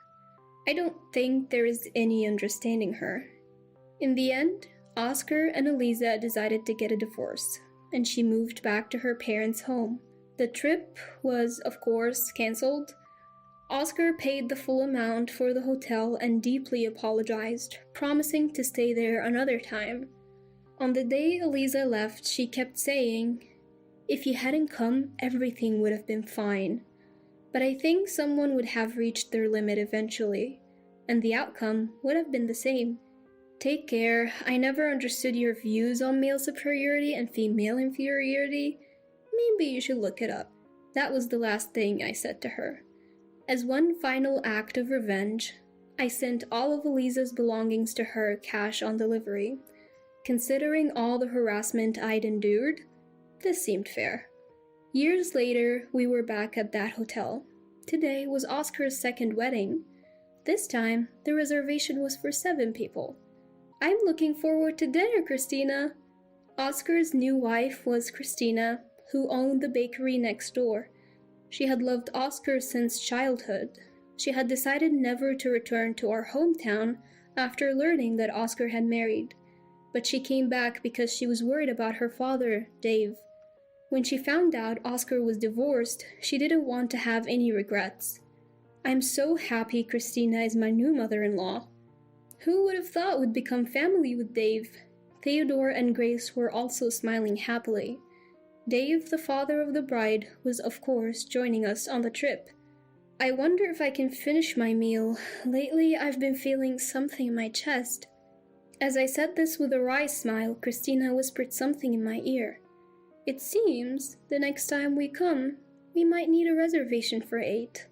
Speaker 6: I don't think there is any understanding her. In the end, Oscar and Eliza decided to get a divorce, and she moved back to her parents' home. The trip was, of course, cancelled. Oscar paid the full amount for the hotel and deeply apologized, promising to stay there another time. On the day Eliza left, she kept saying, "If you hadn't come, everything would have been fine." But I think someone would have reached their limit eventually, and the outcome would have been the same. Take care. I never understood your views on male superiority and female inferiority. Maybe you should look it up. That was the last thing I said to her. As one final act of revenge, I sent all of Eliza's belongings to her cash on delivery. Considering all the harassment I'd endured, this seemed fair. Years later, we were back at that hotel. Today was Oscar's second wedding. This time, the reservation was for 7 people. "I'm looking forward to dinner, Christina." Oscar's new wife was Christina, who owned the bakery next door. She had loved Oscar since childhood. She had decided never to return to our hometown after learning that Oscar had married. But she came back because she was worried about her father, Dave. When she found out Oscar was divorced, she didn't want to have any regrets. "I'm so happy Christina is my new mother-in-law." Who would have thought we'd become family with Dave? Theodore and Grace were also smiling happily. Dave, the father of the bride, was of course joining us on the trip. I wonder if I can finish my meal. Lately, I've been feeling something in my chest. As I said this with a wry smile, Christina whispered something in my ear. "It seems the next time we come, we might need a reservation for 8.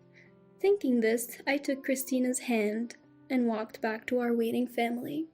Speaker 6: Thinking this, I took Christina's hand and walked back to our waiting family.